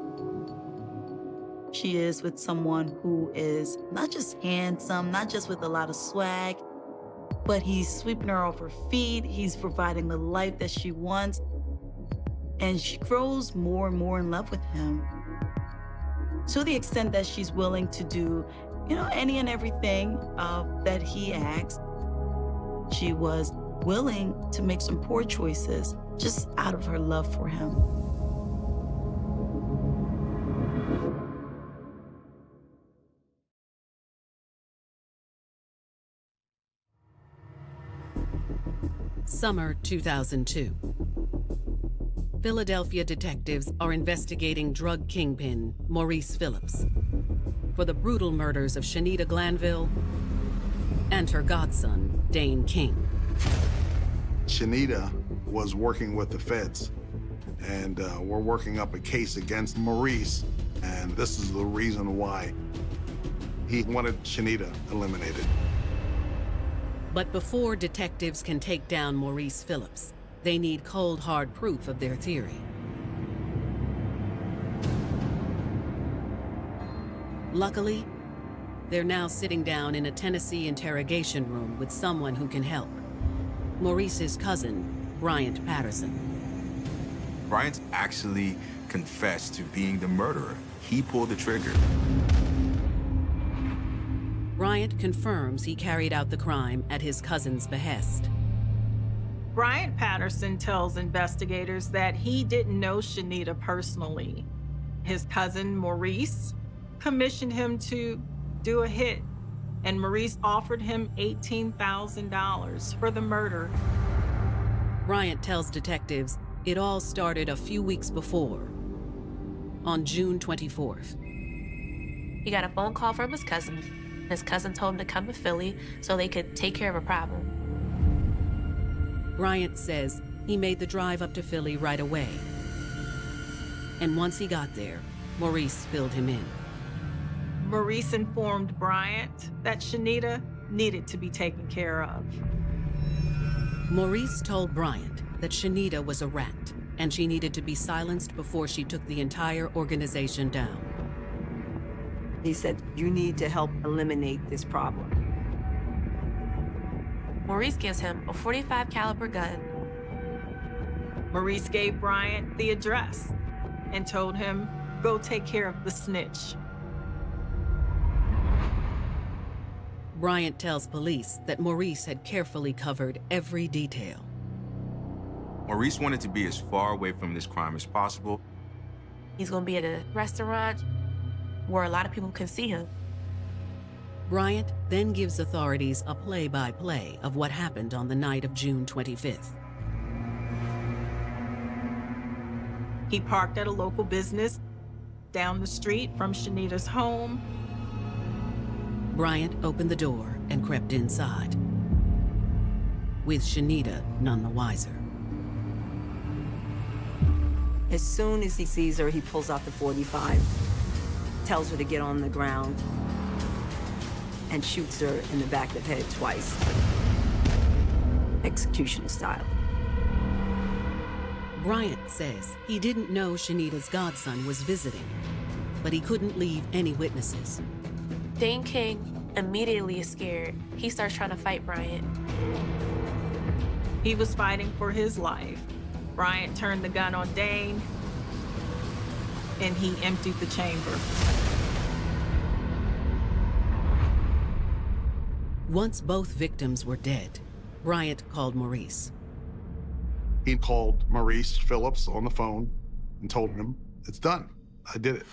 She is with someone who is not just handsome, not just with a lot of swag, but he's sweeping her off her feet. He's providing the life that she wants. And she grows more and more in love with him, to the extent that she's willing to do, any and everything that he asks. She was willing to make some poor choices just out of her love for him.
Summer 2002. Philadelphia detectives are investigating drug kingpin Maurice Phillips for the brutal murders of Shanita Glanville and her godson, Dane King.
Shanita was working with the feds, and we're working up a case against Maurice, and this is the reason why he wanted Shanita eliminated.
But before detectives can take down Maurice Phillips, they need cold, hard proof of their theory. Luckily, they're now sitting down in a Tennessee interrogation room with someone who can help. Maurice's cousin, Bryant Patterson.
Bryant actually confessed to being the murderer. He pulled the trigger.
Bryant confirms he carried out the crime at his cousin's behest.
Bryant Patterson tells investigators that he didn't know Shanita personally. His cousin, Maurice, commissioned him to do a hit, and Maurice offered him $18,000 for the murder.
Bryant tells detectives it all started a few weeks before, on June 24th.
He got a phone call from his cousin. His cousin told him to come to Philly so they could take care of a problem.
Bryant says he made the drive up to Philly right away. And once he got there, Maurice filled him in.
Maurice informed Bryant that Shanita needed to be taken care of.
Maurice told Bryant that Shanita was a rat and she needed to be silenced before she took the entire organization down.
He said, you need to help eliminate this problem.
Maurice gives him a .45 caliber gun.
Maurice gave Bryant the address and told him, go take care of the snitch.
Bryant tells police that Maurice had carefully covered every detail.
Maurice wanted to be as far away from this crime as possible.
He's gonna be at a restaurant where a lot of people can see him.
Bryant then gives authorities a play-by-play of what happened on the night of June 25th.
He parked at a local business down the street from Shanita's home.
Bryant opened the door and crept inside, with Shanita none the wiser.
As soon as he sees her, he pulls out the .45, tells her to get on the ground, and shoots her in the back of the head twice, execution style.
Bryant says he didn't know Shanita's godson was visiting, but he couldn't leave any witnesses.
Dane King immediately is scared. He starts trying to fight Bryant.
He was fighting for his life. Bryant turned the gun on Dane, and he emptied the chamber.
Once both victims were dead, Bryant called Maurice.
He called Maurice Phillips on the phone and told him, it's done. I did it.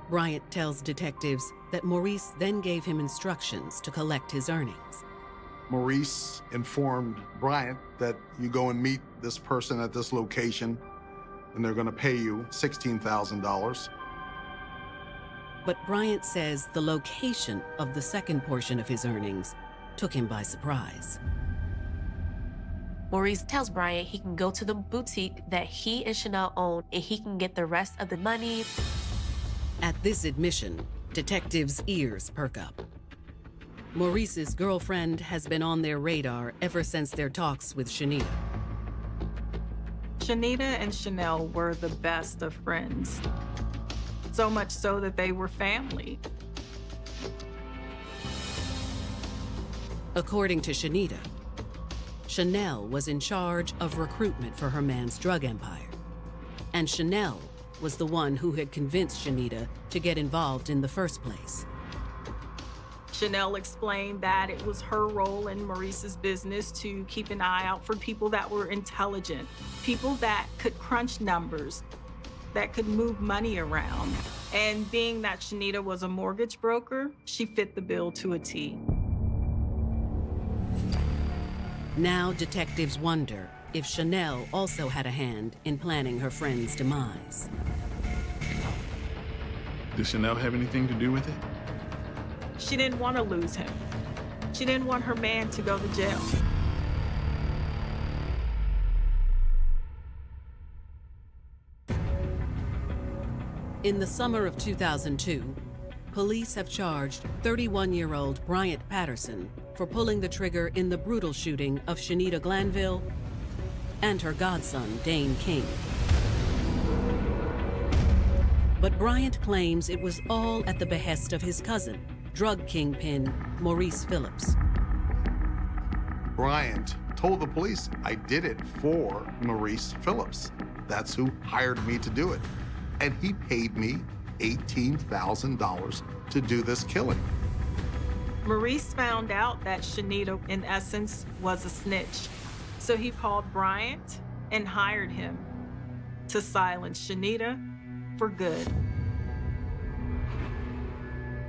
Bryant tells detectives that Maurice then gave him instructions to collect his earnings.
Maurice informed Bryant that you go and meet this person at this location and they're gonna pay you $16,000.
But Bryant says the location of the second portion of his earnings took him by surprise.
Maurice tells Bryant he can go to the boutique that he and Chanel own and he can get the rest of the money.
At this admission, detectives' ears perk up. Maurice's girlfriend has been on their radar ever since their talks with Shanita.
Shanita and Chanel were the best of friends. So much so that they were family.
According to Shanita, Chanel was in charge of recruitment for her man's drug empire. And Chanel was the one who had convinced Shanita to get involved in the first place.
Chanel explained that it was her role in Maurice's business to keep an eye out for people that were intelligent, people that could crunch numbers, that could move money around. And being that Shanita was a mortgage broker, she fit the bill to a T.
Now detectives wonder if Chanel also had a hand in planning her friend's demise.
Did Chanel have anything to do with it?
She didn't want to lose him. She didn't want her man to go to jail.
In the summer of 2002, police have charged 31-year-old Bryant Patterson for pulling the trigger in the brutal shooting of Shanita Glanville and her godson, Dane King. But Bryant claims it was all at the behest of his cousin, drug kingpin Maurice Phillips.
Bryant told the police, I did it for Maurice Phillips. That's who hired me to do it. And he paid me $18,000 to do this killing.
Maurice found out that Shanita, in essence, was a snitch. So he called Bryant and hired him to silence Shanita for good.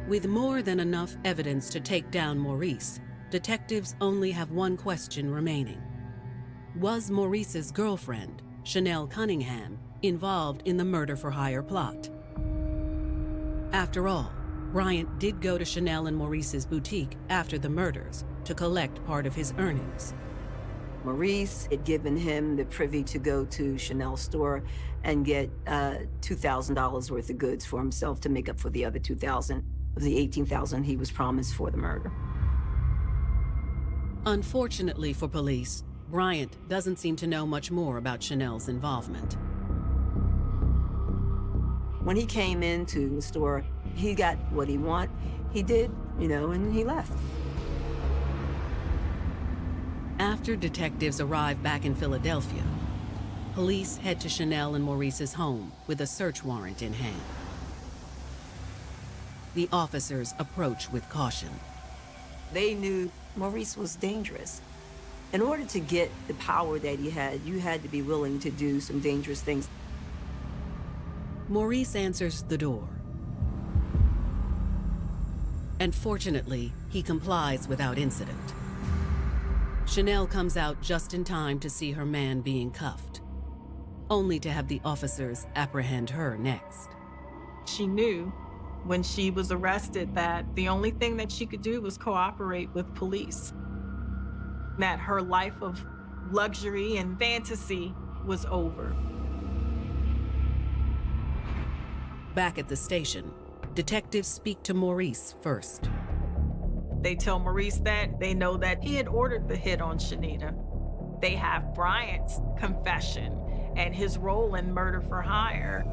With more than enough evidence to take down Maurice, detectives only have one question remaining. Was Maurice's girlfriend, Chanel Cunningham, involved in the murder-for-hire plot? After all, Bryant did go to Chanel and Maurice's boutique after the murders to collect part of his earnings.
Maurice had given him the privy to go to Chanel's store and get $2,000 worth of goods for himself to make up for the other $2,000 of the $18,000 he was promised for the murder.
Unfortunately for police, Bryant doesn't seem to know much more about Chanel's involvement.
When he came into the store, he got what he wanted. He did, and he left.
After detectives arrive back in Philadelphia, police head to Chanel and Maurice's home with a search warrant in hand. The officers approach with caution.
They knew Maurice was dangerous. In order to get the power that he had, you had to be willing to do some dangerous things.
Maurice answers the door. And fortunately, he complies without incident. Chanel comes out just in time to see her man being cuffed, only to have the officers apprehend her next.
She knew when she was arrested that the only thing that she could do was cooperate with police. That her life of luxury and fantasy was over.
Back at the station, detectives speak to Maurice first.
They tell Maurice that they know that he had ordered the hit on Shanita. They have Bryant's confession and his role in murder for hire.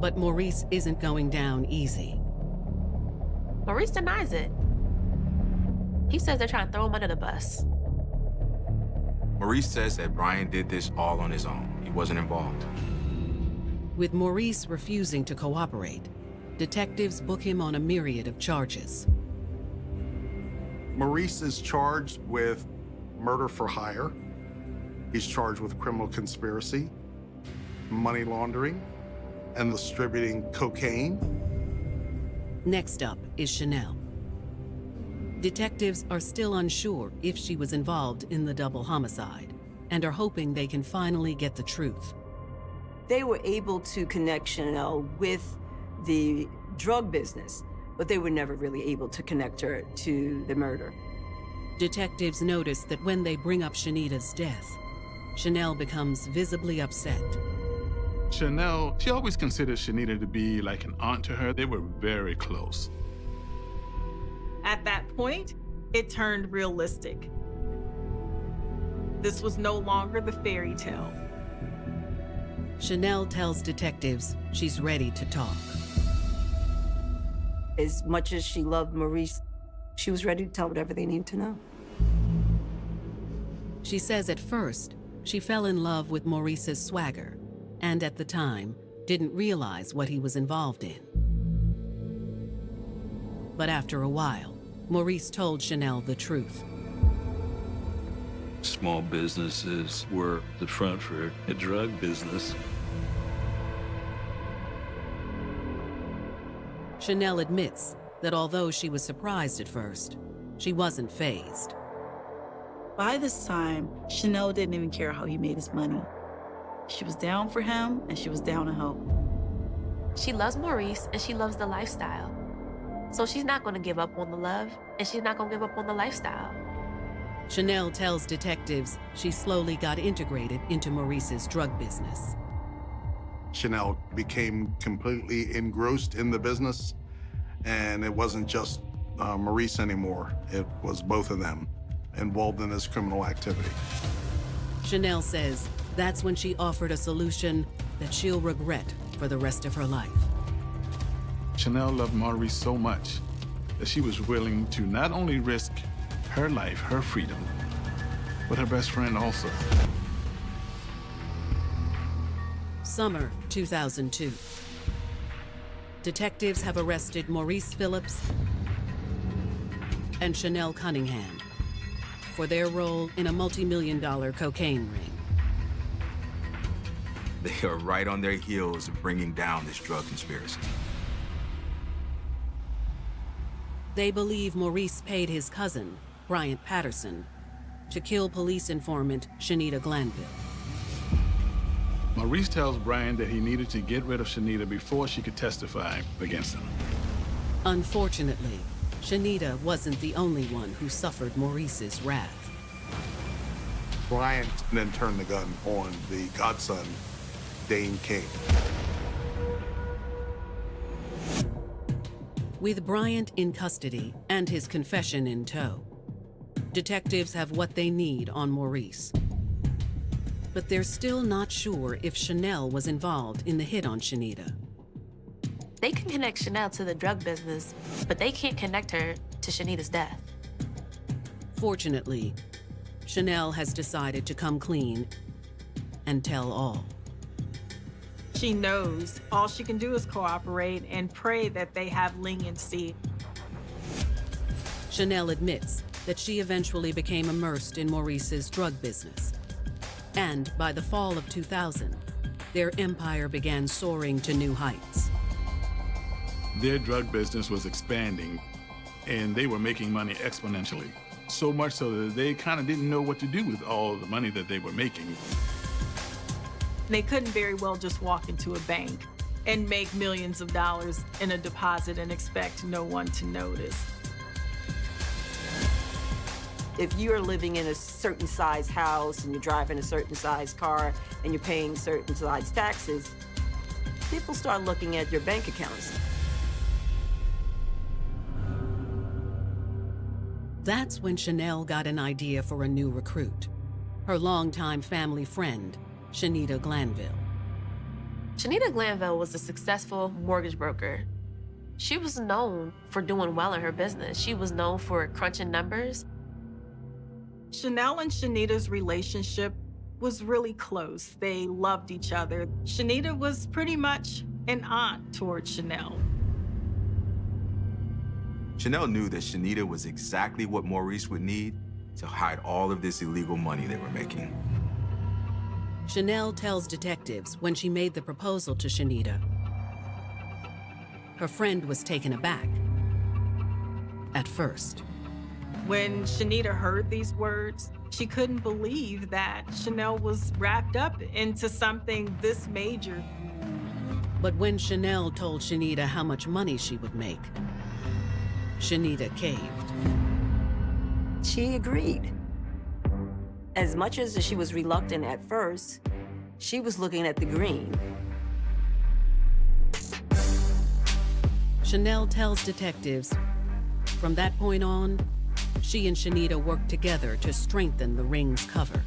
But Maurice isn't going down easy.
Maurice denies it. He says they're trying to throw him under the bus.
Maurice says that Bryant did this all on his own. He wasn't involved.
With Maurice refusing to cooperate, detectives book him on a myriad of charges.
Maurice is charged with murder for hire. He's charged with criminal conspiracy, money laundering, and distributing cocaine.
Next up is Chanel. Detectives are still unsure if she was involved in the double homicide and are hoping they can finally get the truth.
They were able to connect Chanel with the drug business, but they were never really able to connect her to the murder.
Detectives notice that when they bring up Shanita's death, Chanel becomes visibly upset.
Chanel, she always considered Shanita to be like an aunt to her. They were very close.
At that point, it turned realistic. This was no longer the fairy tale.
Chanel tells detectives she's ready to talk.
As much as she loved Maurice, she was ready to tell whatever they needed to know.
She says at first, she fell in love with Maurice's swagger, and at the time, didn't realize what he was involved in. But after a while, Maurice told Chanel the truth.
Small businesses were the front for a drug business.
Chanel admits that although she was surprised at first, she wasn't fazed.
By this time, Chanel didn't even care how he made his money. She was down for him, and she was down to help.
She loves Maurice, and she loves the lifestyle. So she's not going to give up on the love, and she's not going to give up on the lifestyle.
Chanel tells detectives she slowly got integrated into Maurice's drug business.
Chanel became completely engrossed in the business, and it wasn't just Maurice anymore. It was both of them involved in this criminal activity.
Chanel says that's when she offered a solution that she'll regret for the rest of her life.
Chanel loved Maurice so much that she was willing to not only risk her life, her freedom, but her best friend also.
Summer 2002. Detectives have arrested Maurice Phillips and Chanel Cunningham for their role in a multi-million-dollar cocaine ring.
They are right on their heels of bringing down this drug conspiracy.
They believe Maurice paid his cousin, Bryant Patterson, to kill police informant Shanita Glanville.
Maurice tells Brian that he needed to get rid of Shanita before she could testify against him.
Unfortunately, Shanita wasn't the only one who suffered Maurice's wrath.
Bryant then turned the gun on the godson, Dane King.
With Bryant in custody and his confession in tow, detectives have what they need on Maurice. But they're still not sure if Chanel was involved in the hit on Shanita.
They can connect Chanel to the drug business, but they can't connect her to Shanita's death.
Fortunately, Chanel has decided to come clean and tell all.
She knows all she can do is cooperate and pray that they have leniency.
Chanel admits that she eventually became immersed in Maurice's drug business. And by the fall of 2000, their empire began soaring to new heights.
Their drug business was expanding, and they were making money exponentially. So much so that they kind of didn't know what to do with all the money that they were making.
They couldn't very well just walk into a bank and make millions of dollars in a deposit and expect no one to notice.
If you're living in a certain size house and you're driving a certain size car and you're paying certain size taxes, people start looking at your bank accounts.
That's when Chanel got an idea for a new recruit, her longtime family friend, Shanita Glanville.
Shanita Glanville was a successful mortgage broker. She was known for doing well in her business. She was known for crunching numbers.
Chanel and Shanita's relationship was really close. They loved each other. Shanita was pretty much an aunt toward Chanel.
Chanel knew that Shanita was exactly what Maurice would need to hide all of this illegal money they were making.
Chanel tells detectives when she made the proposal to Shanita, her friend was taken aback at first.
When Shanita heard these words, she couldn't believe that Chanel was wrapped up into something this major.
But when Chanel told Shanita how much money she would make, Shanita caved.
She agreed. As much as she was reluctant at first, she was looking at the green.
Chanel tells detectives, from that point on, she and Shanita worked together to strengthen the ring's cover.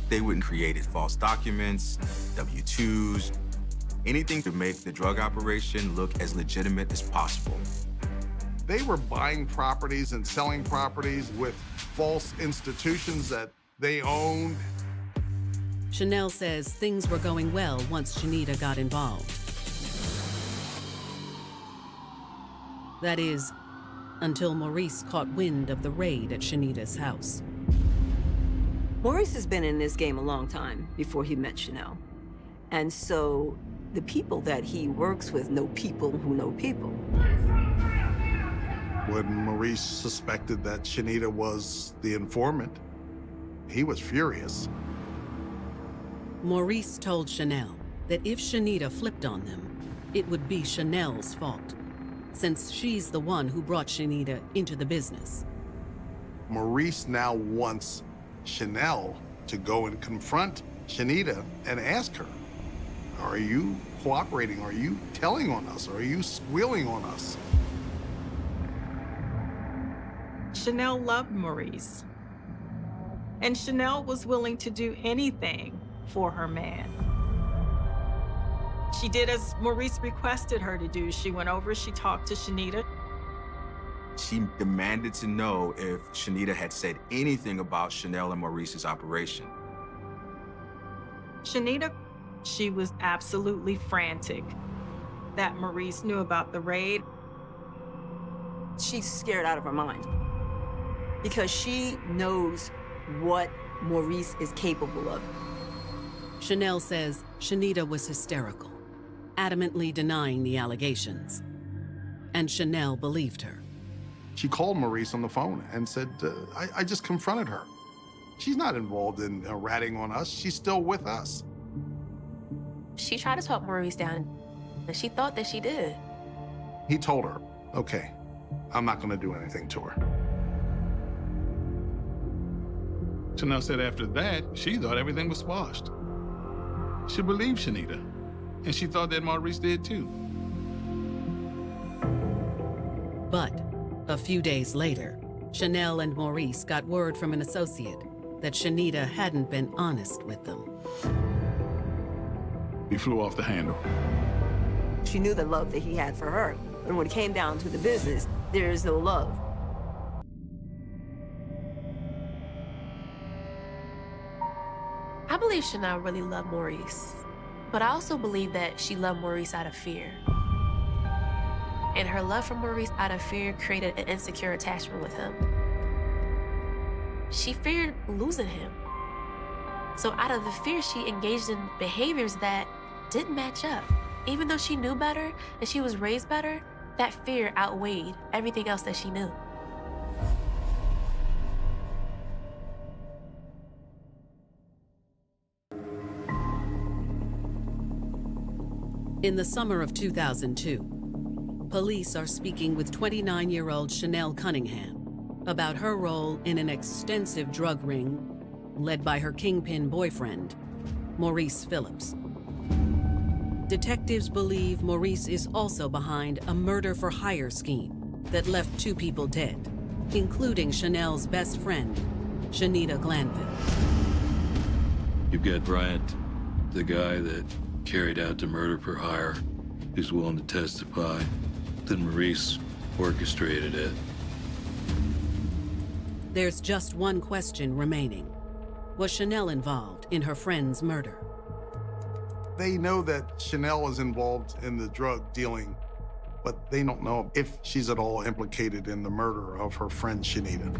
They would create false documents, W-2s, anything to make the drug operation look as legitimate as possible.
They were buying properties and selling properties with false institutions that they owned.
Chanel says things were going well once Shanita got involved. That is, until Maurice caught wind of the raid at Shanita's house.
Maurice has been in this game a long time before he met Chanel. And so the people that he works with know people who know people.
When Maurice suspected that Shanita was the informant, he was furious.
Maurice told Chanel that if Shanita flipped on them, it would be Chanel's fault, since she's the one who brought Shanita into the business.
Maurice now wants Chanel to go and confront Shanita and ask her, are you cooperating? Are you telling on us? Are you squealing on us?
Chanel loved Maurice. And Chanel was willing to do anything for her man. She did as Maurice requested her to do. She went over, she talked to Shanita.
She demanded to know if Shanita had said anything about Chanel and Maurice's operation.
Shanita, she was absolutely frantic that Maurice knew about the raid.
she's scared out of her mind because she knows what Maurice is capable of.
Chanel says Shanita was hysterical, adamantly denying the allegations. And Chanel believed her.
She called Maurice on the phone and said, I just confronted her. She's not involved in ratting on us. She's still with us.
She tried to talk Maurice down, and she thought that she did.
He told her, okay, I'm not going to do anything to her.
Chanel said after that, she thought everything was squashed. She believed Shanita, and she thought that Maurice did too.
But a few days later, Chanel and Maurice got word from an associate that Shanita hadn't been honest with them.
He flew off the handle.
She knew the love that he had for her. And when it came down to the business, there is no love.
I believe Chanel really loved Maurice, but I also believe that she loved Maurice out of fear. And her love for Maurice out of fear created an insecure attachment with him. She feared losing him. So out of the fear, she engaged in behaviors that didn't match up. Even though she knew better and she was raised better, that fear outweighed everything else that she knew.
In the summer of 2002, police are speaking with 29-year-old Chanel Cunningham about her role in an extensive drug ring led by her kingpin boyfriend, Maurice Phillips. Detectives believe Maurice is also behind a murder-for-hire scheme that left 2 people dead, including Chanel's best friend, Shanita Glanville.
You've got Bryant, the guy that carried out the murder for hire, who's willing to testify. Then Maurice orchestrated it.
There's just one question remaining. Was Chanel involved in her friend's murder?
They know that Chanel is involved in the drug dealing, but they don't know if she's at all implicated in the murder of her friend Shanita.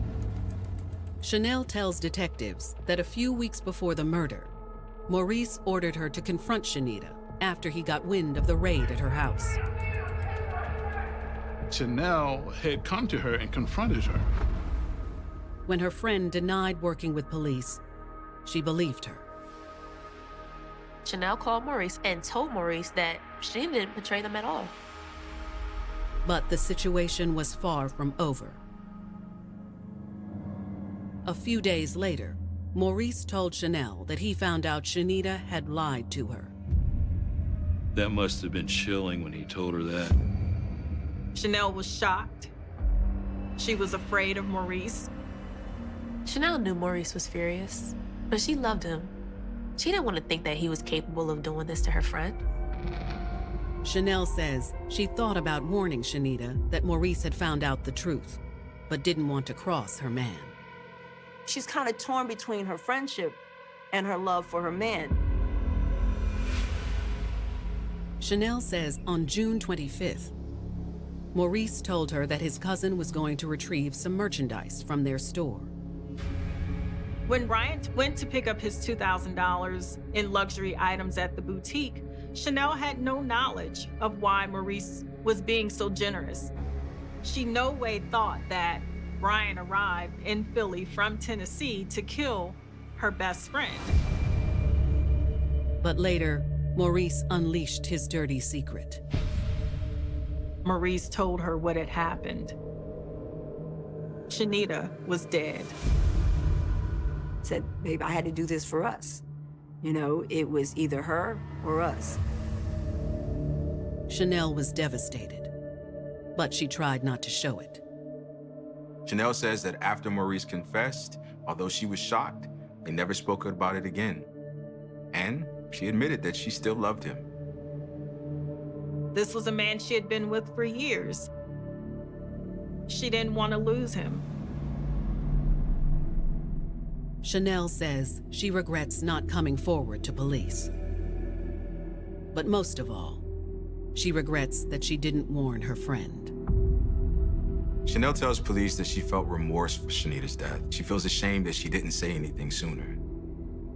Chanel tells detectives that a few weeks before the murder, Maurice ordered her to confront Shanita after he got wind of the raid at her house.
Chanel had come to her and confronted her.
When her friend denied working with police, she believed her.
Chanel called Maurice and told Maurice that she didn't betray them at all.
But the situation was far from over. A few days later, Maurice told Chanel that he found out Shanita had lied to her.
That must have been chilling when he told her that.
Chanel was shocked. She was afraid of Maurice.
Chanel knew Maurice was furious, but she loved him. She didn't want to think that he was capable of doing this to her friend.
Chanel says she thought about warning Shanita that Maurice had found out the truth, but didn't want to cross her man.
She's kind of torn between her friendship and her love for her man.
Chanel says on June 25th, Maurice told her that his cousin was going to retrieve some merchandise from their store.
When Bryant went to pick up his $2,000 in luxury items at the boutique, Chanel had no knowledge of why Maurice was being so generous. She no way thought that Bryant arrived in Philly from Tennessee to kill her best friend.
But later, Maurice unleashed his dirty secret.
Maurice told her what had happened. Shanita was dead.
Said, babe, I had to do this for us. You know, it was either her or us.
Chanel was devastated, but she tried not to show it.
Chanel says that after Maurice confessed, although she was shocked, they never spoke about it again. And she admitted that she still loved him.
This was a man she had been with for years. She didn't want to lose him.
Chanel says she regrets not coming forward to police. But most of all, she regrets that she didn't warn her friend.
Chanel tells police that she felt remorse for Shanita's death. She feels ashamed that she didn't say anything sooner.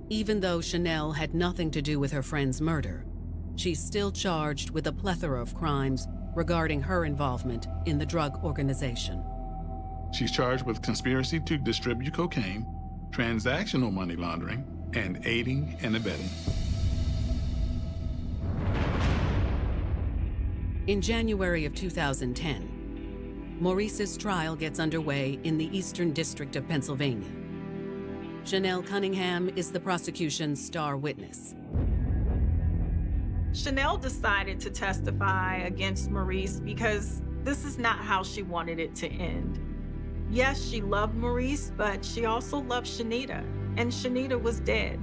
Even though Chanel had nothing to do with her friend's murder, she's still charged with a plethora of crimes regarding her involvement in the drug organization.
She's charged with conspiracy to distribute cocaine, transactional money laundering, and aiding and abetting.
In January of 2010, Maurice's trial gets underway in the Eastern District of Pennsylvania. Chanel Cunningham is the prosecution's star witness.
Chanel decided to testify against Maurice because this is not how she wanted it to end. Yes, she loved Maurice, but she also loved Shanita, and Shanita was dead.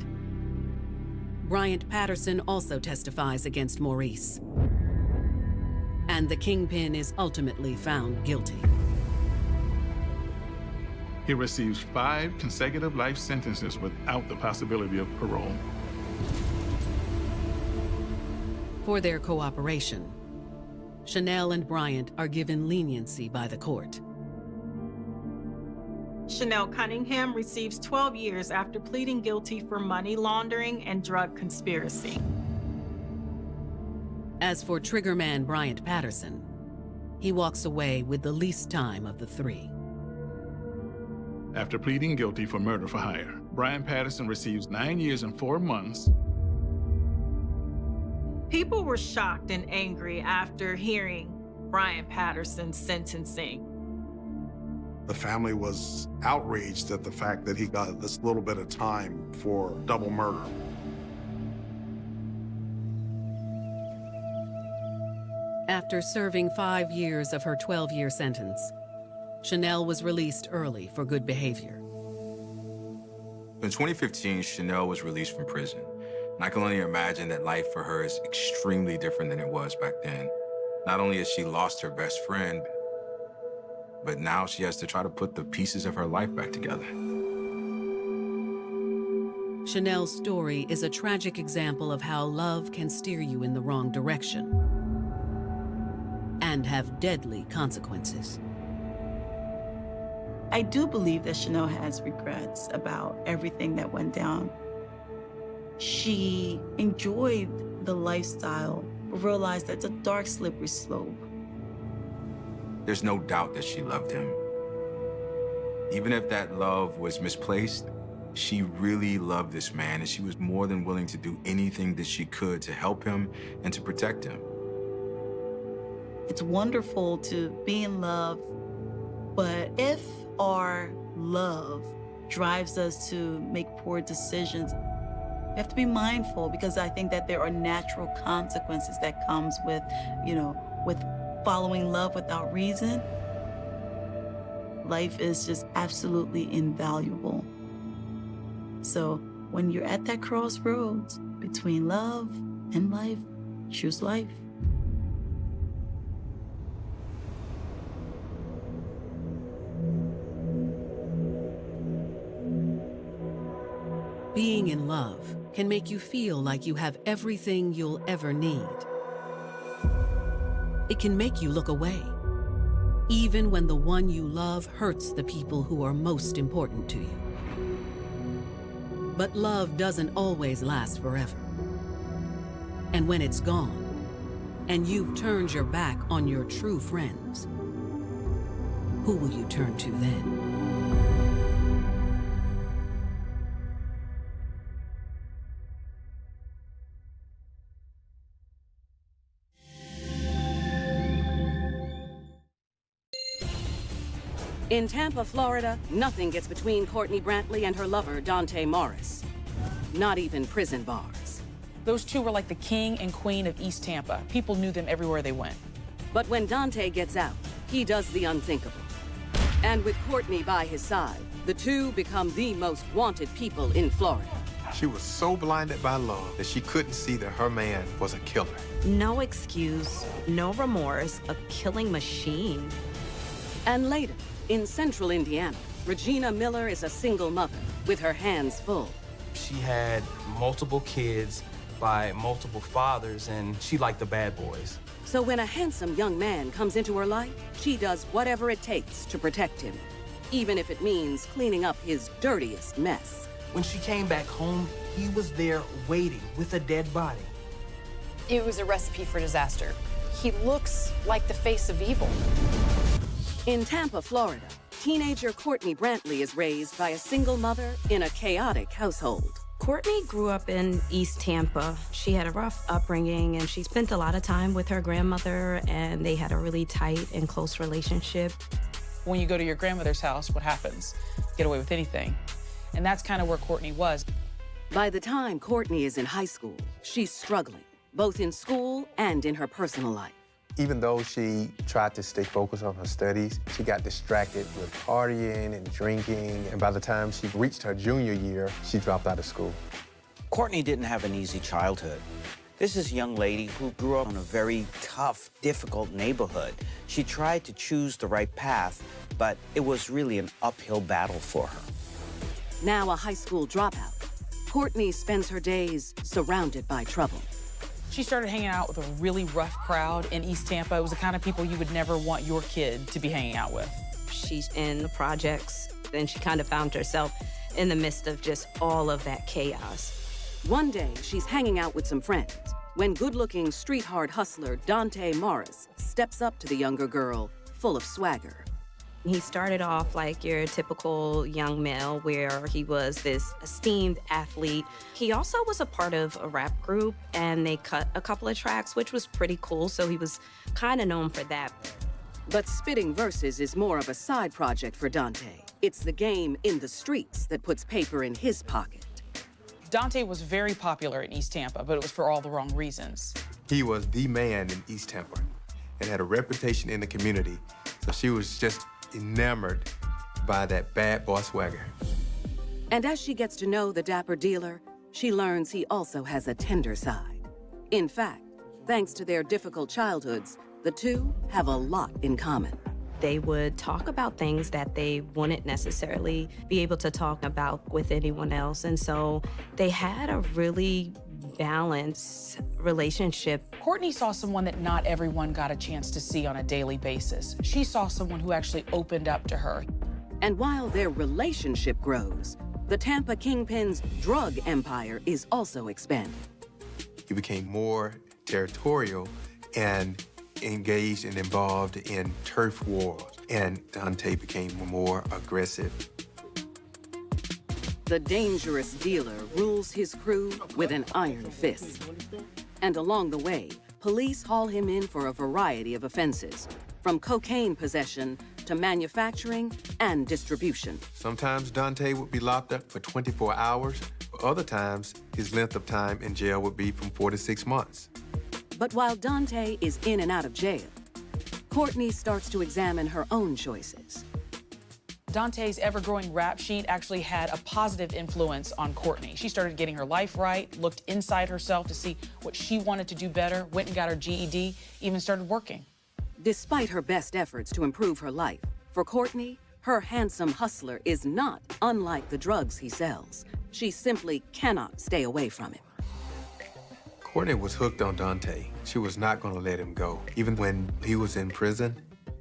Bryant Patterson also testifies against Maurice. And the kingpin is ultimately found guilty.
He receives 5 consecutive life sentences without the possibility of parole.
For their cooperation, Chanel and Bryant are given leniency by the court.
Chanel Cunningham receives 12 years after pleading guilty for money laundering and drug conspiracy.
As for triggerman Bryant Patterson, he walks away with the least time of the 3.
After pleading guilty for murder for hire, Bryant Patterson receives 9 years and 4 months.
People were shocked and angry after hearing Bryant Patterson's sentencing.
The family was outraged at the fact that he got this little bit of time for double murder.
After serving 5 years of her 12-year sentence, Chanel was released early for good behavior.
In 2015, Chanel was released from prison. And I can only imagine that life for her is extremely different than it was back then. Not only has she lost her best friend, but now she has to try to put the pieces of her life back together.
Chanel's story is a tragic example of how love can steer you in the wrong direction and have deadly consequences.
I do believe that Chanel has regrets about everything that went down. She enjoyed the lifestyle, but realized that's a dark, slippery slope.
There's no doubt that she loved him. Even if that love was misplaced, she really loved this man, and she was more than willing to do anything that she could to help him and to protect him.
It's wonderful to be in love, but if our love drives us to make poor decisions, we have to be mindful, because I think that there are natural consequences that comes with, with following love without reason. Life is just absolutely invaluable. So when you're at that crossroads between love and life, choose life.
Being in love can make you feel like you have everything you'll ever need. It can make you look away, even when the one you love hurts the people who are most important to you. But love doesn't always last forever. And when it's gone, and you've turned your back on your true friends, who will you turn to then?
In Tampa, Florida, nothing gets between Courtney Brantley and her lover, Dante Morris. Not even prison bars.
Those two were like the king and queen of East Tampa. People knew them everywhere they went.
But when Dante gets out, he does the unthinkable. And with Courtney by his side, the two become the most wanted people in Florida.
She was so blinded by love that she couldn't see that her man was a killer.
No excuse, no remorse, a killing machine.
And later, in central Indiana, Regina Miller is a single mother with her hands full.
She had multiple kids by multiple fathers, and she liked the bad boys.
So when a handsome young man comes into her life, she does whatever it takes to protect him, even if it means cleaning up his dirtiest mess.
When she came back home, he was there waiting with a dead body.
It was a recipe for disaster. He looks like the face of evil.
In Tampa, Florida, teenager Courtney Brantley is raised by a single mother in a chaotic household.
Courtney grew up in East Tampa. She had a rough upbringing, and she spent a lot of time with her grandmother, and they had a really tight and close relationship.
When you go to your grandmother's house, what happens? Get away with anything. And that's kind of where Courtney was.
By the time Courtney is in high school, she's struggling, both in school and in her personal life.
Even though she tried to stay focused on her studies, she got distracted with partying and drinking, and by the time she reached her junior year, she dropped out of school.
Courtney didn't have an easy childhood. This is a young lady who grew up in a very tough, difficult neighborhood. She tried to choose the right path, but it was really an uphill battle for her.
Now a high school dropout, Courtney spends her days surrounded by trouble.
She started hanging out with a really rough crowd in East Tampa. It was the kind of people you would never want your kid to be hanging out with.
She's in the projects, and she kind of found herself in the midst of just all of that chaos.
One day, she's hanging out with some friends when good-looking street-hard hustler Dante Morris steps up to the younger girl, full of swagger.
He started off like your typical young male, where he was this esteemed athlete. He also was a part of a rap group, and they cut a couple of tracks, which was pretty cool, so he was kind of known for that.
But spitting verses is more of a side project for Dante. It's the game in the streets that puts paper in his pocket.
Dante was very popular in East Tampa, but it was for all the wrong reasons.
He was the man in East Tampa and had a reputation in the community, so she was just enamored by that bad boy swagger.
And as she gets to know the dapper dealer, she learns he also has a tender side. In fact, thanks to their difficult childhoods, the two have a lot in common.
They would talk about things that they wouldn't necessarily be able to talk about with anyone else. And so they had a really balanced relationship.
Courtney saw someone that not everyone got a chance to see on a daily basis. She saw someone who actually opened up to her.
And while their relationship grows, the Tampa Kingpin's drug empire is also expanding.
He became more territorial and engaged and involved in turf wars, and Dante became more aggressive.
The dangerous dealer rules his crew with an iron fist. And along the way, police haul him in for a variety of offenses, from cocaine possession to manufacturing and distribution.
Sometimes Dante would be locked up for 24 hours. Other times, his length of time in jail would be from 4 to 6 months.
But while Dante is in and out of jail, Courtney starts to examine her own choices.
Dante's ever-growing rap sheet actually had a positive influence on Courtney. She started getting her life right, looked inside herself to see what she wanted to do better, went and got her GED, even started working.
Despite her best efforts to improve her life, for Courtney, her handsome hustler is not unlike the drugs he sells. She simply cannot stay away from him.
Courtney was hooked on Dante. She was not going to let him go. Even when he was in prison,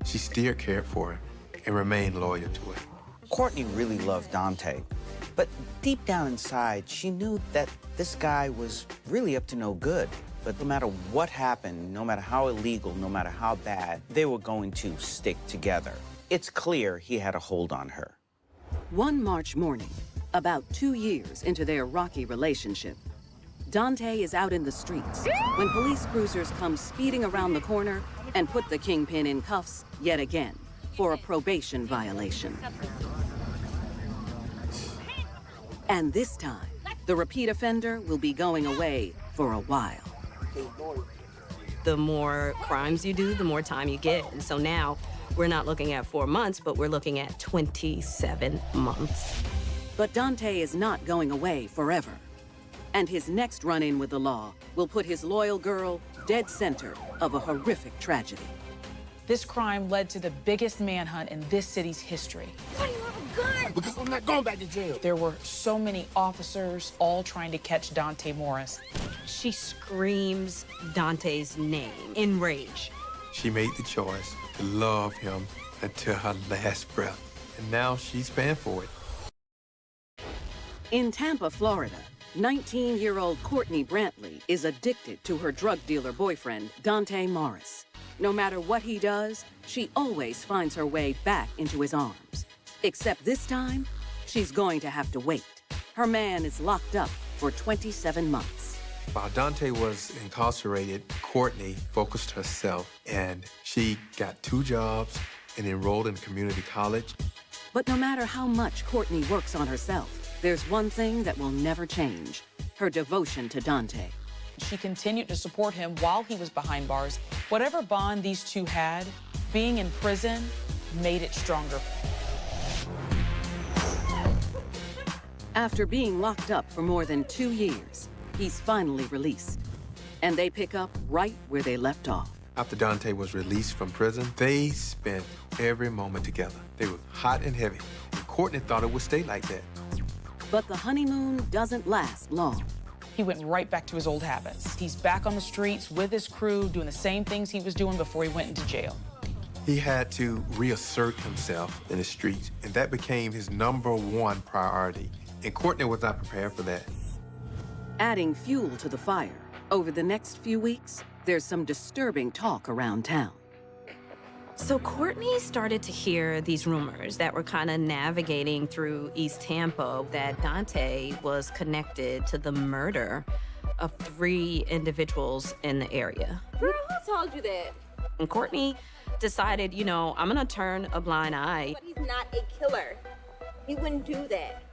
she still cared for him and remained loyal to him.
Courtney really loved Dante, but deep down inside, she knew that this guy was really up to no good. But no matter what happened, no matter how illegal, no matter how bad, they were going to stick together. It's clear he had a hold on her.
One March morning, about 2 years into their rocky relationship, Dante is out in the streets when police cruisers come speeding around the corner and put the Kingpin in cuffs yet again for a probation violation. And this time, the repeat offender will be going away for a while.
The more crimes you do, the more time you get. And so now we're not looking at 4 months, but we're looking at 27 months.
But Dante is not going away forever. And his next run-in with the law will put his loyal girl dead center of a horrific tragedy.
This crime led to the biggest manhunt in this city's history.
gun? Because I'm not going back to jail.
There were so many officers all trying to catch Dante Morris.
She screams Dante's name in rage.
She made the choice to love him until her last breath. And now she's paying for it.
In Tampa, Florida, 19-year-old Courtney Brantley is addicted to her drug dealer boyfriend, Dante Morris. No matter what he does, she always finds her way back into his arms. Except this time, she's going to have to wait. Her man is locked up for 27 months.
While Dante was incarcerated, Courtney focused herself, and she got 2 jobs and enrolled in community college.
But no matter how much Courtney works on herself, there's one thing that will never change: her devotion to Dante.
She continued to support him while he was behind bars. Whatever bond these two had, being in prison made it stronger.
After being locked up for more than 2 years, he's finally released. And they pick up right where they left off.
After Dante was released from prison, they spent every moment together. They were hot and heavy. And Courtney thought it would stay like that.
But the honeymoon doesn't last long.
He went right back to his old habits. He's back on the streets with his crew, doing the same things he was doing before he went into jail.
He had to reassert himself in the streets, and that became his #1 priority. And Courtney was not prepared for that.
Adding fuel to the fire, over the next few weeks, there's some disturbing talk around town.
So Courtney started to hear these rumors that were kind of navigating through East Tampa that Dante was connected to the murder of 3 individuals in the area.
Girl, who told you that?
And Courtney decided, you know, I'm gonna turn a blind eye.
But he's not a killer. He wouldn't do that.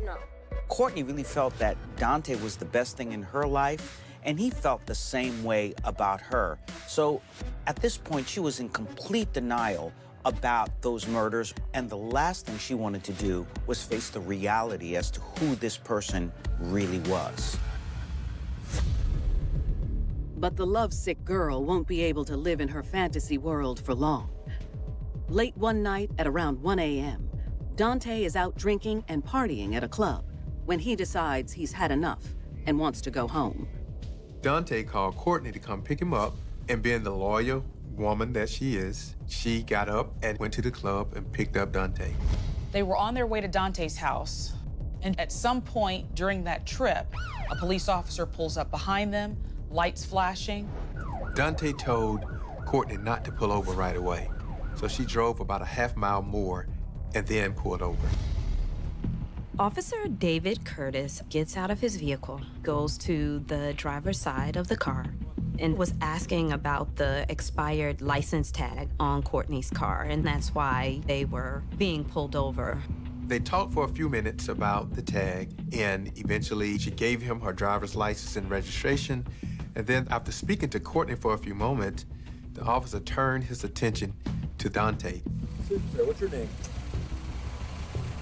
No.
Courtney really felt that Dante was the best thing in her life, and he felt the same way about her. So at this point, she was in complete denial about those murders, and the last thing she wanted to do was face the reality as to who this person really was.
But the lovesick girl won't be able to live in her fantasy world for long. Late one night at around 1 a.m., Dante is out drinking and partying at a club when he decides he's had enough and wants to go home.
Dante called Courtney to come pick him up, and being the loyal woman that she is, she got up and went to the club and picked up Dante.
They were on their way to Dante's house, and at some point during that trip, a police officer pulls up behind them, lights flashing.
Dante told Courtney not to pull over right away, so she drove about a half mile more and then pulled over.
Officer David Curtis gets out of his vehicle, goes to the driver's side of the car, and was asking about the expired license tag on Courtney's car, and that's why they were being pulled over.
They talked for a few minutes about the tag, and eventually she gave him her driver's license and registration. And then after speaking to Courtney for a few moments, the officer turned his attention to Dante.
Sir, what's your name?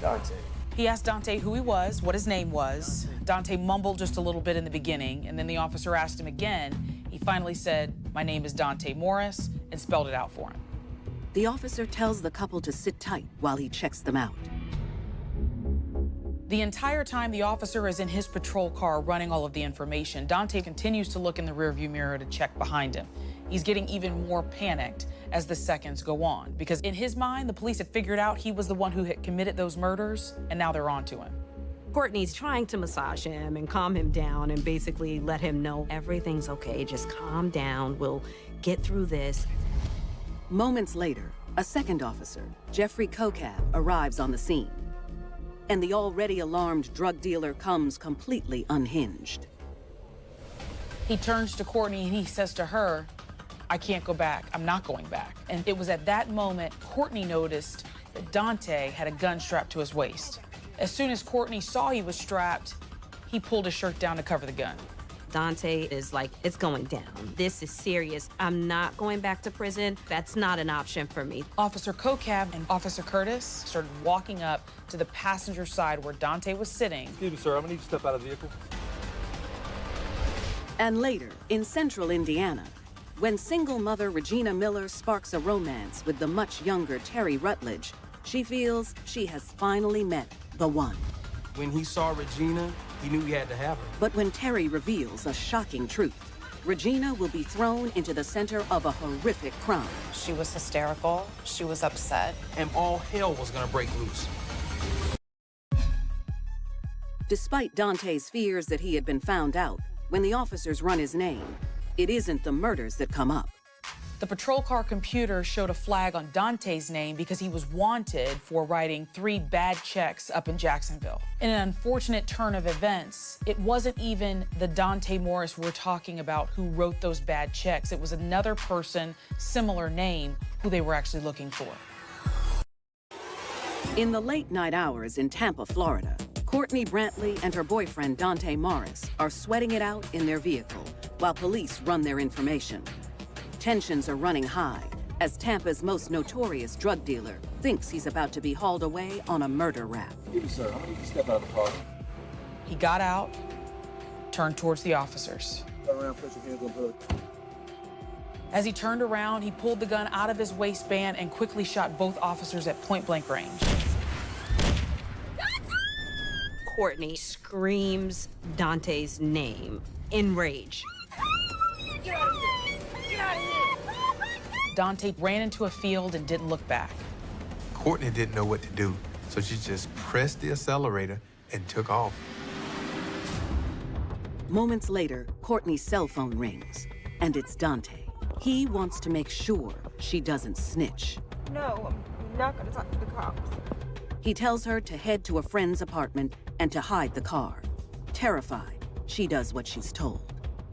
Dante.
He asked Dante who he was, what his name was. Dante mumbled just a little bit in the beginning, and then the officer asked him again. He finally said, "My name is Dante Morris," and spelled it out for him.
The officer tells the couple to sit tight while he checks them out.
The entire time the officer is in his patrol car running all of the information, Dante continues to look in the rearview mirror to check behind him. He's getting even more panicked as the seconds go on, because in his mind, the police had figured out he was the one who had committed those murders, and now they're onto him.
Courtney's trying to massage him and calm him down and basically let him know everything's okay, just calm down, we'll get through this.
Moments later, a second officer, Jeffrey Kokab, arrives on the scene. And the already alarmed drug dealer comes completely unhinged.
He turns to Courtney and he says to her, "I can't go back, I'm not going back." And it was at that moment Courtney noticed that Dante had a gun strapped to his waist. As soon as Courtney saw he was strapped, he pulled his shirt down to cover the gun.
Dante is like, it's going down. This is serious. I'm not going back to prison. That's not an option for me.
Officer Kokab and Officer Curtis started walking up to the passenger side where Dante was sitting.
Excuse me, sir, I'm gonna need you to step out of the vehicle.
And later, in central Indiana, when single mother Regina Miller sparks a romance with the much younger Terry Rutledge, She feels she has finally met the one.
When he saw Regina, he knew he had to have her.
But when Terry reveals a shocking truth, Regina will be thrown into the center of a horrific crime.
She was hysterical. She was upset.
And all hell was gonna break loose.
Despite Dante's fears that he had been found out, when the officers run his name, it isn't the murders that come up.
The patrol car computer showed a flag on Dante's name because he was wanted for writing 3 bad checks up in Jacksonville. In an unfortunate turn of events, it wasn't even the Dante Morris we're talking about who wrote those bad checks. It was another person, similar name, who they were actually looking for.
In the late night hours in Tampa, Florida, Courtney Brantley and her boyfriend Dante Morris are sweating it out in their vehicle while police run their information. Tensions are running high as Tampa's most notorious drug dealer thinks he's about to be hauled away on a murder rap.
Excuse me, sir. I'm gonna need you to step out of the car.
He got out, turned towards the officers.
Turn around, put your hands on the hood.
As he turned around, he pulled the gun out of his waistband and quickly shot both officers at point-blank range.
Courtney screams Dante's name in rage.
Get out of here! Get out of here!
Dante ran into a field and didn't look back.
Courtney didn't know what to do, so she just pressed the accelerator and took off.
Moments later, Courtney's cell phone rings, and it's Dante. He wants to make sure she doesn't snitch.
No, I'm not gonna talk to the cops.
He tells her to head to a friend's apartment and to hide the car. Terrified, she does what she's told.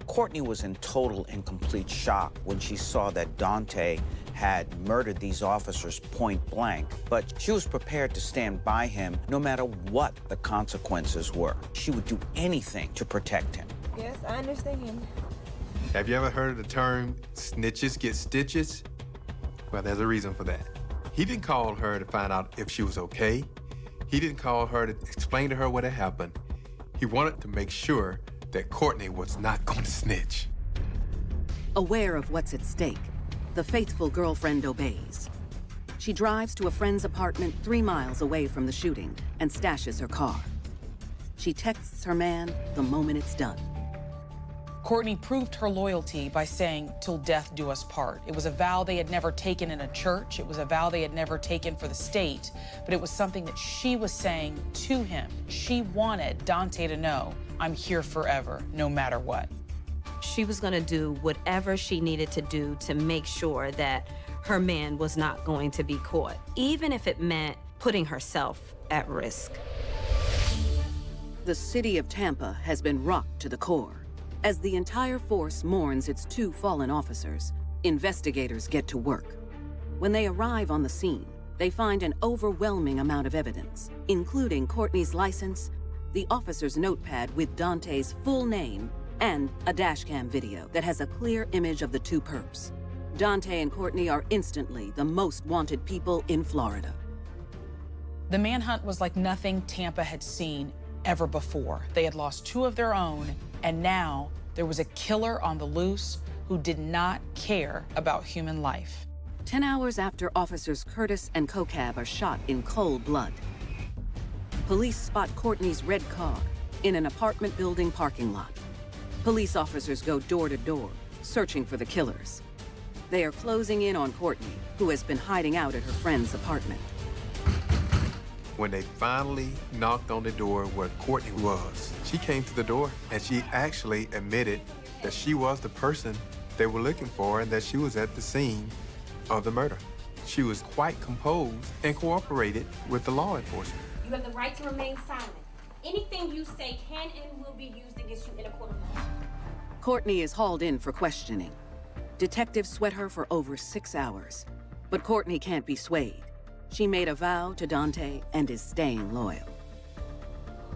Courtney was in total and complete shock when she saw that Dante had murdered these officers point blank, but she was prepared to stand by him no matter what the consequences were. She would do anything to protect him.
Yes, I understand.
Have you ever heard of the term, snitches get stitches? Well, there's a reason for that. He didn't call her to find out if she was okay. He didn't call her to explain to her what had happened. He wanted to make sure that Courtney was not going to snitch.
Aware of what's at stake, the faithful girlfriend obeys. She drives to a friend's apartment 3 miles away from the shooting and stashes her car. She texts her man the moment it's done.
Courtney proved her loyalty by saying, "Till death do us part." It was a vow they had never taken in a church. It was a vow they had never taken for the state, but it was something that she was saying to him. She wanted Dante to know, "I'm here forever, no matter what."
She was gonna do whatever she needed to do to make sure that her man was not going to be caught, even if it meant putting herself at risk.
The city of Tampa has been rocked to the core. As the entire force mourns its 2 fallen officers, investigators get to work. When they arrive on the scene, they find an overwhelming amount of evidence, including Courtney's license, the officer's notepad with Dante's full name, and a dashcam video that has a clear image of the 2 perps. Dante and Courtney are instantly the most wanted people in Florida.
The manhunt was like nothing Tampa had seen ever before. They had lost 2 of their own, and now there was a killer on the loose who did not care about human life.
10 hours after Officers Curtis and Kokab are shot in cold blood, police spot Courtney's red car in an apartment building parking lot. Police officers go door to door, searching for the killers. They are closing in on Courtney, who has been hiding out at her friend's apartment.
When they finally knocked on the door where Courtney was, she came to the door and she actually admitted that she was the person they were looking for and that she was at the scene of the murder. She was quite composed and cooperated with the law enforcement.
You have the right to remain silent. Anything you say can and will be used against you in a court of law.
Courtney is hauled in for questioning. Detectives sweat her for over 6 hours, but Courtney can't be swayed. She made a vow to Dante and is staying loyal.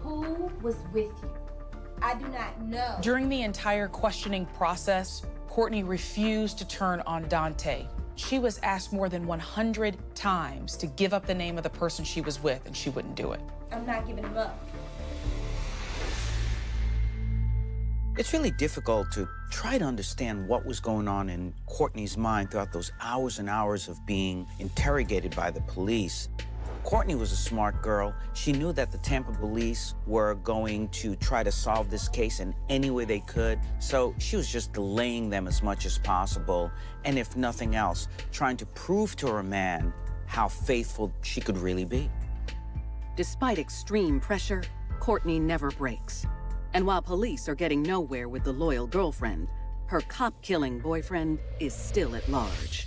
Who was with you? I do not know.
During the entire questioning process, Courtney refused to turn on Dante. She was asked more than 100 times to give up the name of the person she was with, and she wouldn't do it.
I'm not giving him up.
It's really difficult to try to understand what was going on in Courtney's mind throughout those hours and hours of being interrogated by the police. Courtney was a smart girl. She knew that the Tampa police were going to try to solve this case in any way they could, so she was just delaying them as much as possible, and if nothing else, trying to prove to her man how faithful she could really be.
Despite extreme pressure, Courtney never breaks. And while police are getting nowhere with the loyal girlfriend, her cop-killing boyfriend is still at large.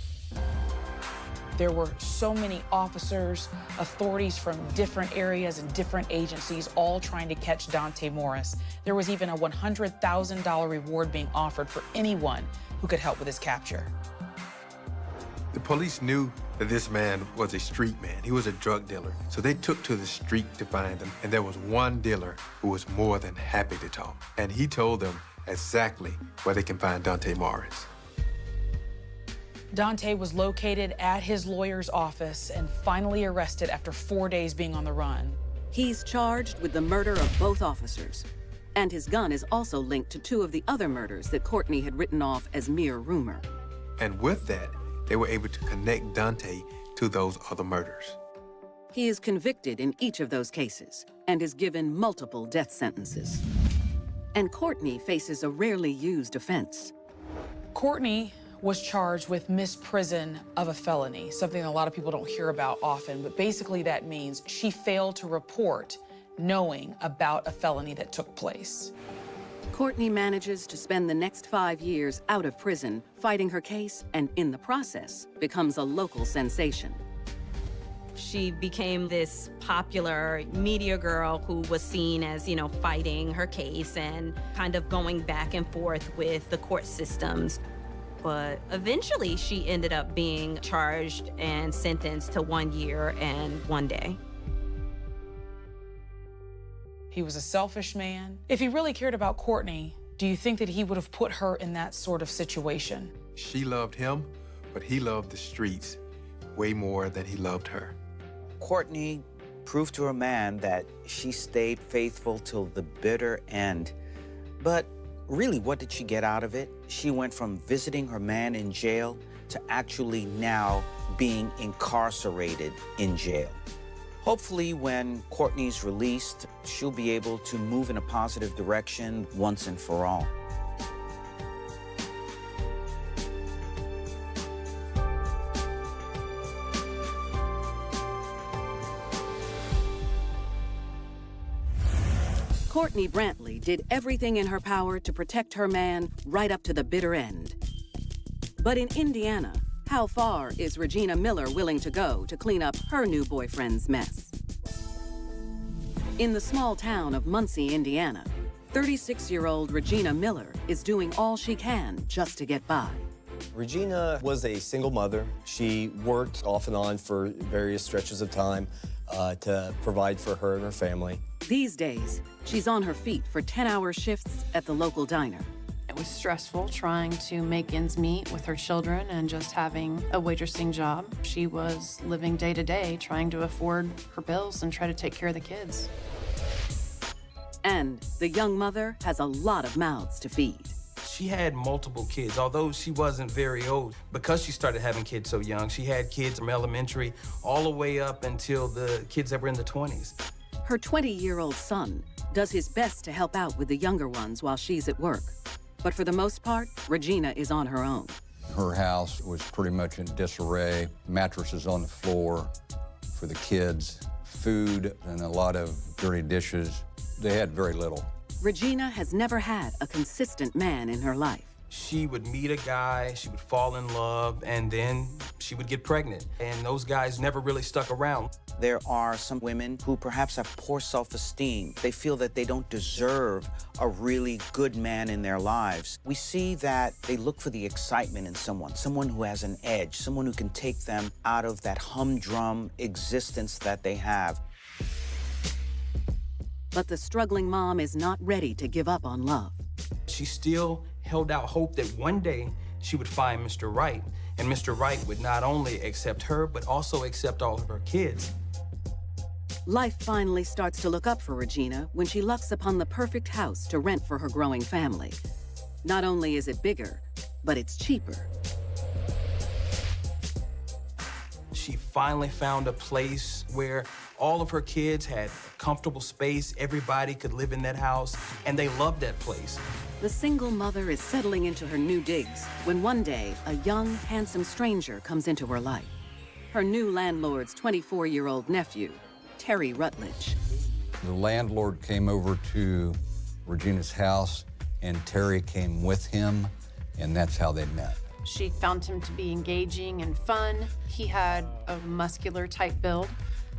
There were so many officers, authorities from different areas and different agencies all trying to catch Dante Morris. There was even a $100,000 reward being offered for anyone who could help with his capture.
The police knew that this man was a street man. He was a drug dealer. So they took to the street to find him. And there was one dealer who was more than happy to talk. And he told them exactly where they can find Dante Morris.
Dante was located at his lawyer's office and finally arrested after 4 days being on the run.
He's charged with the murder of both officers. And his gun is also linked to 2 of the other murders that Courtney had written off as mere rumor.
And with that, they were able to connect Dante to those other murders.
He is convicted in each of those cases and is given multiple death sentences. And Courtney faces a rarely used offense.
Courtney was charged with misprison of a felony, something a lot of people don't hear about often, but basically that means she failed to report knowing about a felony that took place.
Courtney manages to spend the next 5 years out of prison fighting her case, and in the process becomes a local sensation.
She became this popular media girl who was seen as, fighting her case and kind of going back and forth with the court systems. But eventually she ended up being charged and sentenced to 1 year and 1 day.
He was a selfish man. If he really cared about Courtney, do you think that he would have put her in that sort of situation?
She loved him, but he loved the streets way more than he loved her.
Courtney proved to her man that she stayed faithful till the bitter end. But really, what did she get out of it? She went from visiting her man in jail to actually now being incarcerated in jail. Hopefully, when Courtney's released, she'll be able to move in a positive direction once and for all.
Courtney Brantley did everything in her power to protect her man right up to the bitter end. But in Indiana, how far is Regina Miller willing to go to clean up her new boyfriend's mess? In the small town of Muncie, Indiana, 36-year-old Regina Miller is doing all she can just to get by.
Regina was a single mother. She worked off and on for various stretches of time to provide for her and her family.
These days, she's on her feet for 10-hour shifts at the local diner.
It was stressful trying to make ends meet with her children and just having a waitressing job. She was living day to day, trying to afford her bills and try to take care of the kids.
And the young mother has a lot of mouths to feed.
She had multiple kids, although she wasn't very old. Because she started having kids so young, she had kids from elementary all the way up until the kids that were in the 20s.
Her 20-year-old son does his best to help out with the younger ones while she's at work. But for the most part, Regina is on her own.
Her house was pretty much in disarray, mattresses on the floor for the kids, food, and a lot of dirty dishes. They had very little.
Regina has never had a consistent man in her life.
She would meet a guy, she would fall in love, and then she would get pregnant. And those guys never really stuck around.
There are some women who perhaps have poor self-esteem. They feel that they don't deserve a really good man in their lives. We see that they look for the excitement in someone who has an edge, someone who can take them out of that humdrum existence that they have.
But the struggling mom is not ready to give up on love.
She still held out hope that one day she would find Mr. Right, and Mr. Right would not only accept her, but also accept all of her kids.
Life finally starts to look up for Regina when she lucks upon the perfect house to rent for her growing family. Not only is it bigger, but it's cheaper.
She finally found a place where all of her kids had comfortable space. Everybody could live in that house, and they loved that place.
The single mother is settling into her new digs when one day a young, handsome stranger comes into her life. Her new landlord's 24-year-old nephew, Terry Rutledge.
The landlord came over to Regina's house, and Terry came with him, and that's how they met.
She found him to be engaging and fun. He had a muscular type build.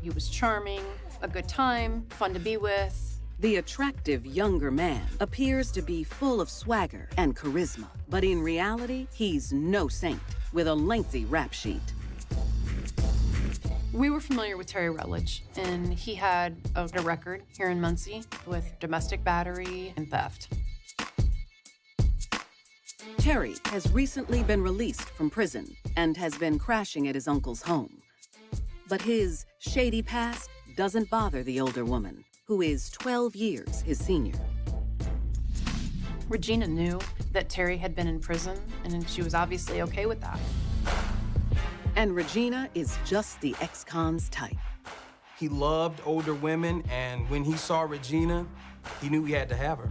He was charming, a good time, fun to be with.
The attractive younger man appears to be full of swagger and charisma, but in reality, he's no saint with a lengthy rap sheet.
We were familiar with Terry Rutledge, and he had a record here in Muncie with domestic battery and theft.
Terry has recently been released from prison and has been crashing at his uncle's home. But his shady past doesn't bother the older woman, who is 12 years his senior.
Regina knew that Terry had been in prison, and she was obviously okay with that.
And Regina is just the ex-con's type.
He loved older women, and when he saw Regina, he knew he had to have her.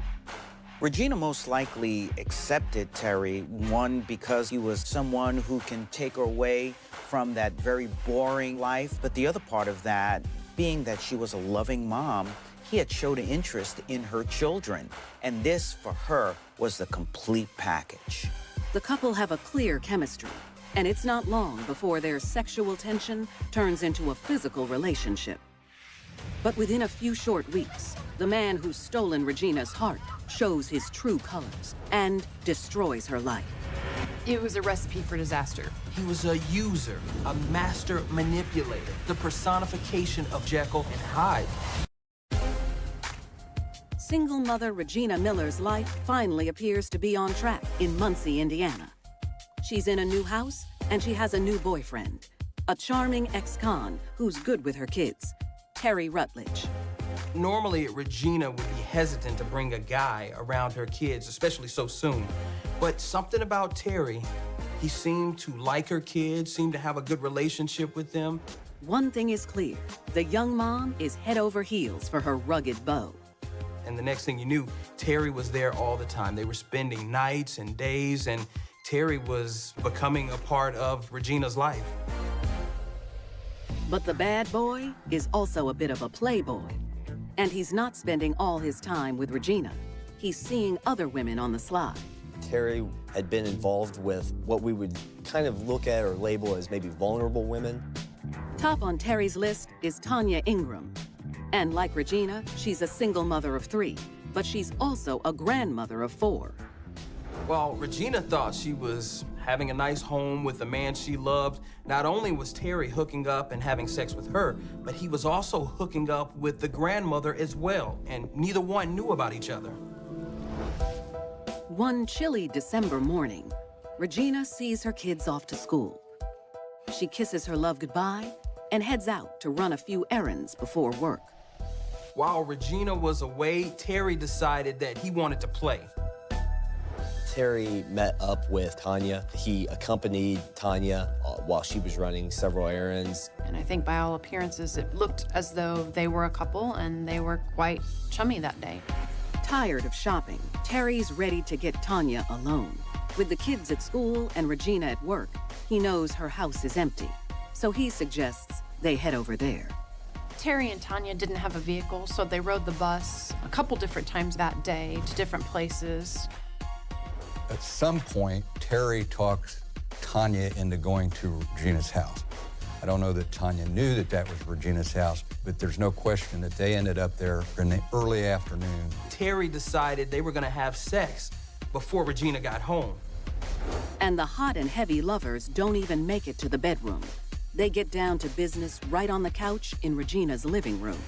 Regina most likely accepted Terry, one, because he was someone who can take her away from that very boring life, but the other part of that, being that she was a loving mom, he had showed an interest in her children, and this, for her, was the complete package.
The couple have a clear chemistry, and it's not long before their sexual tension turns into a physical relationship. But within a few short weeks, the man who's stolen Regina's heart shows his true colors and destroys her life.
It was a recipe for disaster.
He was a user, a master manipulator, the personification of Jekyll and Hyde.
Single mother Regina Miller's life finally appears to be on track in Muncie, Indiana. She's in a new house, and she has a new boyfriend, a charming ex-con who's good with her kids, Terry Rutledge.
Normally, Regina would be hesitant to bring a guy around her kids, especially so soon. But something about Terry, he seemed to like her kids, seemed to have a good relationship with them.
One thing is clear, the young mom is head over heels for her rugged beau.
And the next thing you knew, Terry was there all the time. They were spending nights and days, and Terry was becoming a part of Regina's life.
But the bad boy is also a bit of a playboy. And he's not spending all his time with Regina. He's seeing other women on the sly.
Terry had been involved with what we would kind of look at or label as maybe vulnerable women.
Top on Terry's list is Tanya Ingram. And like Regina, she's a single mother of 3, but she's also a grandmother of 4.
While Regina thought she was having a nice home with the man she loved, not only was Terry hooking up and having sex with her, but he was also hooking up with the grandmother as well, and neither one knew about each other.
One chilly December morning, Regina sees her kids off to school. She kisses her love goodbye and heads out to run a few errands before work.
While Regina was away, Terry decided that he wanted to play.
Terry met up with Tanya. He accompanied Tanya while she was running several errands.
And I think by all appearances, it looked as though they were a couple and they were quite chummy that day.
Tired of shopping, Terry's ready to get Tanya alone. With the kids at school and Regina at work, he knows her house is empty. So he suggests they head over there.
Terry and Tanya didn't have a vehicle, so they rode the bus a couple different times that day to different places.
At some point, Terry talks Tanya into going to Regina's house. I don't know that Tanya knew that that was Regina's house, but there's no question that they ended up there in the early afternoon.
Terry decided they were gonna have sex before Regina got home.
And the hot and heavy lovers don't even make it to the bedroom. They get down to business right on the couch in Regina's living room.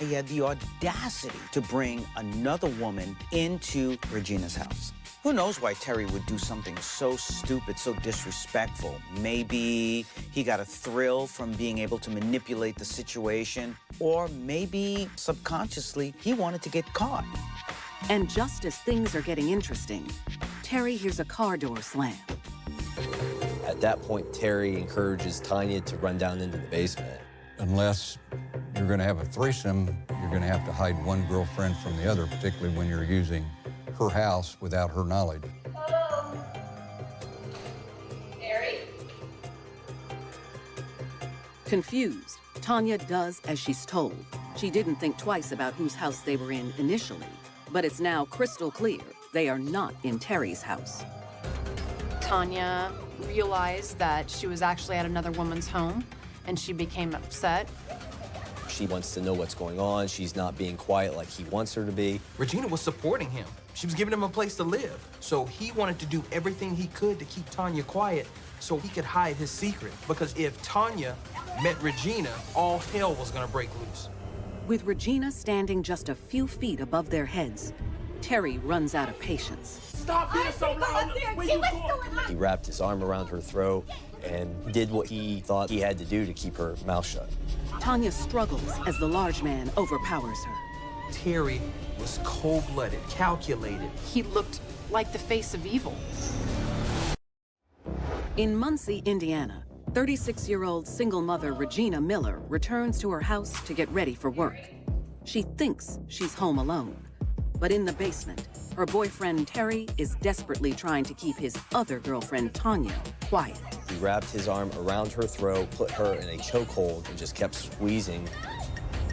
He had the audacity to bring another woman into Regina's house. Who knows why Terry would do something so stupid, so disrespectful? Maybe he got a thrill from being able to manipulate the situation, or maybe subconsciously he wanted to get caught.
And just as things are getting interesting, Terry hears a car door slam.
At that point, Terry encourages Tanya to run down into the basement.
Unless you're going to have a threesome, you're going to have to hide one girlfriend from the other, particularly when you're using her house without her knowledge.
Terry?
Confused, Tanya does as she's told. She didn't think twice about whose house they were in initially, but it's now crystal clear they are not in Terry's house.
Tanya realized that she was actually at another woman's home, and she became upset.
She wants to know what's going on. She's not being quiet like he wants her to be.
Regina was supporting him. She was giving him a place to live. So he wanted to do everything he could to keep Tanya quiet so he could hide his secret. Because if Tanya met Regina, all hell was gonna break loose.
With Regina standing just a few feet above their heads, Terry runs out of patience.
Stop being so loud! Where you going?
He wrapped his arm around her throat and did what he thought he had to do to keep her mouth shut.
Tanya struggles as the large man overpowers her.
Terry was cold-blooded, calculated.
He looked like the face of evil.
In Muncie, Indiana, 36-year-old single mother Regina Miller returns to her house to get ready for work. She thinks she's home alone, but in the basement, her boyfriend Terry is desperately trying to keep his other girlfriend Tanya quiet.
He wrapped his arm around her throat, put her in a chokehold, and just kept squeezing.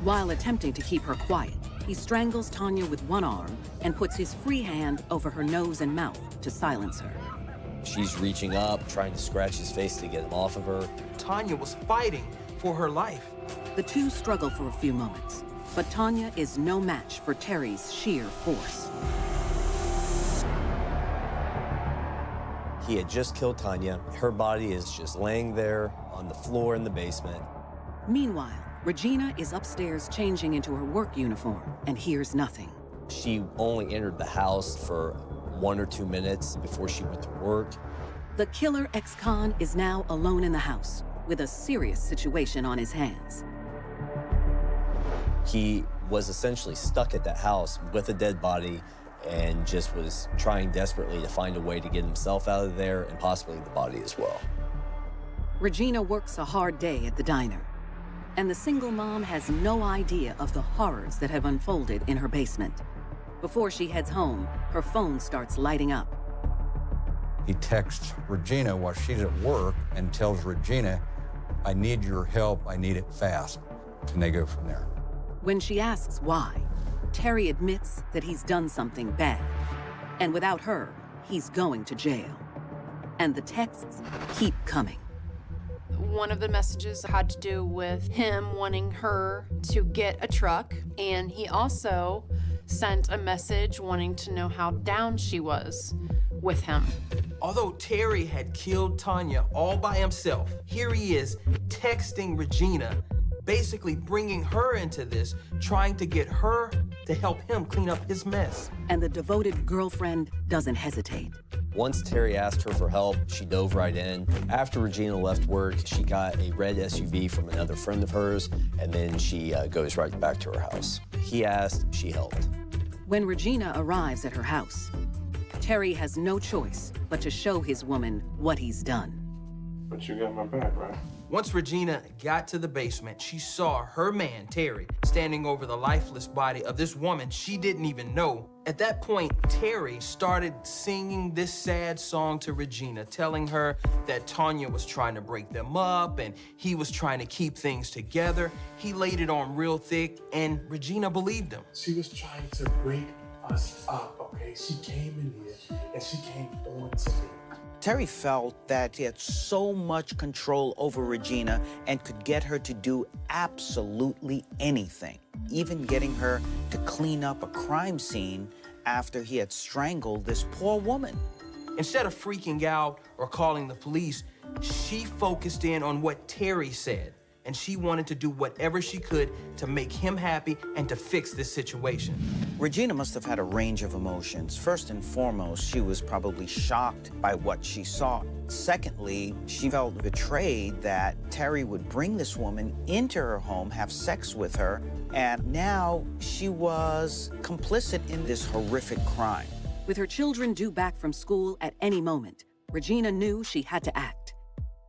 While attempting to keep her quiet, he strangles Tanya with one arm and puts his free hand over her nose and mouth to silence her.
She's reaching up, trying to scratch his face to get him off of her.
Tanya was fighting for her life.
The two struggle for a few moments, but Tanya is no match for Terry's sheer force.
He had just killed Tanya. Her body is just laying there on the floor in the basement.
Meanwhile, Regina is upstairs changing into her work uniform and hears nothing.
She only entered the house for 1 or 2 minutes before she went to work.
The killer ex-con is now alone in the house with a serious situation on his hands.
He was essentially stuck at that house with a dead body and just was trying desperately to find a way to get himself out of there and possibly the body as well.
Regina works a hard day at the diner, and the single mom has no idea of the horrors that have unfolded in her basement. Before she heads home, her phone starts lighting up.
He texts Regina while she's at work and tells Regina, "I need your help, I need it fast." And they go from there.
When she asks why, Terry admits that he's done something bad. And without her, he's going to jail. And the texts keep coming.
One of the messages had to do with him wanting her to get a truck, and he also sent a message wanting to know how down she was with him.
Although Terry had killed Tanya all by himself, here he is texting Regina, basically bringing her into this, trying to get her to help him clean up his mess.
And the devoted girlfriend doesn't hesitate.
Once Terry asked her for help, she dove right in. After Regina left work, she got a red SUV from another friend of hers, and then she goes right back to her house. He asked, she helped.
When Regina arrives at her house, Terry has no choice but to show his woman what he's done.
But you got my back, right?
Once Regina got to the basement, she saw her man, Terry, standing over the lifeless body of this woman she didn't even know. At that point, Terry started singing this sad song to Regina, telling her that Tanya was trying to break them up and he was trying to keep things together. He laid it on real thick, and Regina believed him.
She was trying to break us up, okay? She came in here and she came on to me.
Terry felt that he had so much control over Regina and could get her to do absolutely anything, even getting her to clean up a crime scene after he had strangled this poor woman.
Instead of freaking out or calling the police, she focused in on what Terry said, and she wanted to do whatever she could to make him happy and to fix this situation.
Regina must have had a range of emotions. First and foremost, she was probably shocked by what she saw. Secondly, she felt betrayed that Terry would bring this woman into her home, have sex with her, and now she was complicit in this horrific crime.
With her children due back from school at any moment, Regina knew she had to act.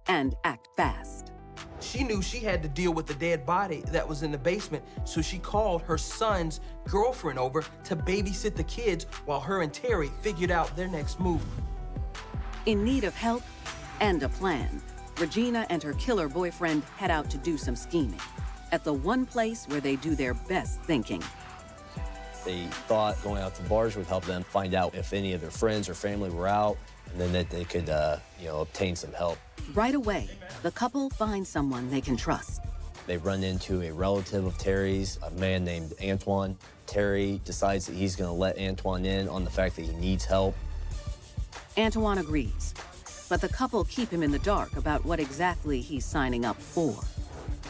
and act fast.
She knew she had to deal with the dead body that was in the basement, so she called her son's girlfriend over to babysit the kids while her and Terry figured out their next move.
In need of help and a plan, Regina and her killer boyfriend head out to do some scheming at the one place where they do their best thinking.
They thought going out to bars would help them find out if any of their friends or family were out, and then that they could, obtain some help.
Right away, the couple finds someone they can trust.
They run into a relative of Terry's, a man named Antoine. Terry decides that he's gonna let Antoine in on the fact that he needs help.
Antoine agrees, but the couple keep him in the dark about what exactly he's signing up for.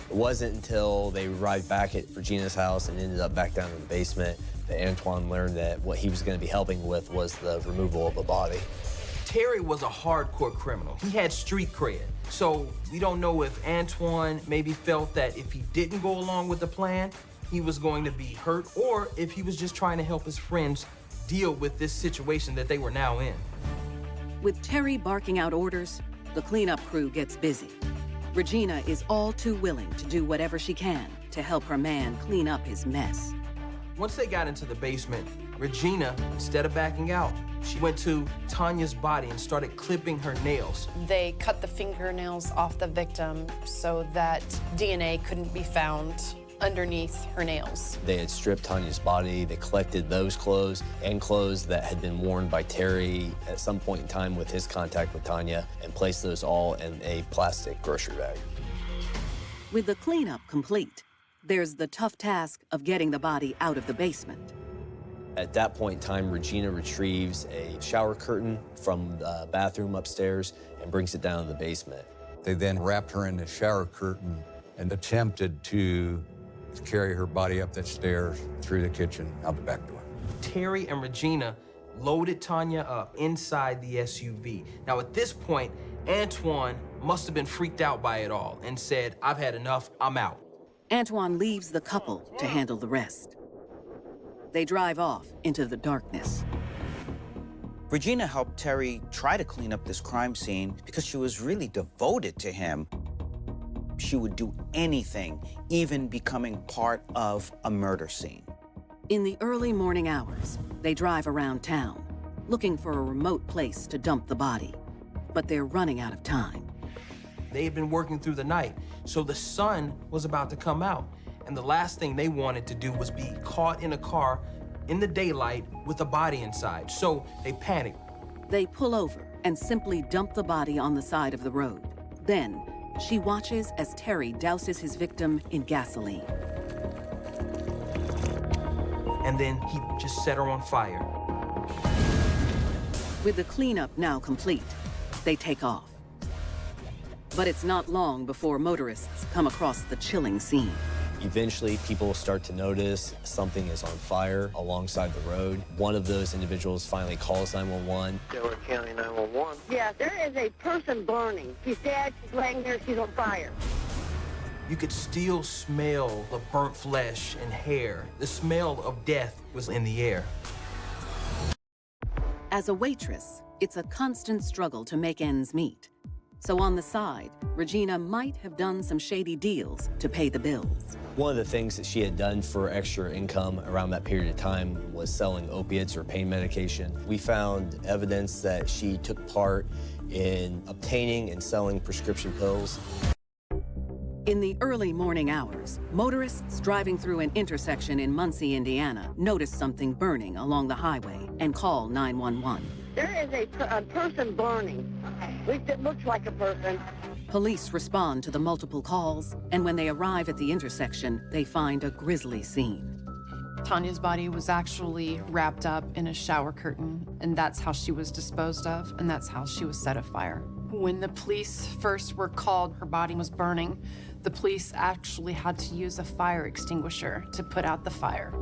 It wasn't until they arrived back at Regina's house and ended up back down in the basement that Antoine learned that what he was gonna be helping with was the removal of a body.
Terry was a hardcore criminal. He had street cred. So we don't know if Antoine maybe felt that if he didn't go along with the plan, he was going to be hurt, or if he was just trying to help his friends deal with this situation that they were now in.
With Terry barking out orders, the cleanup crew gets busy. Regina is all too willing to do whatever she can to help her man clean up his mess.
Once they got into the basement, Regina, instead of backing out, she went to Tanya's body and started clipping her nails.
They cut the fingernails off the victim so that DNA couldn't be found underneath her nails.
They had stripped Tanya's body. They collected those clothes and clothes that had been worn by Terry at some point in time with his contact with Tanya and placed those all in a plastic grocery bag.
With the cleanup complete, there's the tough task of getting the body out of the basement.
At that point in time, Regina retrieves a shower curtain from the bathroom upstairs and brings it down to the basement.
They then wrapped her in the shower curtain and attempted to carry her body up the stairs, through the kitchen, out the back door.
Terry and Regina loaded Tanya up inside the SUV. Now, at this point, Antoine must have been freaked out by it all and said, "I've had enough, I'm out."
Antoine leaves the couple to handle the rest. They drive off into the darkness.
Regina helped Terry try to clean up this crime scene because she was really devoted to him. She would do anything, even becoming part of a murder scene.
In the early morning hours, they drive around town, looking for a remote place to dump the body. But they're running out of time.
They had been working through the night, so the sun was about to come out. And the last thing they wanted to do was be caught in a car in the daylight with a body inside. So they panicked.
They pull over and simply dump the body on the side of the road. Then, she watches as Terry douses his victim in gasoline.
And then he just set her on fire.
With the cleanup now complete, they take off. But it's not long before motorists come across the chilling scene.
Eventually, people start to notice something is on fire alongside the road. One of those individuals finally calls 911.
Delaware County 911.
Yeah, there is a person burning. She's dead, she's laying there, she's on fire.
You could still smell the burnt flesh and hair. The smell of death was in the air.
As a waitress, it's a constant struggle to make ends meet. So on the side, Regina might have done some shady deals to pay the bills.
One of the things that she had done for extra income around that period of time was selling opiates or pain medication. We found evidence that she took part in obtaining and selling prescription pills.
In the early morning hours, motorists driving through an intersection in Muncie, Indiana, notice something burning along the highway and call 911.
There is a person burning. At least it looks like a person.
Police respond to the multiple calls, and when they arrive at the intersection, they find a grisly scene.
Tanya's body was actually wrapped up in a shower curtain, and that's how she was disposed of, and that's how she was set afire. When the police first were called, her body was burning. The police actually had to use a fire extinguisher to put out the fire.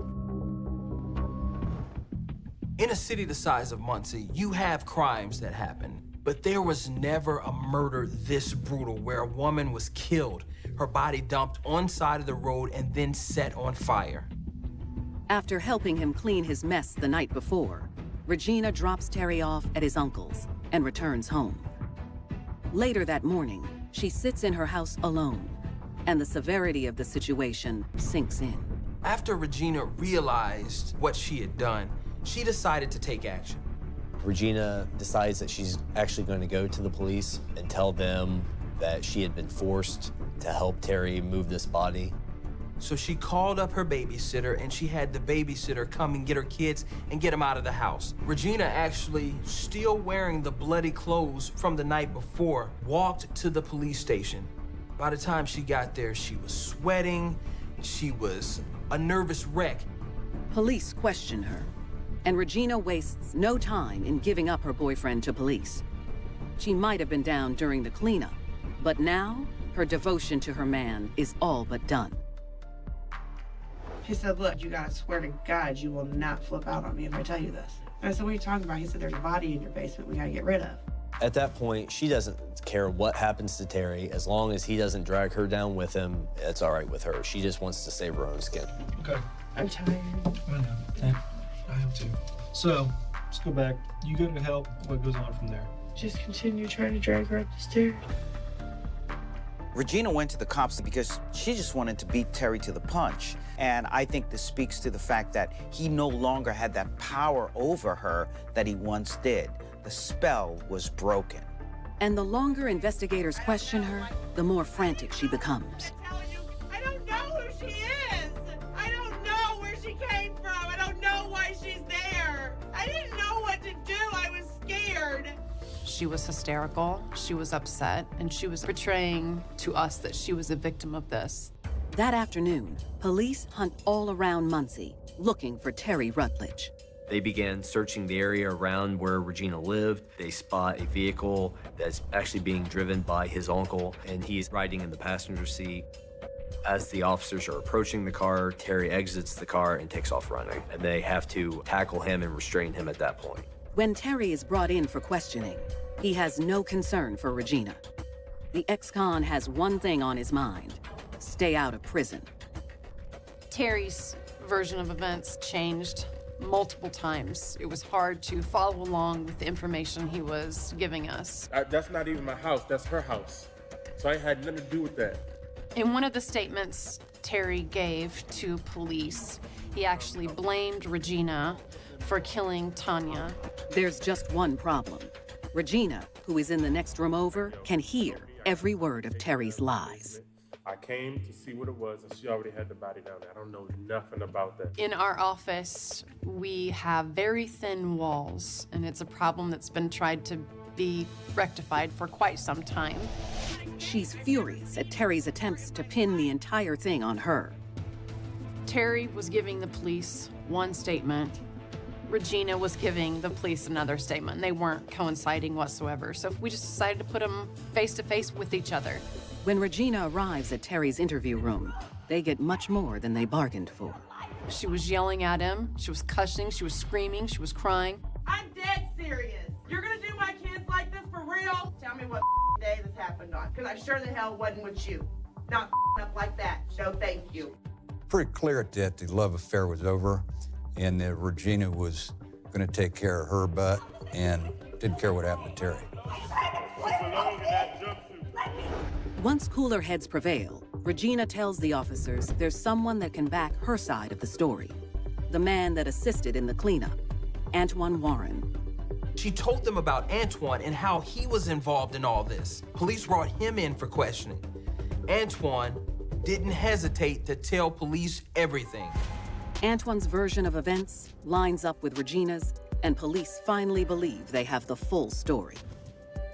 In a city the size of Muncie, you have crimes that happen, but there was never a murder this brutal where a woman was killed, her body dumped on side of the road and then set on fire.
After helping him clean his mess the night before, Regina drops Terry off at his uncle's and returns home. Later that morning, She sits in her house alone, and the severity of the situation sinks in.
After Regina realized what she had done, she decided to take action.
Regina decides that she's actually going to go to the police and tell them that she had been forced to help Terry move this body.
So she called up her babysitter, and she had the babysitter come and get her kids and get them out of the house. Regina actually, still wearing the bloody clothes from the night before, walked to the police station. By the time she got there, she was sweating. She was a nervous wreck.
Police question her, and Regina wastes no time in giving up her boyfriend to police. She might have been down during the cleanup, but now her devotion to her man is all but done.
He said, look, you gotta swear to God you will not flip out on me if I tell you this. And I said, what are you talking about? He said, there's a body in your basement we gotta get rid of.
At that point, she doesn't care what happens to Terry. As long as he doesn't drag her down with him, it's all right with her. She just wants to save her own skin.
Okay. I'm tired.
I know. Yeah, I am too. So, let's go back. You go to help. What goes on from there?
Just continue trying to drag her up the stairs.
Regina went to the cops because she just wanted to beat Terry to the punch. And I think this speaks to the fact that he no longer had that power over her that he once did. The spell was broken.
And the longer investigators question her, the more frantic she becomes.
I don't know who she is. I don't know where she came from. I don't know why she's there. I didn't know what to do. I was scared.
She was hysterical, she was upset, and she was portraying to us that she was a victim of this.
That afternoon, police hunt all around Muncie, looking for Terry Rutledge.
They began searching the area around where Regina lived. They spot a vehicle that's actually being driven by his uncle, and he's riding in the passenger seat. As the officers are approaching the car, Terry exits the car and takes off running, and they have to tackle him and restrain him at that point.
When Terry is brought in for questioning, he has no concern for Regina. The ex-con has one thing on his mind: stay out of prison.
Terry's version of events changed multiple times. It was hard to follow along with the information he was giving us.
That's not even my house, that's her house. So I had nothing to do with that.
In one of the statements Terry gave to police, he actually blamed Regina for killing Tanya.
There's just one problem. Regina, who is in the next room over, can hear every word of Terry's lies.
I came to see what it was, and she already had the body down there. I don't know nothing about that.
In our office, we have very thin walls, and it's a problem that's been tried to be rectified for quite some time.
She's furious at Terry's attempts to pin the entire thing on her.
Terry was giving the police one statement. Regina was giving the police another statement. They weren't coinciding whatsoever. So we just decided to put them face to face with each other.
When Regina arrives at Terry's interview room, they get much more than they bargained for.
She was yelling at him. She was cussing. She was screaming. She was crying.
I'm dead serious. You're gonna do my kids like this for real? Tell me what day this happened on, because I sure the hell wasn't with you. Not up like that. No, thank you.
Pretty clear that the love affair was over and that Regina was going to take care of her butt and didn't care what happened to Terry.
Once cooler heads prevail, Regina tells the officers there's someone that can back her side of the story. The man that assisted in the cleanup, Antoine Warren.
She told them about Antoine and how he was involved in all this. Police brought him in for questioning. Antoine didn't hesitate to tell police everything.
Antoine's version of events lines up with Regina's, and police finally believe they have the full story.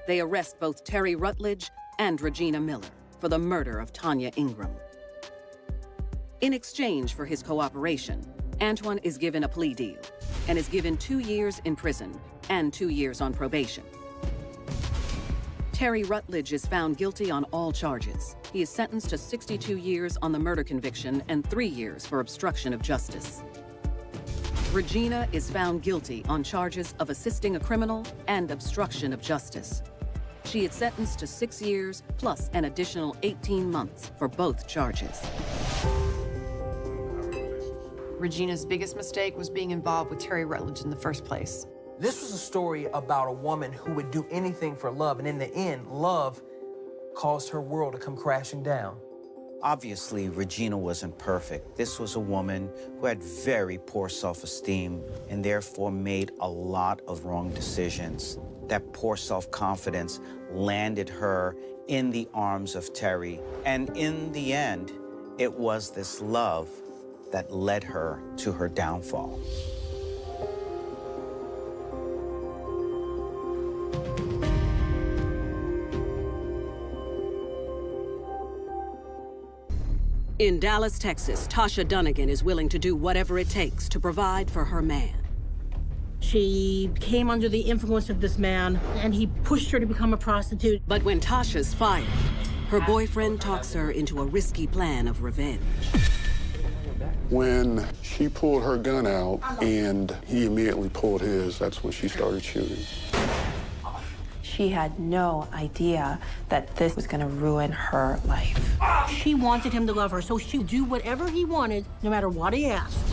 They arrest both Terry Rutledge and Regina Miller for the murder of Tanya Ingram. In exchange for his cooperation, Antoine is given a plea deal and is given 2 years in prison and 2 years on probation. Terry Rutledge is found guilty on all charges. He is sentenced to 62 years on the murder conviction and 3 years for obstruction of justice. Regina is found guilty on charges of assisting a criminal and obstruction of justice. She is sentenced to 6 years plus an additional 18 months for both charges.
Regina's biggest mistake was being involved with Terry Rutledge in the first place.
This was a story about a woman who would do anything for love, and in the end, love caused her world to come crashing down.
Obviously, Regina wasn't perfect. This was a woman who had very poor self-esteem and therefore made a lot of wrong decisions. That poor self-confidence landed her in the arms of Terry. And in the end, it was this love that led her to her downfall.
In Dallas, Texas, Tasha Dunnigan is willing to do whatever it takes to provide for her man.
She came under the influence of this man, and he pushed her to become a prostitute.
But when Tasha's fired, her boyfriend talks her into a risky plan of revenge.
When she pulled her gun out and he immediately pulled his, that's when she started shooting.
She had no idea that this was gonna ruin her life.
She wanted him to love her, so she'd do whatever he wanted, no matter what he asked.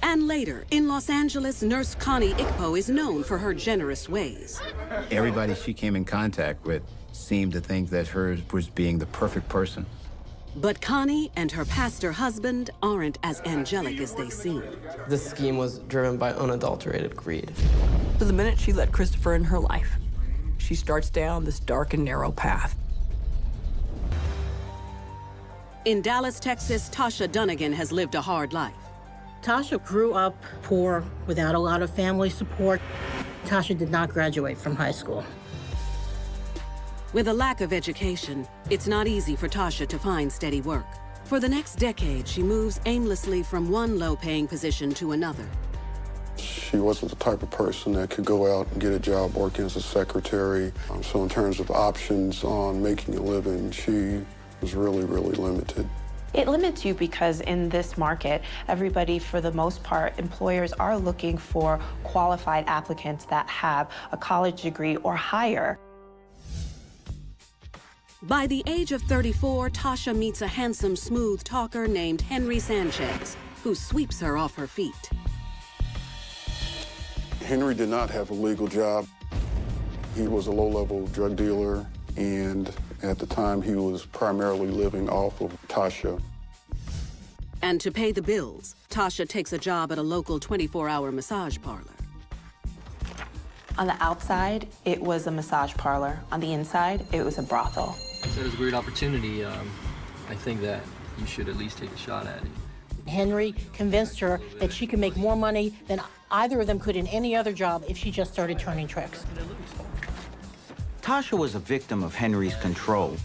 And later, in Los Angeles, nurse Connie Ickpo is known for her generous ways.
Everybody she came in contact with seemed to think that hers was being the perfect person.
But Connie and her pastor husband aren't as angelic as they seem.
This scheme was driven by unadulterated greed.
So the minute she let Christopher in her life, she starts down this dark and narrow path.
In Dallas, Texas, Tasha Dunnigan has lived a hard life.
Tasha grew up poor, without a lot of family support. Tasha did not graduate from high school.
With a lack of education, it's not easy for Tasha to find steady work. For the next decade, she moves aimlessly from one low-paying position to another.
She wasn't the type of person that could go out and get a job working as a secretary. So in terms of options on making a living, she was really, really limited.
It limits you because in this market, everybody, for the most part, employers are looking for qualified applicants that have a college degree or higher.
By the age of 34, Tasha meets a handsome, smooth talker named Henry Sanchez, who sweeps her off her feet.
Henry did not have a legal job. He was a low-level drug dealer, and at the time, he was primarily living off of Tasha.
And to pay the bills, Tasha takes a job at a local 24-hour massage parlor.
On the outside, it was a massage parlor. On the inside, it was a brothel.
So it was a great opportunity. I think that you should at least take a shot at it.
Henry convinced her that she could make more money than either of them could in any other job if she just started turning tricks.
Tasha was a victim of Henry's control.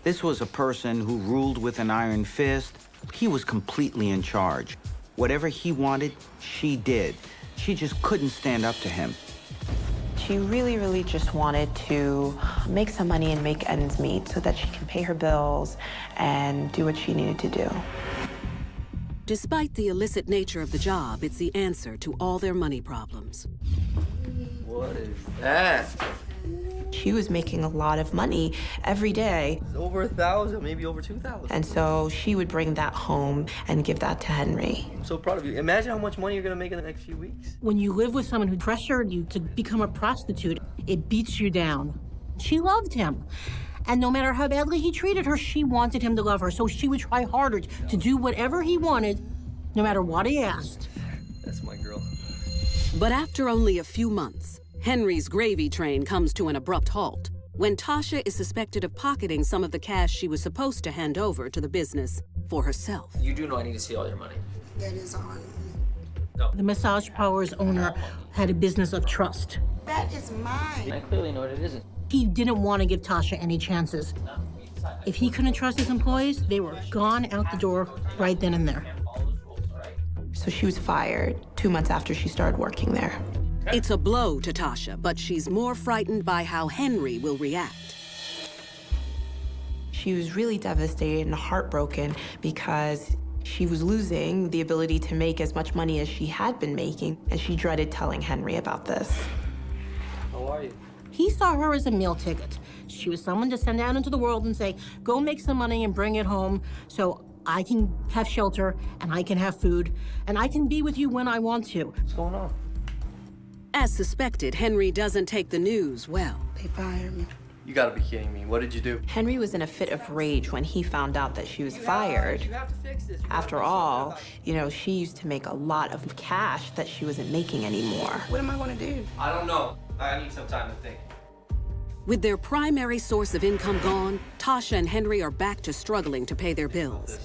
This was a person who ruled with an iron fist. He was completely in charge. Whatever he wanted, she did. She just couldn't stand up to him.
She really, really just wanted to make some money and make ends meet so that she can pay her bills and do what she needed to do.
Despite the illicit nature of the job, it's the answer to all their money problems.
What is that?
She was making a lot of money every day.
Over 1,000, maybe over 2,000.
And so she would bring that home and give that to Henry.
I'm so proud of you. Imagine how much money you're gonna make in the next few weeks.
When you live with someone who pressured you to become a prostitute, it beats you down. She loved him. And no matter how badly he treated her, she wanted him to love her. So she would try harder to do whatever he wanted, no matter what he asked.
That's my girl.
But after only a few months, Henry's gravy train comes to an abrupt halt when Tasha is suspected of pocketing some of the cash she was supposed to hand over to the business for herself.
You do know I need to see all your money.
That is on.
No.
The massage parlor's owner had a business of trust.
That is mine.
I clearly know it isn't.
He didn't want to give Tasha any chances. If he couldn't trust his employees, they were gone out the door right then and there.
So she was fired 2 months after she started working there.
It's a blow to Tasha, but she's more frightened by how Henry will react.
She was really devastated and heartbroken because she was losing the ability to make as much money as she had been making, and she dreaded telling Henry about this.
How are you?
He saw her as a meal ticket. She was someone to send out into the world and say, go make some money and bring it home so I can have shelter and I can have food and I can be with you when I want to.
What's going on?
As suspected, Henry doesn't take the news well.
They fired me.
You gotta be kidding me. What did you do?
Henry was in a fit of rage when he found out that she was fired. After all, you know, she used to make a lot of cash that she wasn't making anymore.
What am I gonna do?
I don't know. I need some time to think.
With their primary source of income gone, Tasha and Henry are back to struggling to pay their bills.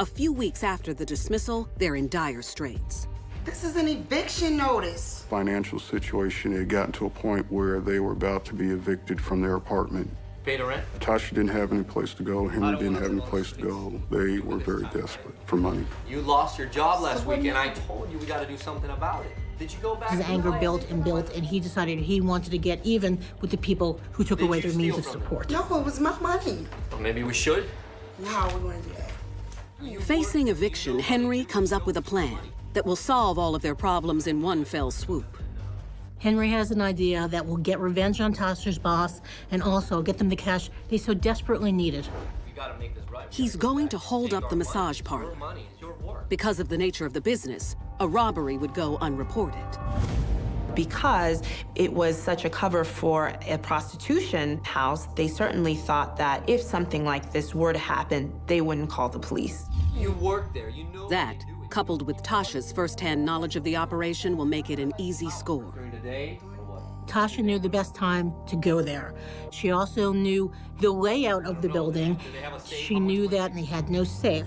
A few weeks after the dismissal, they're in dire straits.
This is an eviction notice.
Financial situation had gotten to a point where they were about to be evicted from their apartment.
Pay the rent?
Tasha didn't have any place to go. Henry didn't have any place to go. They were very desperate for money.
You lost your job last week, and I told you we gotta do something about it. Did you go back?
His anger built and built, and he decided he wanted to get even with the people who took away their means of support.
No, it was my money.
Well, maybe we should.
No, we're gonna do that.
Facing eviction, Henry comes up with a plan that will solve all of their problems in one fell swoop.
Henry has an idea that will get revenge on Tasha's boss and also get them the cash they so desperately needed.
You gotta make this right.
He's going to hold up the massage parlor. Because of the nature of the business, a robbery would go unreported.
Because it was such a cover for a prostitution house, they certainly thought that if something like this were to happen, they wouldn't call the police.
You work there, you know.
That, coupled with Tasha's first-hand knowledge of the operation, will make it an easy score.
During the day, or what?
Tasha knew the best time to go there. She also knew the layout of the building. She knew that they had no safe.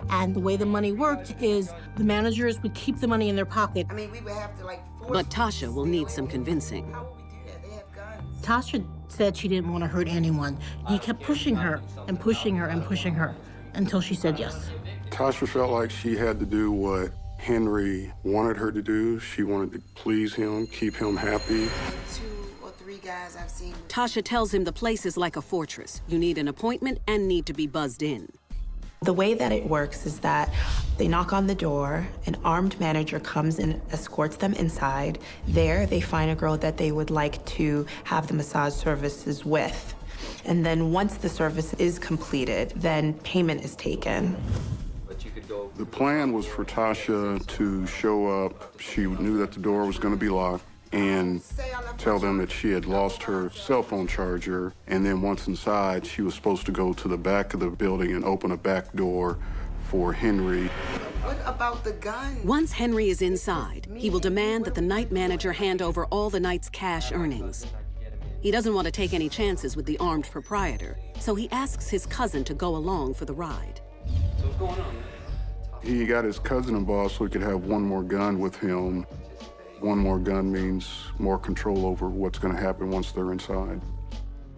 And the way the money worked is the managers would keep the money in their pocket.
I mean, we would have to like force.
But Tasha will need some convincing.
How would we do that? They have guns.
Tasha said she didn't want to hurt anyone. He kept pushing her and pushing her and pushing her until she said yes.
Tasha felt like she had to do what Henry wanted her to do. She wanted to please him, keep him happy.
2 or 3 guys I've seen.
Tasha tells him the place is like a fortress. You need an appointment and need to be buzzed in.
The way that it works is that they knock on the door, an armed manager comes and escorts them inside. There, they find a girl that they would like to have the massage services with. And then once the service is completed, then payment is taken.
But you could go.
The plan was for Tasha to show up. She knew that the door was going to be locked and tell them that she had lost her cell phone charger. And then once inside, she was supposed to go to the back of the building and open a back door for Henry.
What about the gun?
Once Henry is inside, he will demand that the night manager hand over all the night's cash earnings. He doesn't want to take any chances with the armed proprietor, so he asks his cousin to go along for the ride.
So what's going on?
He got his cousin involved so he could have one more gun with him. One more gun means more control over what's going to happen once they're inside.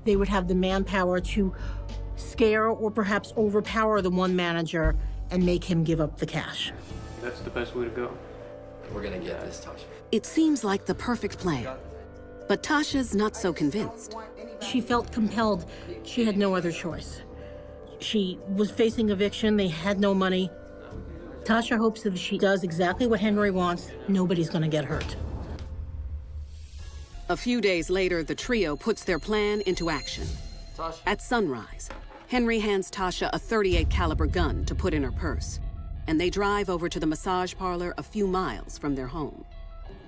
They would have the manpower to scare or perhaps overpower the one manager and make him give up the cash.
That's the best way to go.
We're gonna get this, Tasha.
It seems like the perfect plan, but Tasha's not so convinced.
She felt compelled. She had no other choice. She was facing eviction. They had no money. Tasha hopes that if she does exactly what Henry wants, nobody's going to get hurt.
A few days later, the trio puts their plan into action.
Tasha.
At sunrise, Henry hands Tasha a .38 caliber gun to put in her purse, and they drive over to the massage parlor a few miles from their home.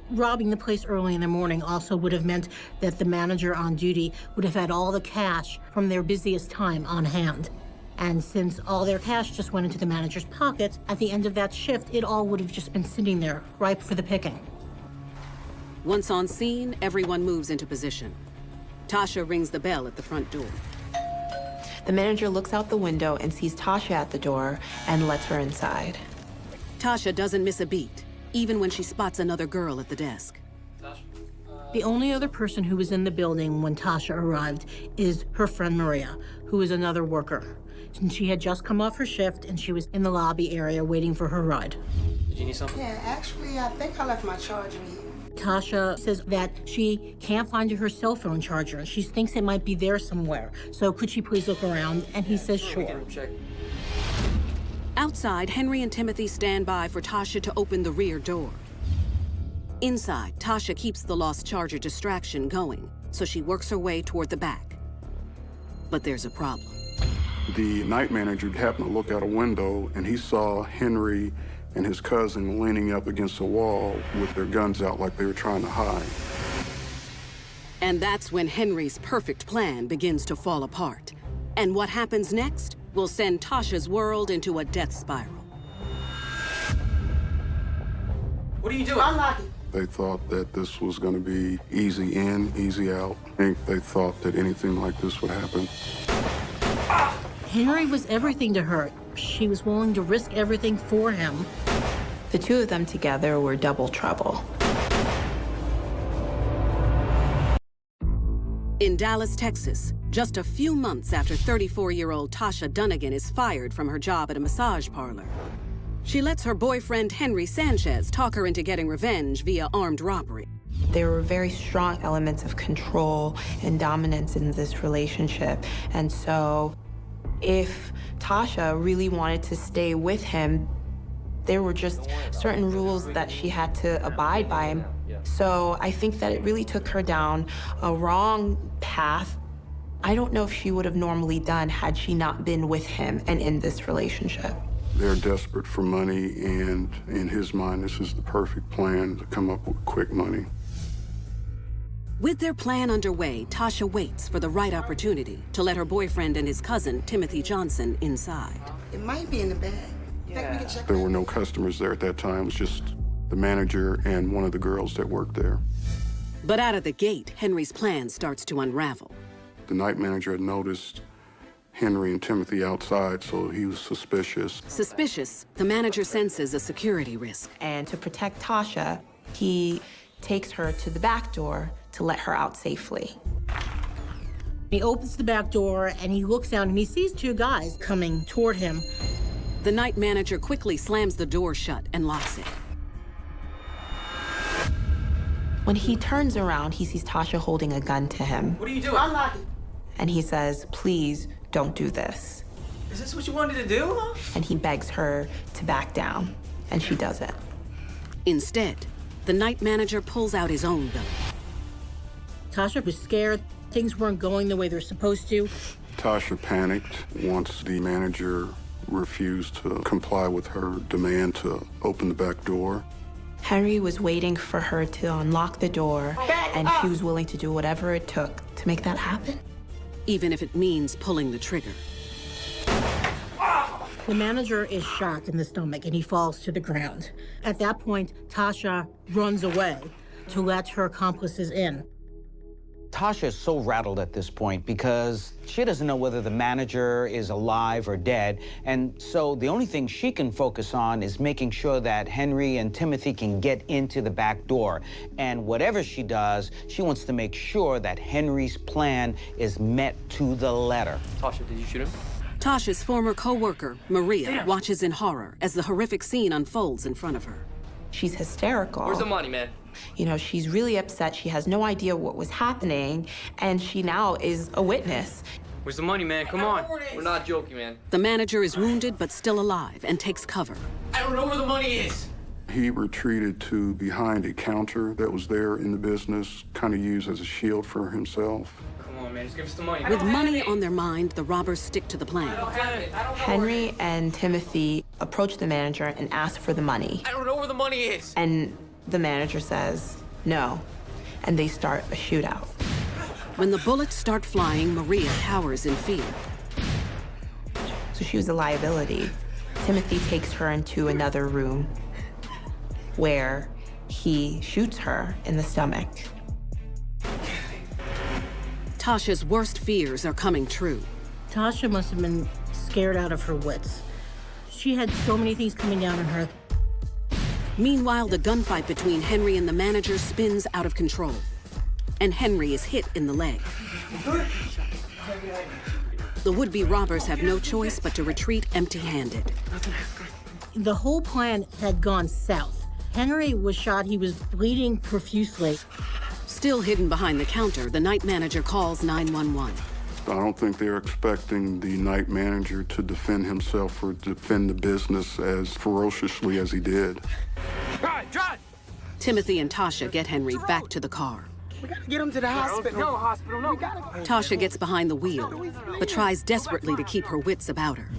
Robbing the place early in the morning also would have meant that the manager on duty would have had all the cash from their busiest time on hand. And since all their cash just went into the manager's pocket, at the end of that shift, it all would have just been sitting there, ripe for the picking.
Once on scene, everyone moves into position. Tasha rings the bell at the front door.
The manager looks out the window and sees Tasha at the door and lets her inside.
Tasha doesn't miss a beat, even when she spots another girl at the desk.
The only other person who was in the building when Tasha arrived is her friend Maria, who is another worker. And she had just come off her shift and she was in the lobby area waiting for her ride.
Did you need something?
Yeah, actually, I think I left my charger here.
Tasha says that she can't find her cell phone charger and she thinks it might be there somewhere. So could she please look around? And he says sure.
Outside, Henry and Timothy stand by for Tasha to open the rear door. Inside, Tasha keeps the lost charger distraction going, so she works her way toward the back. But there's a problem.
The night manager happened to look out a window and he saw Henry and his cousin leaning up against a wall with their guns out like they were trying to hide.
And that's when Henry's perfect plan begins to fall apart. And what happens next will send Tasha's world into a death spiral.
What are you doing?
Unlock it.
They thought that this was going to be easy in, easy out. I think they thought that anything like this would happen.
Henry was everything to her. She was willing to risk everything for him.
The two of them together were double trouble.
In Dallas, Texas, just a few months after 34-year-old Tasha Dunnigan is fired from her job at a massage parlor, she lets her boyfriend Henry Sanchez talk her into getting revenge via armed robbery.
There were very strong elements of control and dominance in this relationship. And so if Tasha really wanted to stay with him, there were just certain rules that she had to abide by. So I think that it really took her down a wrong path. I don't know if she would have normally done had she not been with him and in this relationship.
They're desperate for money, and in his mind, this is the perfect plan to come up with quick money.
With their plan underway, Tasha waits for the right opportunity to let her boyfriend and his cousin, Timothy Johnson, inside.
It might be in the bag. Yeah.
There were no customers there at that time. It was just the manager and one of the girls that worked there.
But out of the gate, Henry's plan starts to unravel.
The night manager had noticed Henry and Timothy outside, so he was suspicious.
Suspicious, the manager senses a security risk.
And to protect Tasha, he takes her to the back door to let her out safely.
He opens the back door and he looks down and he sees two guys coming toward him.
The night manager quickly slams the door shut and locks it.
When he turns around, he sees Tasha holding a gun to him.
What are you doing?
Unlock it.
And he says, please don't do this.
Is this what you wanted to do?
And he begs her to back down, and she doesn't.
Instead, the night manager pulls out his own gun.
Tasha was scared. Things weren't going the way they're supposed to.
Tasha panicked once the manager refused to comply with her demand to open the back door.
Henry was waiting for her to unlock the door, and she was willing to do whatever it took to make that happen.
Even if it means pulling the trigger.
The manager is shot in the stomach and he falls to the ground. At that point, Tasha runs away to let her accomplices in.
Tasha is so rattled at this point because she doesn't know whether the manager is alive or dead, and so the only thing she can focus on is making sure that Henry and Timothy can get into the back door. And whatever she does, she wants to make sure that Henry's plan is met to the letter.
Tasha, did you shoot him?
Tasha's former co-worker, Maria, watches in horror as the horrific scene unfolds in front of her.
She's hysterical.
Where's the money, man?
You know, she's really upset. She has no idea what was happening, and she now is a witness.
Where's the money, man? Come on. We're not joking, man.
The manager is wounded but still alive and takes cover.
I don't know where the money is.
He retreated to behind a counter that was there in the business, kind of used as a shield for himself.
Come on, man. Just give us the money.
With money on their mind, the robbers stick to the plan.
Henry and Timothy approach the manager and ask for the money.
I don't know where the money is.
And the manager says no, and they start a shootout.
When the bullets start flying, Maria cowers in fear.
So she was a liability. Timothy takes her into another room where he shoots her in the stomach.
Tasha's worst fears are coming true.
Tasha must have been scared out of her wits. She had so many things coming down on her.
Meanwhile, the gunfight between Henry and the manager spins out of control, and Henry is hit in the leg. The would-be robbers have no choice but to retreat empty-handed.
The whole plan had gone south. Henry was shot. He was bleeding profusely.
Still hidden behind the counter, the night manager calls 911.
I don't think they're expecting the night manager to defend himself or defend the business as ferociously as he did.
Drive!
Timothy and Tasha get Henry back to the car.
We gotta get him to the hospital.
No, hospital, no.
Tasha gets behind the wheel, but tries desperately to keep her wits about her.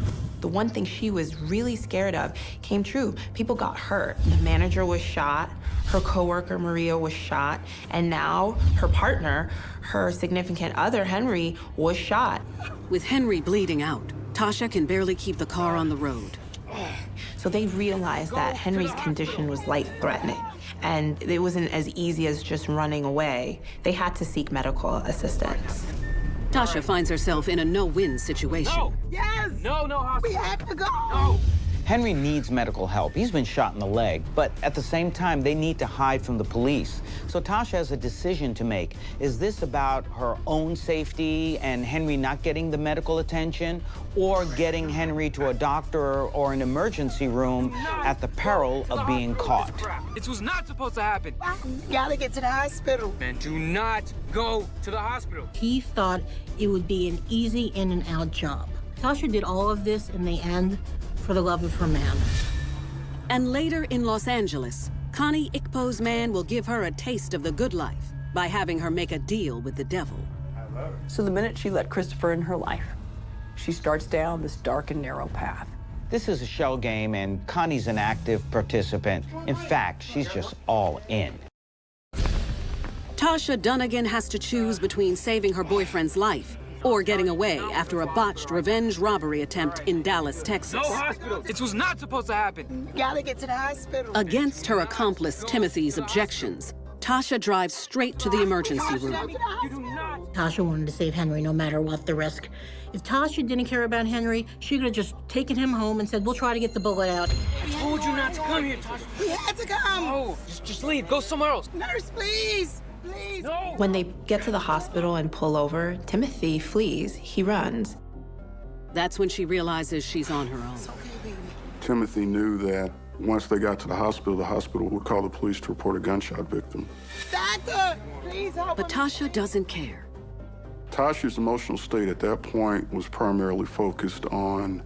The one thing she was really scared of came true. People got hurt. The manager was shot. Her coworker, Maria, was shot, and now her partner, her significant other, Henry, was shot.
With Henry bleeding out, Tasha can barely keep the car on the road.
So they realized that Henry's condition was life-threatening, and it wasn't as easy as just running away. They had to seek medical assistance.
Tasha finds herself in a no-win situation.
No.
Yes!
No,
We have to go!
No. Henry needs medical help. He's been shot in the leg, but at the same time, they need to hide from the police. So Tasha has a decision to make. Is this about her own safety and Henry not getting the medical attention, or getting Henry to a doctor or an emergency room at the peril of being caught?
This was not supposed to happen.
Gotta get to the hospital.
Man, do not go to the hospital.
He thought it would be an easy in and out job. Tasha did all of this in the end for the love of her man.
And later in Los Angeles, Connie Ikpo's man will give her a taste of the good life by having her make a deal with the devil.
So the minute she let Christopher in her life, she starts down this dark and narrow path.
This is a shell game, and Connie's an active participant. In fact, she's just all in.
Tasha Dunnigan has to choose between saving her boyfriend's life or getting away after a botched revenge robbery attempt in Dallas, Texas.
No hospital. This was not supposed to happen.
Gotta get to the hospital.
Against her accomplice Timothy's objections, Tasha drives straight to the emergency room.
Tasha wanted to save Henry no matter what the risk. If Tasha didn't care about Henry, she could have just taken him home and said, we'll try to get the bullet out.
I told you not to come here, Tasha.
We had to come.
No, just leave. Go somewhere else.
Nurse, please. Please.
No.
When they get to the hospital and pull over, Timothy flees. He runs.
That's when she realizes she's on her own.
Timothy knew that once they got to the hospital would call the police to report a gunshot victim.
Doctor, please help
But Tasha doesn't care.
Tasha's emotional state at that point was primarily focused on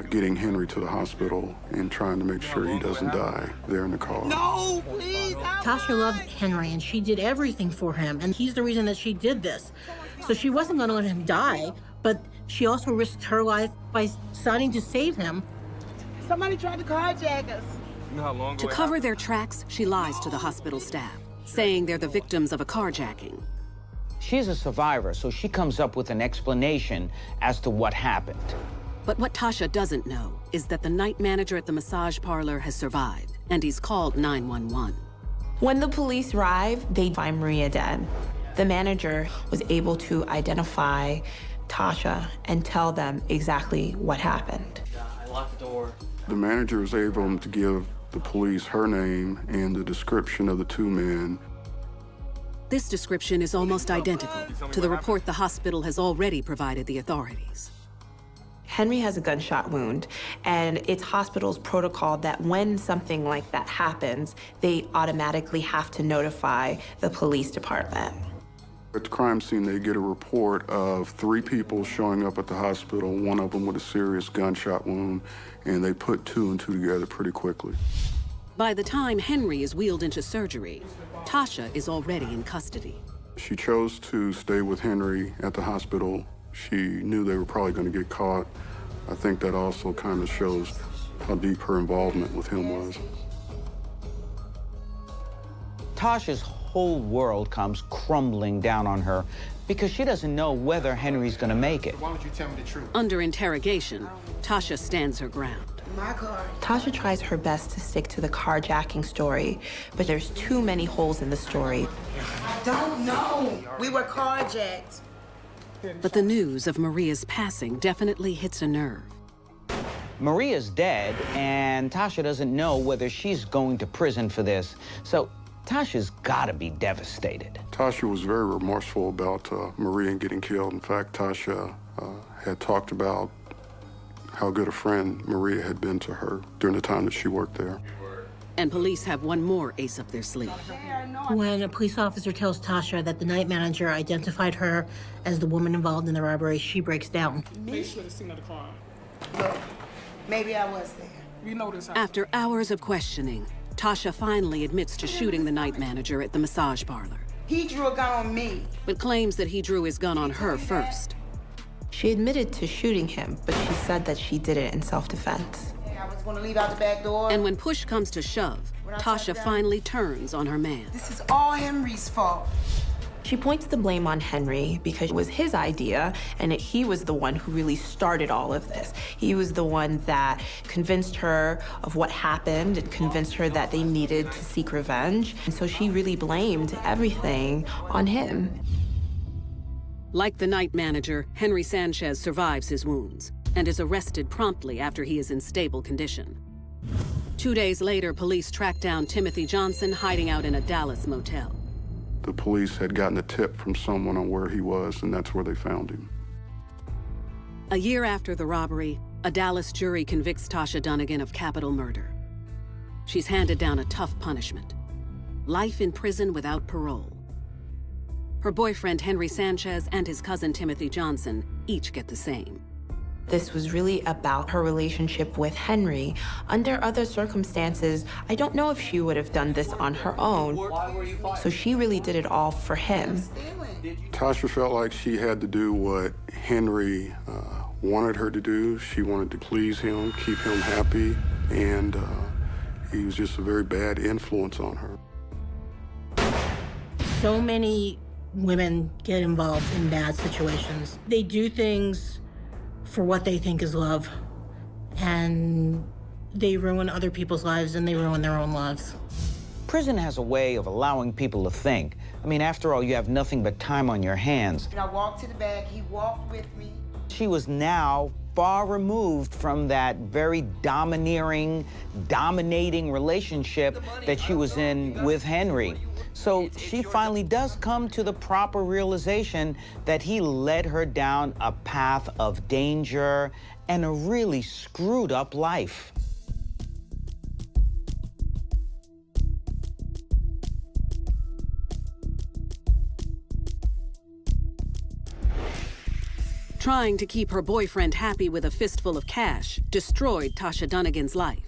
getting Henry to the hospital and trying to make sure he doesn't die there in the car.
No, please help.
Tasha loved Henry, and she did everything for him, and he's the reason that she did this. So she wasn't going to let him die, but she also risked her life by deciding to save him.
Somebody tried to carjack us.
You know how long
To cover their tracks, she lies to the hospital staff, saying they're the victims of a carjacking.
She's a survivor, so she comes up with an explanation as to what happened.
But what Tasha doesn't know is that the night manager at the massage parlor has survived, and he's called 911.
When the police arrive, they find Maria dead. The manager was able to identify Tasha and tell them exactly what happened.
I locked the door.
The manager was able to give the police her name and the description of the two men.
This description is almost identical to the report the hospital has already provided the authorities.
Henry has a gunshot wound, and it's hospital's protocol that when something like that happens, they automatically have to notify the police department.
At the crime scene, they get a report of 3 people showing up at the hospital, one of them with a serious gunshot wound, and they put 2 and 2 together pretty quickly.
By the time Henry is wheeled into surgery, Tasha is already in custody.
She chose to stay with Henry at the hospital. She knew they were probably going to get caught. I think that also kind of shows how deep her involvement with him was.
Tasha's whole world comes crumbling down on her because she doesn't know whether Henry's going to make it.
Why don't you tell me the truth?
Under interrogation, Tasha stands her ground.
My car.
Tasha tries her best to stick to the carjacking story, but there's too many holes in the story.
I don't know. We were carjacked.
But the news of Maria's passing definitely hits a nerve.
Maria's dead, and Tasha doesn't know whether she's going to prison for this. So Tasha's gotta be devastated.
Tasha was very remorseful about Maria getting killed. In fact, Tasha had talked about how good a friend Maria had been to her during the time that she worked there.
And police have one more ace up their sleeve.
When a police officer tells Tasha that the night manager identified her as the woman involved in the robbery, she breaks down.
They should have seen the crime.
Look, maybe I was there.
You know this.
After hours of questioning, Tasha finally admits to shooting the night manager at the massage parlor.
He drew a gun on me.
But claims that he drew his gun on her first.
She admitted to shooting him, but she said that she did it in self-defense.
I was going to leave out the back door.
And when push comes to shove, Tasha finally turns on her man.
This is all Henry's fault. She points the blame on Henry because it was his idea and he was the one who really started all of this. He was the one that convinced her of what happened and convinced her that they needed to seek revenge. And so she really blamed everything on him.
Like the night manager, Henry Sanchez survives his wounds and is arrested promptly after he is in stable condition. 2 days later, police track down Timothy Johnson hiding out in a Dallas motel.
The police had gotten a tip from someone on where he was, and that's where they found him.
A year after the robbery, a Dallas jury convicts Tasha Dunagan of capital murder. She's handed down a tough punishment: life in prison without parole. Her boyfriend Henry Sanchez and his cousin Timothy Johnson each get the same.
This was really about her relationship with Henry. Under other circumstances, I don't know if she would have done this on her own. So she really did it all for him.
Tasha felt like she had to do what Henry wanted her to do. She wanted to please him, keep him happy, and he was just a very bad influence on her.
So many women get involved in bad situations. They do things for what they think is love, and they ruin other people's lives and they ruin their own lives.
Prison has a way of allowing people to think. I mean, after all, you have nothing but time on your hands.
I walked to the bag, he walked with me.
She was now far removed from that very domineering, dominating relationship that she was in with Henry. So she finally does come to the proper realization that he led her down a path of danger and a really screwed up life.
Trying to keep her boyfriend happy with a fistful of cash destroyed Tasha Dunagan's life.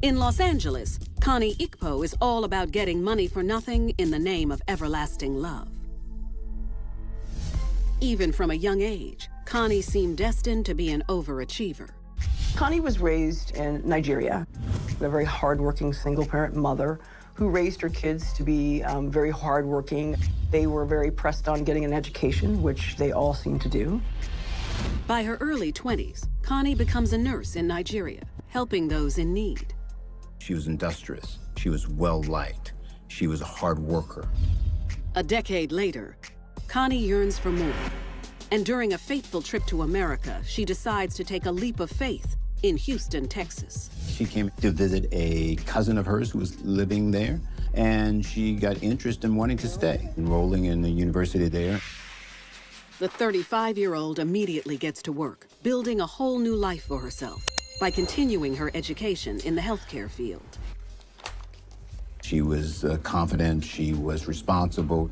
In Los Angeles, Connie Ikpo is all about getting money for nothing in the name of everlasting love. Even from a young age, Connie seemed destined to be an overachiever.
Connie was raised in Nigeria, a very hardworking single-parent mother who raised her kids to be very hardworking. They were very pressed on getting an education, which they all seem to do.
By her early 20s, Connie becomes a nurse in Nigeria, helping those in need.
She was industrious. She was well-liked. She was a hard worker.
A decade later, Connie yearns for more. And during a fateful trip to America, she decides to take a leap of faith in Houston, Texas.
She came to visit a cousin of hers who was living there, and she got interest in wanting to stay, enrolling in the university there.
The 35-year-old immediately gets to work, building a whole new life for herself by continuing her education in the healthcare field.
She was confident, she was responsible.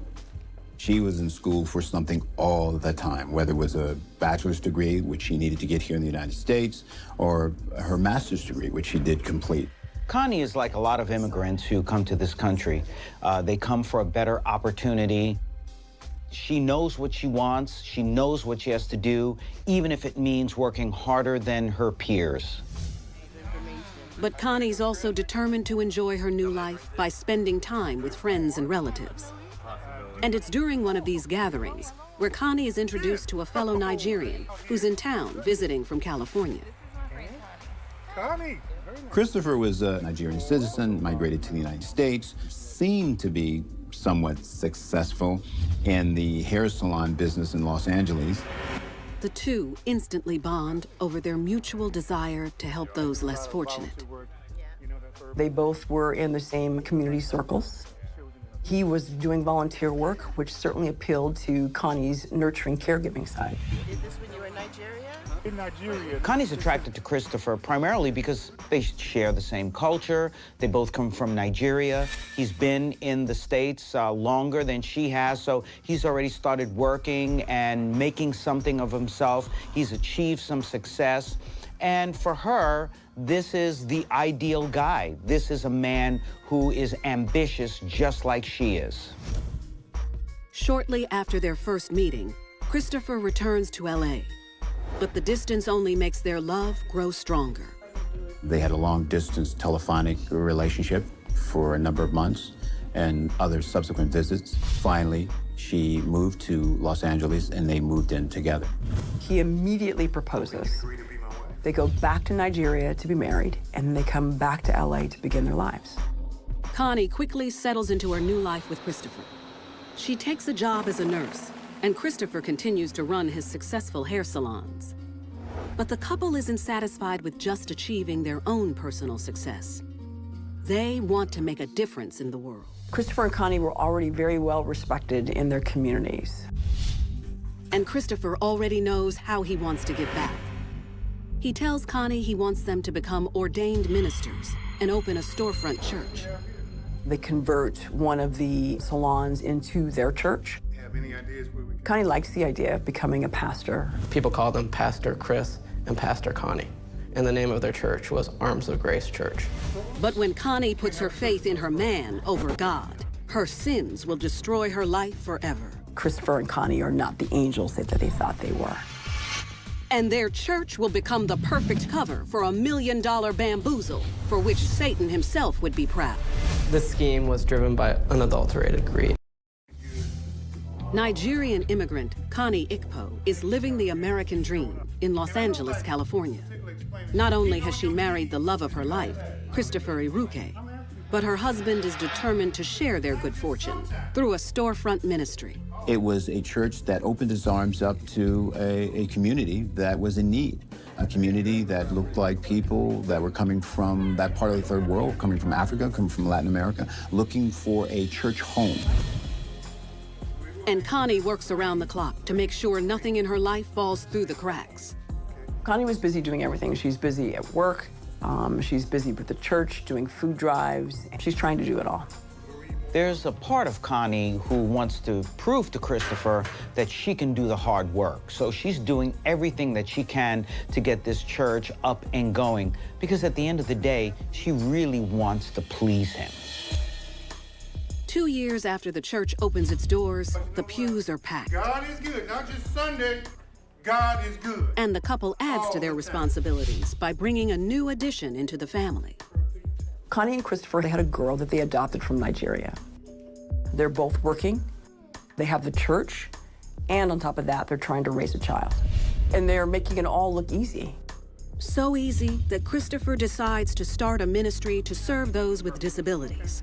She was in school for something all the time, whether it was a bachelor's degree, which she needed to get here in the United States, or her master's degree, which she did complete.
Connie is like a lot of immigrants who come to this country. They come for a better opportunity. She knows what she wants. She knows what she has to do, even if it means working harder than her peers.
But Connie's also determined to enjoy her new life by spending time with friends and relatives. And it's during one of these gatherings where Connie is introduced to a fellow Nigerian who's in town visiting from California.
Christopher was a Nigerian citizen, migrated to the United States, seemed to be somewhat successful in the hair salon business in Los Angeles.
The two instantly bond over their mutual desire to help those less fortunate.
They both were in the same community circles. He was doing volunteer work, which certainly appealed to Connie's nurturing caregiving side.
Did this when you were in Nigeria?
In Nigeria. Connie's attracted to Christopher primarily because they share the same culture. They both come from Nigeria. He's been in the States longer than she has, so he's already started working and making something of himself. He's achieved some success. And for her, this is the ideal guy. This is a man who is ambitious just like she is.
Shortly after their first meeting, Christopher returns to LA. But the distance only makes their love grow stronger.
They had a long-distance telephonic relationship for a number of months and other subsequent visits. Finally, she moved to Los Angeles and they moved in together.
He immediately proposes. They go back to Nigeria to be married, and then they come back to LA to begin their lives.
Connie quickly settles into her new life with Christopher. She takes a job as a nurse, and Christopher continues to run his successful hair salons. But the couple isn't satisfied with just achieving their own personal success. They want to make a difference in the world.
Christopher and Connie were already very well respected in their communities.
And Christopher already knows how he wants to give back. He tells Connie he wants them to become ordained ministers and open a storefront church.
They convert one of the salons into their church. Connie likes the idea of becoming a pastor.
People call them Pastor Chris and Pastor Connie. And the name of their church was Arms of Grace Church.
But when Connie puts her faith in her man over God, her sins will destroy her life forever.
Christopher and Connie are not the angels that they thought they were.
And their church will become the perfect cover for $1 million bamboozle, for which Satan himself would be proud.
This scheme was driven by unadulterated greed.
Nigerian immigrant Connie Ikpo is living the American dream in Los Angeles, California. Not only has she married the love of her life, Christopher Iruke, but her husband is determined to share their good fortune through a storefront ministry.
It was a church that opened its arms up to a community that was in need, a community that looked like people that were coming from that part of the third world, coming from Africa, coming from Latin America, looking for a church home.
And Connie works around the clock to make sure nothing in her life falls through the cracks.
Connie was busy doing everything. She's busy at work, she's busy with the church, doing food drives. She's trying to do it all.
There's a part of Connie who wants to prove to Christopher that she can do the hard work. So she's doing everything that she can to get this church up and going, because at the end of the day, she really wants to please him.
2 years after the church opens its doors, the pews are packed.
God is good, not just Sunday. God is good.
And the couple adds to their responsibilities by bringing a new addition into the family.
Connie and Christopher, they had a girl that they adopted from Nigeria. They're both working, they have the church, and on top of that, they're trying to raise a child. And they're making it all look easy.
So easy that Christopher decides to start a ministry to serve those with disabilities.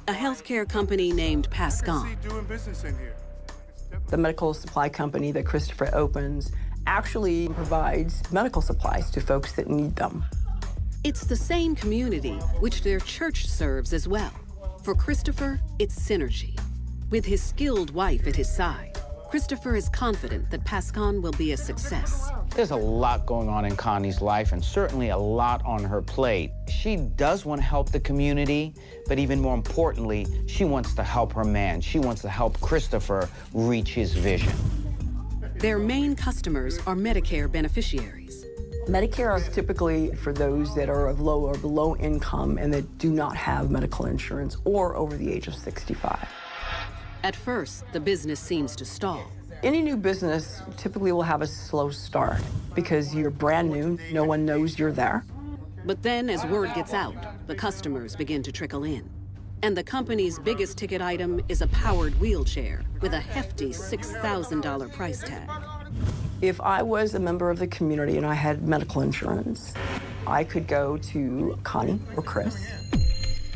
A healthcare company named Pascon.
The medical supply company that Christopher opens actually provides medical supplies to folks that need them.
It's the same community which their church serves as well. For Christopher, it's synergy. With his skilled wife at his side, Christopher is confident that Pascon will be a success.
There's a lot going on in Connie's life, and certainly a lot on her plate. She does want to help the community, but even more importantly, she wants to help her man. She wants to help Christopher reach his vision.
Their main customers are Medicare beneficiaries.
Medicare is typically for those that are of low or below income and that do not have medical insurance or over the age of 65.
At first, the business seems to stall.
Any new business typically will have a slow start because you're brand new, no one knows you're there.
But then as word gets out, the customers begin to trickle in. And the company's biggest ticket item is a powered wheelchair with a hefty $6,000 price tag.
If I was a member of the community and I had medical insurance, I could go to Connie or Chris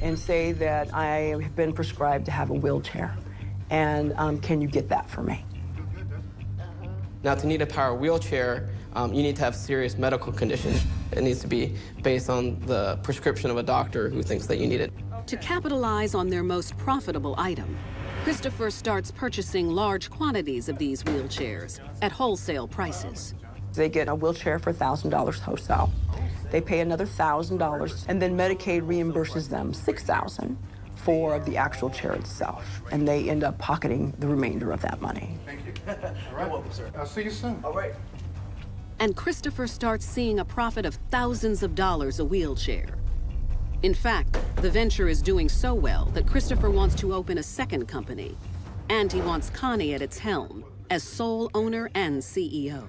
and say that I have been prescribed to have a wheelchair. And can you get that for me?
Now, to need a power wheelchair, you need to have serious medical conditions. It needs to be based on the prescription of a doctor who thinks that you need it.
To capitalize on their most profitable item, Christopher starts purchasing large quantities of these wheelchairs at wholesale prices.
They get a wheelchair for $1,000 wholesale. They pay another $1,000, and then Medicaid reimburses them $6,000 for the actual chair itself, and they end up pocketing the remainder of that money.
Thank you. All right. You're welcome, sir. I'll see you soon. All right.
And Christopher starts seeing a profit of thousands of dollars a wheelchair. In fact, the venture is doing so well that Christopher wants to open a second company, and he wants Connie at its helm as sole owner and CEO.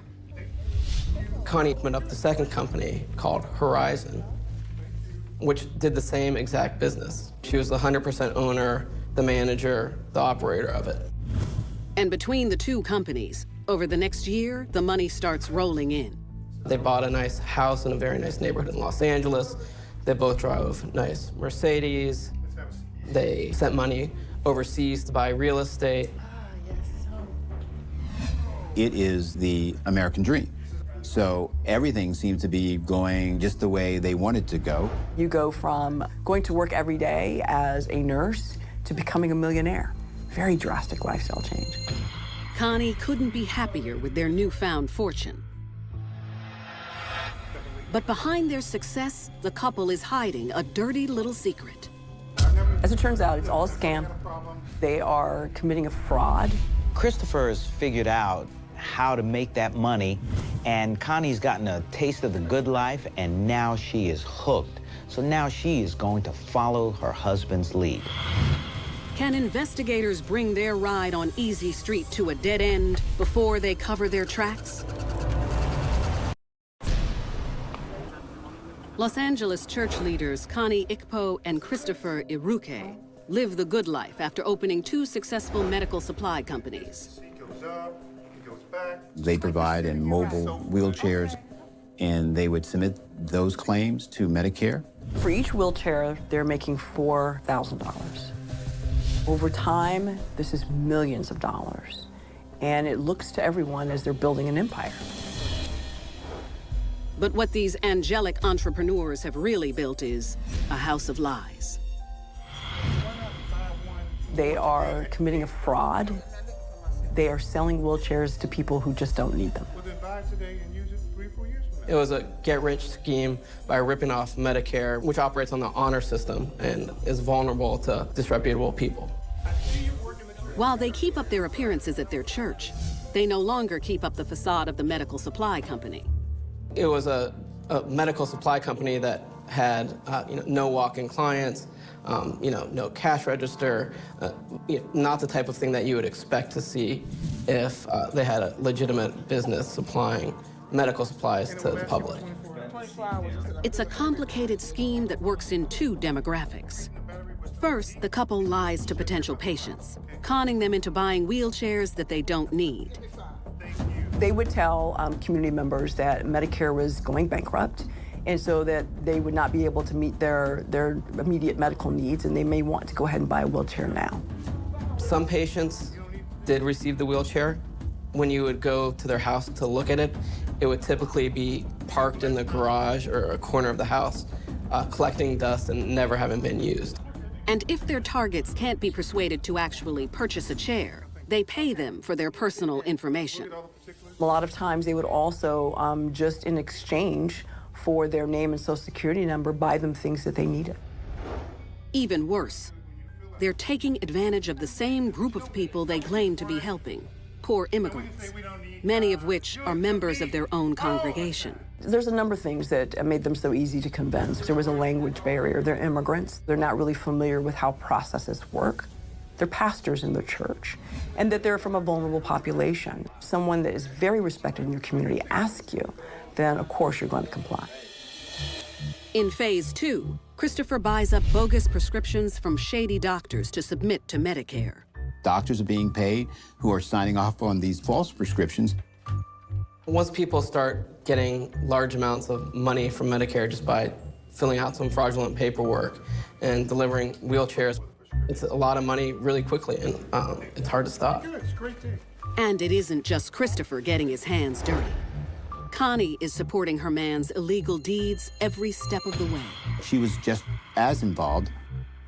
Connie opened up the second company called Horizon. which did the same exact business. She was the 100% owner, the manager, the operator of it.
And between the two companies, over the next year, the money starts rolling in.
They bought a nice house in a very nice neighborhood in Los Angeles. They both drove nice Mercedes. They sent money overseas to buy real estate.
It is the American dream. So everything seems to be going just the way they want it to go.
You go from going to work every day as a nurse to becoming a millionaire. Very drastic lifestyle change.
Connie couldn't be happier with their newfound fortune. But behind their success, the couple is hiding a dirty little secret.
As it turns out, it's all a scam. They are committing a fraud.
Christopher has figured out how to make that money, and Connie's gotten a taste of the good life, and now she is hooked. So now she is going to follow her husband's lead.
Can investigators bring their ride on Easy Street to a dead end before they cover their tracks? Los Angeles church leaders Connie Ikpo and Christopher Iruke live the good life after opening 2 successful medical supply companies.
They provide in mobile wheelchairs, and they would submit those claims to Medicare.
For each wheelchair, they're making $4,000. Over time, this is millions of dollars. And it looks to everyone as they're building an empire.
But what these angelic entrepreneurs have really built is a house of lies.
They are committing a fraud. They are selling wheelchairs to people who just don't need them.
It was a get-rich scheme by ripping off Medicare, which operates on the honor system and is vulnerable to disreputable people.
While they keep up their appearances at their church, they no longer keep up the facade of the medical supply company.
It was a medical supply company that had no walk-in clients, no cash register, not the type of thing that you would expect to see if they had a legitimate business supplying medical supplies to the public.
It's a complicated scheme that works in 2 demographics. First, the couple lies to potential patients, conning them into buying wheelchairs that they don't need.
They would tell community members that Medicare was going bankrupt, and so that they would not be able to meet their immediate medical needs, and they may want to go ahead and buy a wheelchair now.
Some patients did receive the wheelchair. When you would go to their house to look at it, it would typically be parked in the garage or a corner of the house, collecting dust and never having been used.
And if their targets can't be persuaded to actually purchase a chair, they pay them for their personal information.
A lot of times they would also, just in exchange for their name and social security number, buy them things that they needed.
Even worse, they're taking advantage of the same group of people they claim to be helping, poor immigrants, many of which are members of their own congregation.
There's a number of things that made them so easy to convince. There was a language barrier. They're immigrants. They're not really familiar with how processes work. They're pastors in the church, and that they're from a vulnerable population. Someone that is very respected in your community asks you, then of course you're going to comply.
In phase 2, Christopher buys up bogus prescriptions from shady doctors to submit to Medicare.
Doctors are being paid who are signing off on these false prescriptions.
Once people start getting large amounts of money from Medicare just by filling out some fraudulent paperwork and delivering wheelchairs, it's a lot of money really quickly, and it's hard to stop.
And it isn't just Christopher getting his hands dirty. Connie is supporting her man's illegal deeds every step of the way.
She was just as involved,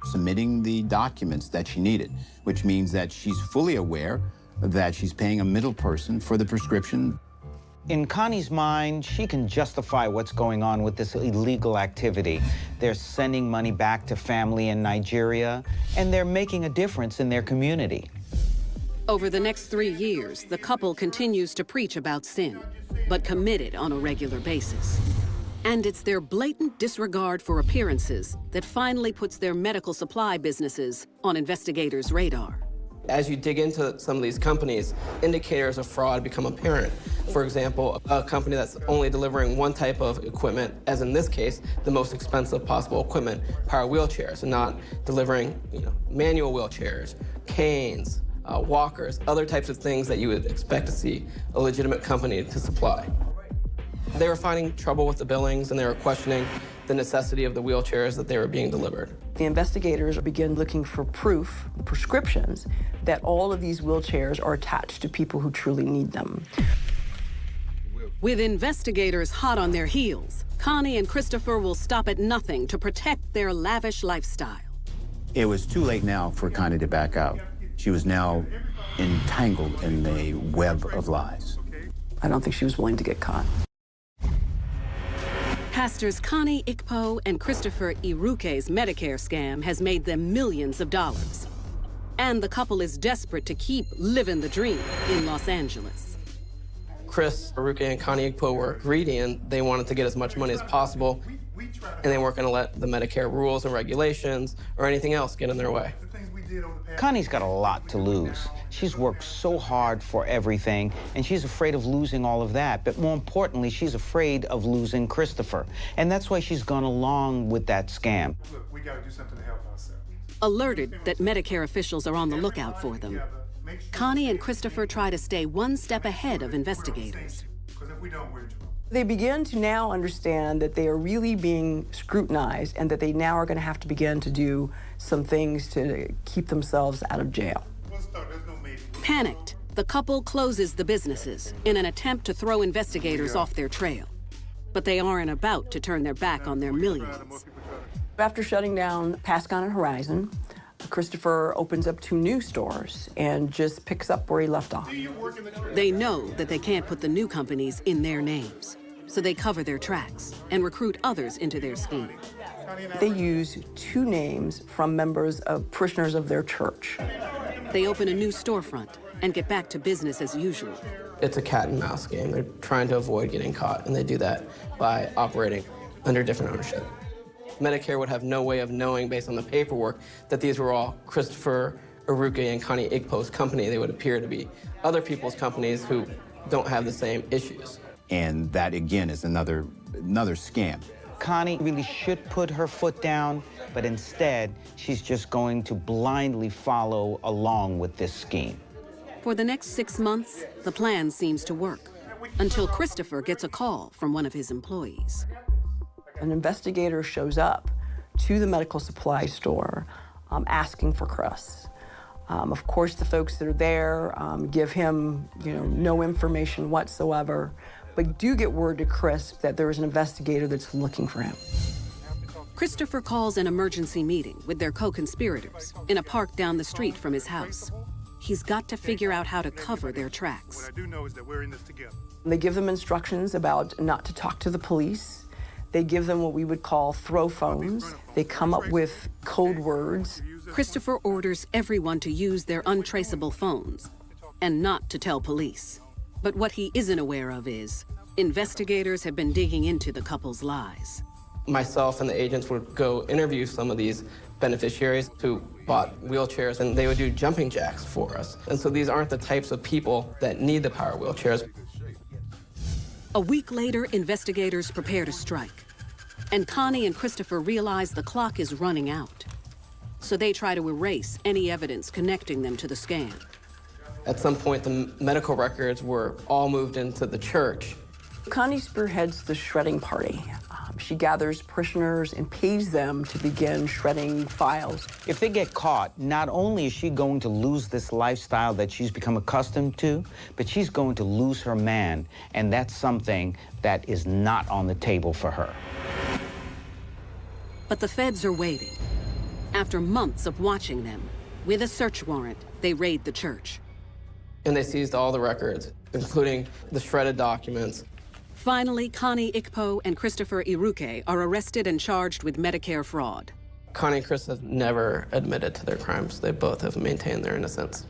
submitting the documents that she needed, which means that she's fully aware that she's paying a middle person for the prescription.
In Connie's mind, she can justify what's going on with this illegal activity. They're sending money back to family in Nigeria, and they're making a difference in their community.
Over the next 3 years, the couple continues to preach about sin, but committed on a regular basis. And it's their blatant disregard for appearances that finally puts their medical supply businesses on investigators' radar.
As you dig into some of these companies, indicators of fraud become apparent. For example, a company that's only delivering one type of equipment, as in this case, the most expensive possible equipment, power wheelchairs, and not delivering manual wheelchairs, canes, walkers, other types of things that you would expect to see a legitimate company to supply. They were finding trouble with the billings, and they were questioning the necessity of the wheelchairs that they were being delivered.
The investigators begin looking for proof, prescriptions, that all of these wheelchairs are attached to people who truly need them.
With investigators hot on their heels, Connie and Christopher will stop at nothing to protect their lavish lifestyle.
It was too late now for Connie to back out. She was now entangled in a web of lies.
I don't think she was willing to get caught.
Pastors Connie Ikpo and Christopher Iruke's Medicare scam has made them millions of dollars. And the couple is desperate to keep living the dream in Los Angeles.
Chris Iruke and Connie Ikpo were greedy, and they wanted to get as much money as possible, and they weren't going to let the Medicare rules and regulations or anything else get in their way.
Connie's got a lot to lose. She's worked so hard for everything, and she's afraid of losing all of that. But more importantly, she's afraid of losing Christopher. And that's why she's gone along with that scam.
Look, we got to do something to help ourselves.
Alerted that Medicare officials are on the lookout for them, Connie and Christopher try to stay one step ahead of investigators.
Because if we don't, we're in trouble.
They begin to now understand that they are really being scrutinized and that they now are going to have to begin to do some things to keep themselves out of jail.
Panicked, the couple closes the businesses in an attempt to throw investigators off their trail. But they aren't about to turn their back on their millions.
After shutting down Pascon and Horizon, Christopher opens up 2 new stores and just picks up where he left off.
They know that they can't put the new companies in their names, so they cover their tracks and recruit others into their scheme.
They use 2 names from members of parishioners of their church.
They open a new storefront and get back to business as usual.
It's a cat and mouse game. They're trying to avoid getting caught, and they do that by operating under different ownership. Medicare would have no way of knowing, based on the paperwork, that these were all Christopher Iruke and Connie Ikpo's company. They would appear to be other people's companies who don't have the same issues.
And that, again, is another scam.
Connie really should put her foot down, but instead, she's just going to blindly follow along with this scheme.
For the next 6 months, the plan seems to work, until Christopher gets a call from one of his employees.
An investigator shows up to the medical supply store asking for Chris. Of course, the folks that are there give him no information whatsoever, but do get word to Chris that there is an investigator that's looking for him.
Christopher calls an emergency meeting with their co-conspirators in a park down the street from his house. He's got to figure out how to cover their tracks.
What I do know is that we're in this together.
They give them instructions about not to talk to the police. They give them what we would call throw phones. They come up with code words.
Christopher orders everyone to use their untraceable phones and not to tell police. But what he isn't aware of is investigators have been digging into the couple's lies.
Myself and the agents would go interview some of these beneficiaries who bought wheelchairs, and they would do jumping jacks for us. And so these aren't the types of people that need the power wheelchairs.
A week later, investigators prepare to strike. And Connie and Christopher realize the clock is running out. So they try to erase any evidence connecting them to the scam.
At some point, the medical records were all moved into the church.
Connie spearheads the shredding party. She gathers parishioners and pays them to begin shredding files.
If they get caught, not only is she going to lose this lifestyle that she's become accustomed to, but she's going to lose her man, and that's something that is not on the table for her.
But the feds are waiting. After months of watching them, with a search warrant, they raid the church.
And they seized all the records, including the shredded documents.
Finally, Connie Ikpo and Christopher Iruke are arrested and charged with Medicare fraud.
Connie and Chris have never admitted to their crimes. They both have maintained their innocence.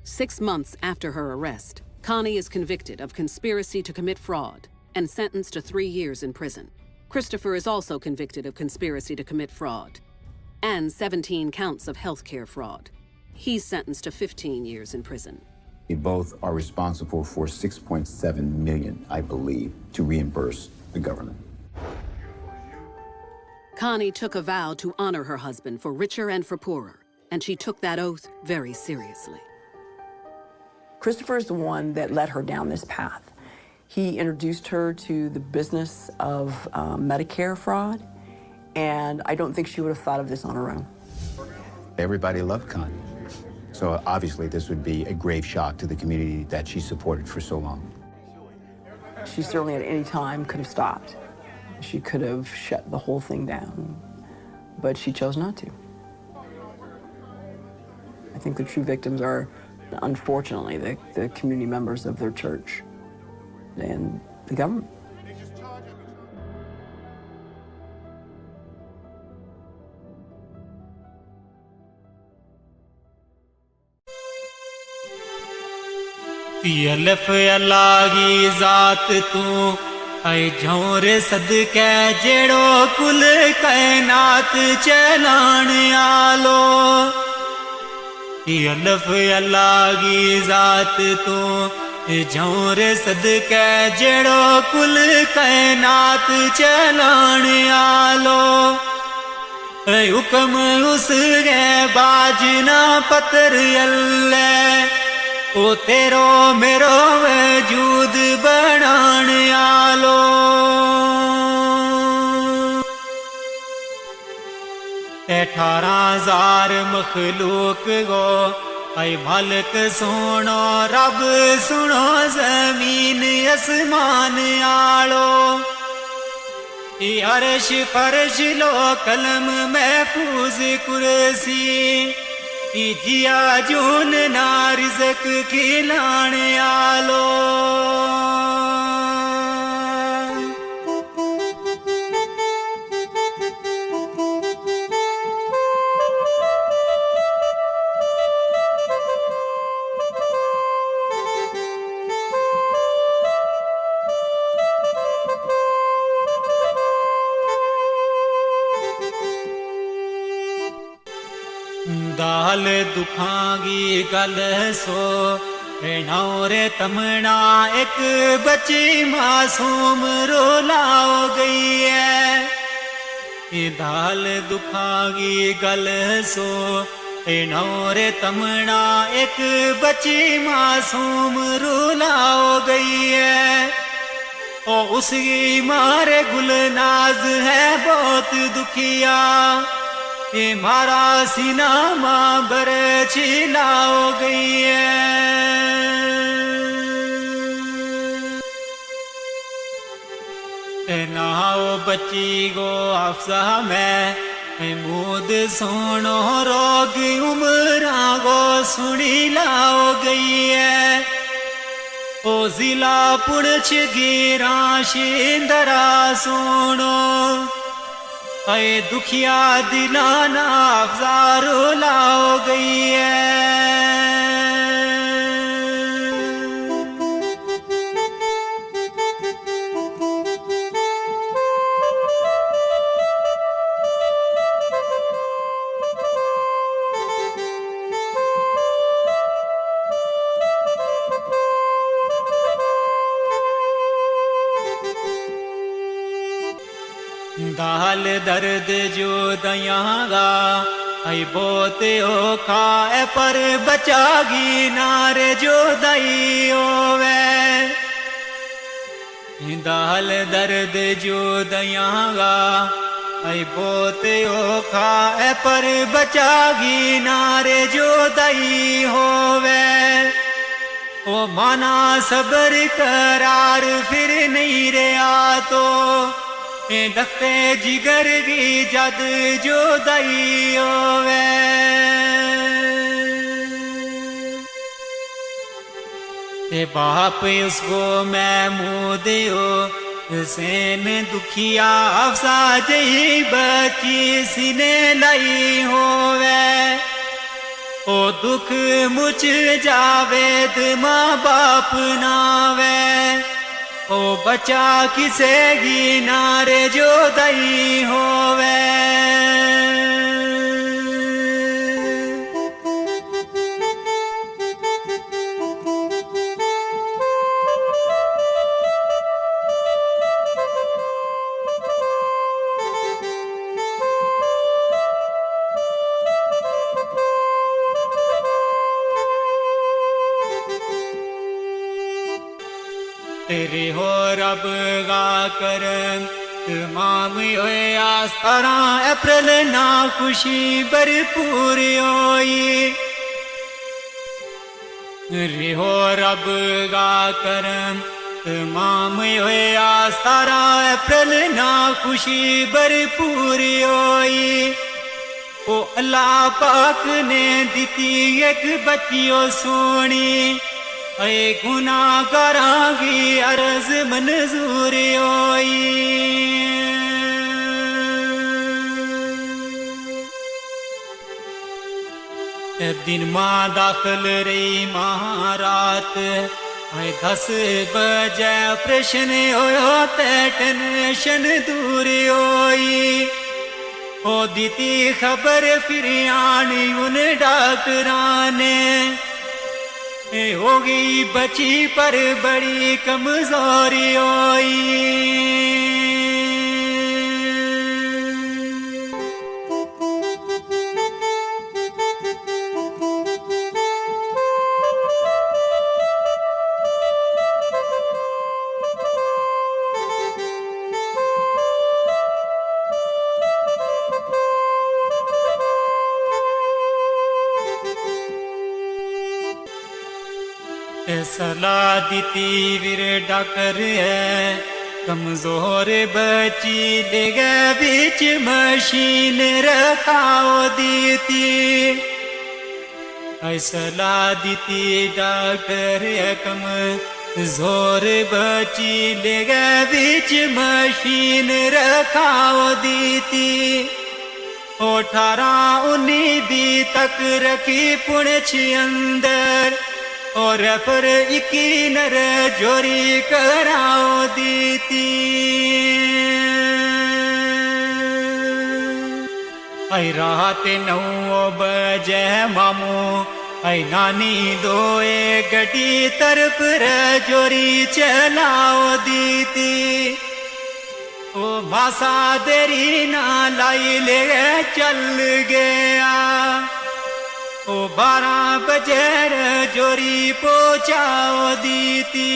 6 months after her arrest, Connie is convicted of conspiracy to commit fraud and sentenced to 3 years in prison. Christopher is also convicted of conspiracy to commit fraud and 17 counts of healthcare fraud. He's sentenced to 15 years in prison.
They both are responsible for $6.7 million, I believe, to reimburse the government.
Connie took a vow to honor her husband for richer and for poorer, and she took that oath very seriously.
Christopher is the one that led her down this path. He introduced her to the business of Medicare fraud, and I don't think she would have thought of this on her own.
Everybody loved Connie. So obviously this would be a grave shock to the community that she supported for so long.
She certainly at any time could have stopped. She could have shut the whole thing down, but she chose not to. I think the true victims are, unfortunately, the community members of their church and the government.
अल्लाह की जात तू ऐ झोर सदके जेड़ो कुल कायनात चलाण आलो अल्लाह की जात तू झोर सदके जेड़ो कुल कायनात चलाण आलो हुक्म उस गए बाजना पतर अल्लाह ओ तेरो मेरो वजूद बनाण आलो 18,000 मखलूक गो ऐ मालिक सुनो रब सुनो जमीन आसमान आलो अर्श फर्श लो कलम महफूज कुर्सी जिया जून ना रिज़्क़ खिलाण आलो दाल दुखांगी गल सो नौरे तमना एक बच्ची मासूम रोलाओ गई है दाल दुखांगी गल सो नौरे तमना एक बच्ची मासूम रोलाओ गई है ओ उसकी मारे गुलनाज है बहुत दुखिया ये मारा सीना माँ बर छिलाओ गई है नाओ बच्ची गो अफसा में मूद सोनो रोग उम्रा गो सुनी लाओ गई है ओ जिला पुणछ गिरा शिंदरा सोनो ऐ दुखिया दिलाना अफजारो लाओ गई है दाल दर्द जो दयागा ऐ बोते ओ खाए पर बचागी नारे जो दई ओवे दाल दर्द जो दयागा ऐ बोते ओ खाए पर बचागी नारे जो दई होवे ओ माना सबर करार फिर नहीं रहा तो दफ्ते जिगर की जद जो दई होवे बाप उसको मैं मुँह दियो सेन दुखिया अफसा जही बची सिने लाई होवे ओ दुख मुझ जावेद माँ बाप नावे ओ बचा किसे गी नारे जो दई होवे रिहो रब गा करम तमाम होया 17 अप्रैल ना खुशी भरपूर होई रिहो रब गा करम तमाम होया 17 अप्रैल ना खुशी भरपूर होई ओ अल्लाह पाक ने दिती एक बच्चियो सोनी ऐ गुनाहगारां गी अर्ज मंजूर होई दिन मां दाखिल रही महारात ऐ 10 बजे ऑपरेशन होयो ते टेंशन दूर होई ओ दीती खबर फिर आनी उन डॉक्टरां ने हो गई बची पर बड़ी कमजोरी होई सलाह दीती वीर डॉक्टर है कमजोर बची ले गए बीच मशीन रखाओ दीती सलाह दीती डॉक्टर है कमजोर बची ले गए बीच मशीन रखाओ दीती 18 19 भी तक रखी पुणछ अंदर और पर इकी नर जोरी कराओ दीती आई रात 9 बजे मामू आई नानी दोए गड्डी तरफ जोरी चलाओ दीती ओ मासा देरी ना लाई ले चल गया ओ 12 बजे जोरी पहुंचाओ दीती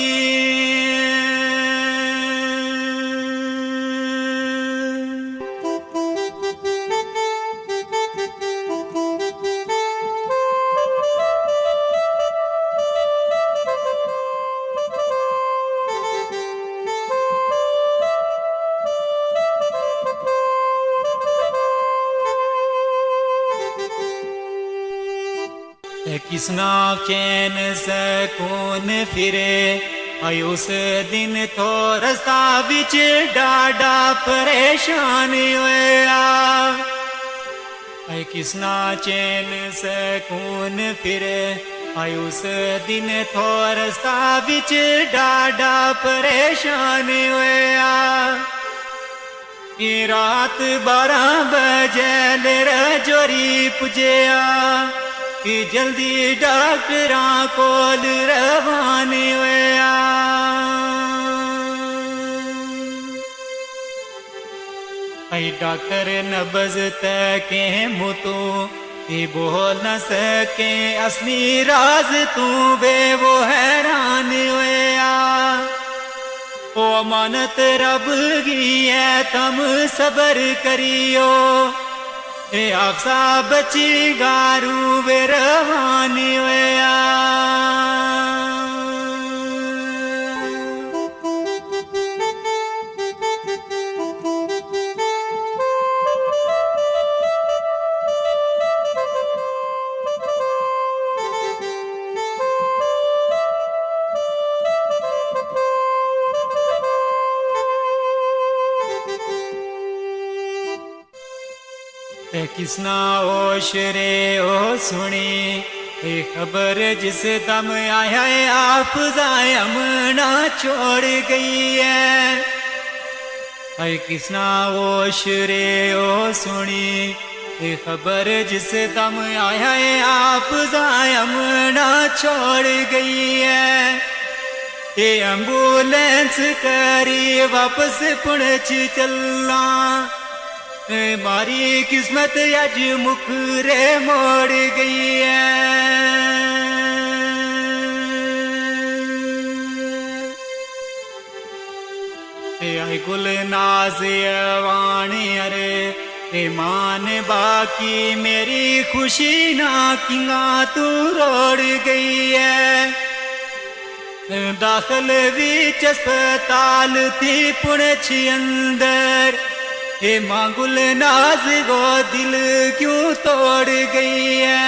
किसना चैन सकून फिरे आई उस दिन तो रास्ता बिच डाडा परेशान होया आई किसना चैन सकून फिरे आई उस दिन तो रास्ता बिच डाडा परेशान होया रात 12 बजे ले जोरी पुजया कि जल्दी डॉक्टरां कोल रवान होया आई डॉक्टर नब्ज तके मुतू ये बोल न सके असली राज तू बे वो हैरान होया ओ अमानत रब की है तुम सबर करियो ए आपसा बची गारू वे रवानी होया किसना होश रे ओ सुनी ये खबर जिस दम आया है आप जायमना छोड़ गई है ऐ किसना होश रे ओ सुनी ये खबर जिस दम आया है आप जायमना छोड़ गई है ये एम्बुलेंस करी वापस पुणछ चलना मारी किस्मत अज मुखरे मोड़ गई है आई गुल नाज अवान अरे ईमान बाकी मेरी खुशी ना किंगा तू रोड़ गई है दाखिल विच अस्पताल थी पुणछ अंदर ए मांगुल नाज गो दिल क्यों तोड़ गई है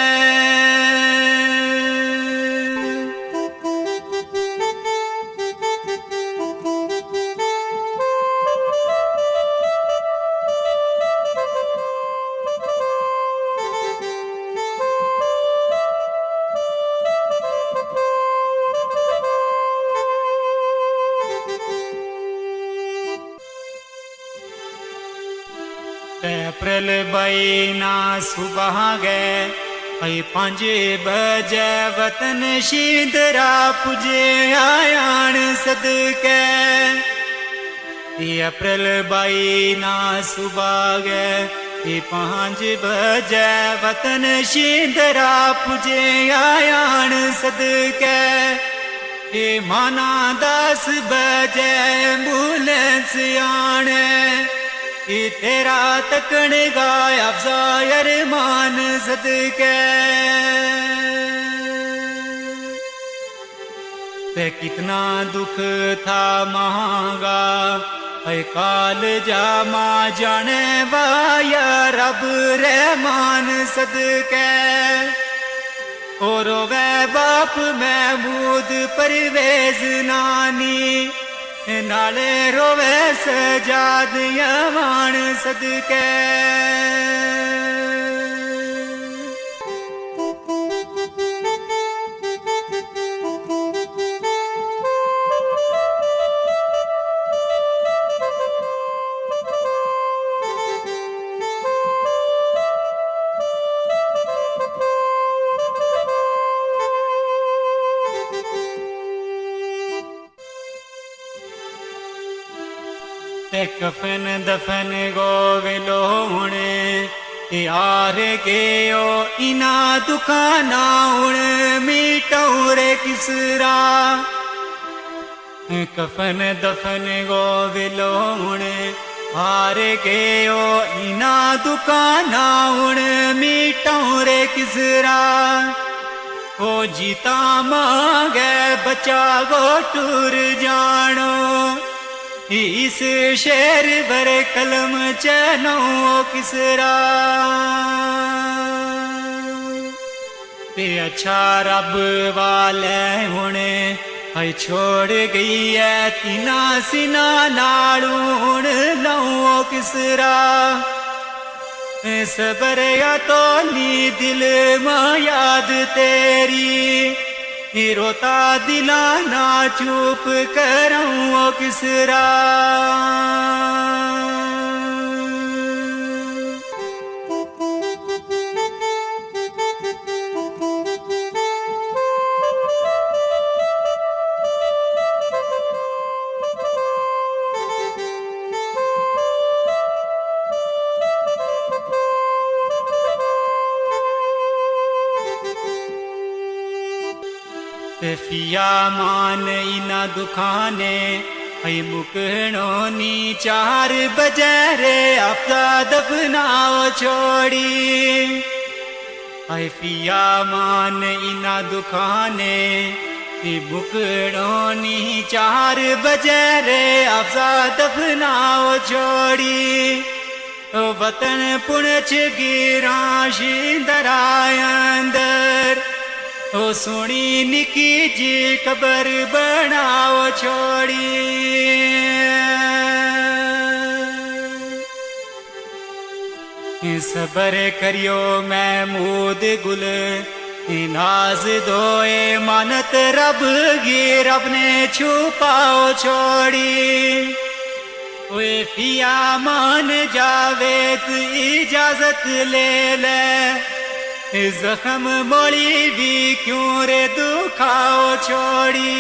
अप्रैल बईना सुबह गए आई 5 बजे वतन शींदरा पुजे आयान सदके अप्रैल बईना सुबह गए 5 बजे वतन शींदरा पुजे आयान सदके माना 10 बजे एम्बुलेंस आने तेरा तकन गाय अफजायर मान सदके ते कितना दुख था महंगा ऐ काल जामा जाने वाया रब रहमान सदके और वे बाप महमूद परवेज नानी नाले रोवे सजाद यमान सदके ते कफन दफन गो विलोणे यार के ओ इना दुकाना उण मीटौरे किसरा कफन दफन गो विलोणे हार के ओ इना दुकाना उण मीटौरे किसरा ओ जीता मांगे बचा गो टूर जानो इस शेर बर कलम चनो किसरा ते अच्छा रब वाले हुणे आई छोड़ गई है तीना सिना नालूण लो किसरा सबर या तो नी दिल मां याद तेरी रोता दिला ना चुप करूं किसरा फिया मान इना दुखाने आई मुकणो नी 4 बजे रे आपका दफनाओ छोड़ी आई फिया मान इना दुखाने मुकणो नी 4 बजे रे आपका दफनाओ छोड़ी वतन पुणछ गिरा शींदरा अंदर ओ सोनी निकी जी कबर बनाओ छोड़ी सबर करियो महमूद गुल नाज दोए मानत रब गी रब ने छुपाओ छोड़ी ओए पिया मान जावे तू इजाजत ले ले जख्म मोड़ी भी क्यों रे दुखाओ छोड़ी